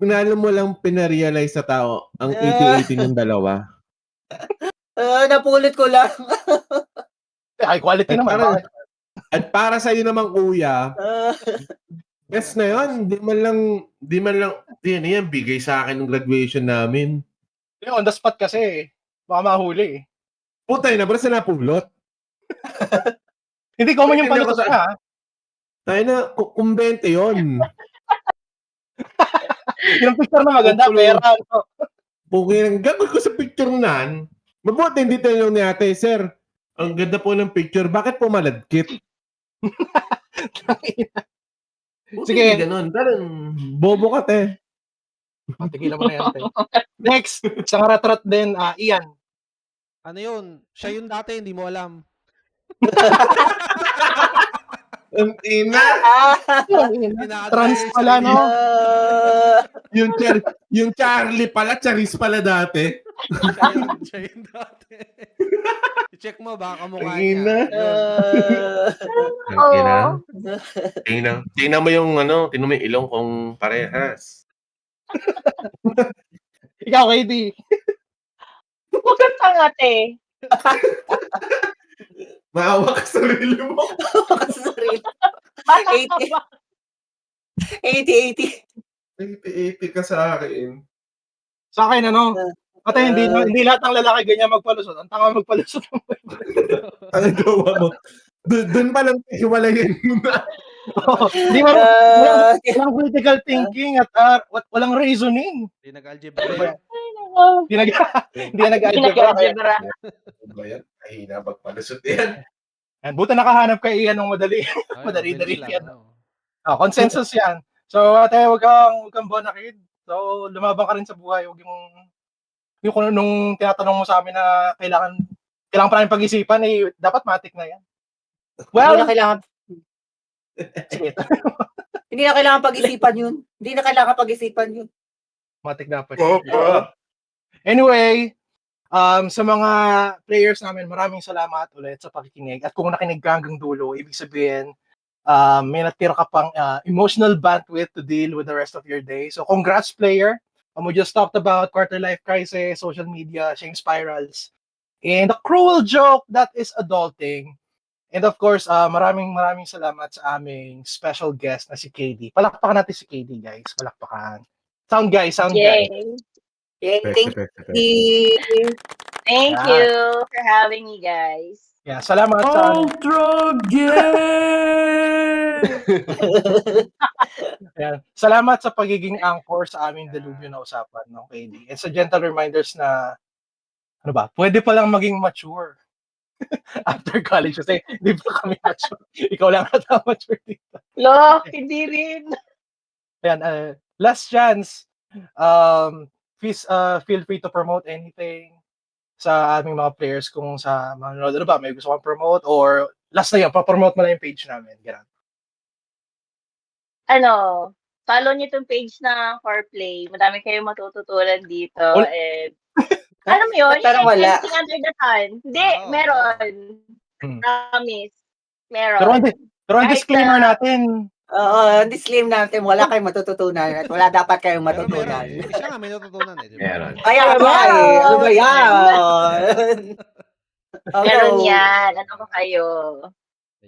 Lalo mo lang pinarealize sa tao ang 80-80 ng dalawa. Napulot ko lang. High quality naman. At para sa iyo naman, kuya, best na yun. Di man lang, yan, bigay sa akin ng graduation namin. On the spot kasi, baka mahuli. Putay na, basta napulot. Hindi common yung palutot ka. Tayo na, kumbente yun. Yung picture na maganda, pera. Pugin, gagawin ko sa picture nan. Mabuti hindi tayo ni ate, sir. Ang ganda po ng picture. Bakit po maladkit? Sige. Ganun. Bobo ka, te. Tigilan mo na yan, te. Next, isang rat-rat din, Ian. Ano yun? Siya yun dati, hindi mo alam. Ang ina. Trans pala, no? Yung Charlie pala, Charis pala dati. Siya yun dati. I-check mo, baka kamukha Ang ina. niya. Yun. Tingnan mo yung tingnan mo yung ilong kung parehas. Ikaw, KD. Huwag kang tanga, te. Maawa ka sa sarili mo. Sarili. 80-80. 80-80 ka sa akin. Sa akin, ano, pati hindi lahat ng lalaki ganyan magpalusot. Ang tanga magpalusot. Ano gawa mo? Doon pa lang hiwalayin mo na. Hindi walang critical thinking at walang reasoning. Hindi nag-algebra. Hindi nag-algebra. Nag-algebra. Ano ba yan? Kahina magpalusot yan. And buta nakahanap kay Ian ng madali. Madali-dali yan. Consensus yan. So, ate, wag kang bonakid. So, lumabang ka rin sa buhay. Huwag yung nung tinatanong mo sa amin na kailangan pa namin pag-isipan, dapat matik na yan. Well, hindi na kailangan hindi na kailangan pag-isipan yun. Hindi na kailangan pag-isipan yun. matik na pa. Anyway, sa mga players namin, maraming salamat ulit sa pakikinig. At kung nakinig ka hanggang dulo, ibig sabihin, may natira ka pang emotional bandwidth to deal with the rest of your day. So congrats, player. We just talked about quarter life crisis, social media, shame spirals, and the cruel joke that is adulting. And of course, maraming salamat sa aming special guest na si KD. Palakpakan natin si KD, guys. Palakpakan. Sound guy. Yay. Thank you. Thank you for having me, guys. Yeah, salamat sa salamat sa pagiging anchor sa aming delubyo na usapan, no, KD. And sa gentle reminders na pwede pa lang maging mature after college kasi hindi pa kami mature. Ikaw lang ata mature dito. Hindi rin. Ayan, last chance. Please feel free to promote anything sa aming mga players kung sa mga may gusto kong promote or last na yun, pa-promote mo na yung page namin. Ganun. Follow niyo itong page na Foreplay. Madami kayong matututunan dito. And alam mo yun? Pero wala. Anything under the sun. Hindi, meron. Promise. Meron. Pero ang disclaimer natin. Oo, disclaimer natin, wala kayong matututunan at wala dapat kayong matutunan. Siya nga may natutunan eh. Meron. Kaya ba eh? Ano ba yan? Meron yan. Ano ba kayo?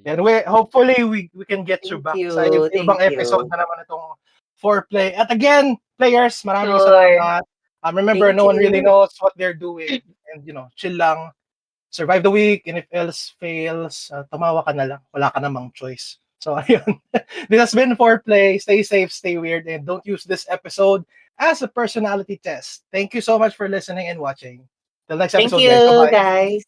And hopefully we can get you back sa ibang episode na naman itong Foreplay. At again, players, maraming salamat. Remember, no one really knows what they're doing. And, chill lang. Survive the week. And if else fails, tumawa ka na lang. Wala ka namang choice. So, ayun. This has been Foreplay. Stay safe, stay weird, and don't use this episode as a personality test. Thank you so much for listening and watching. Till next episode, Thank you, guys. Bye-bye. guys.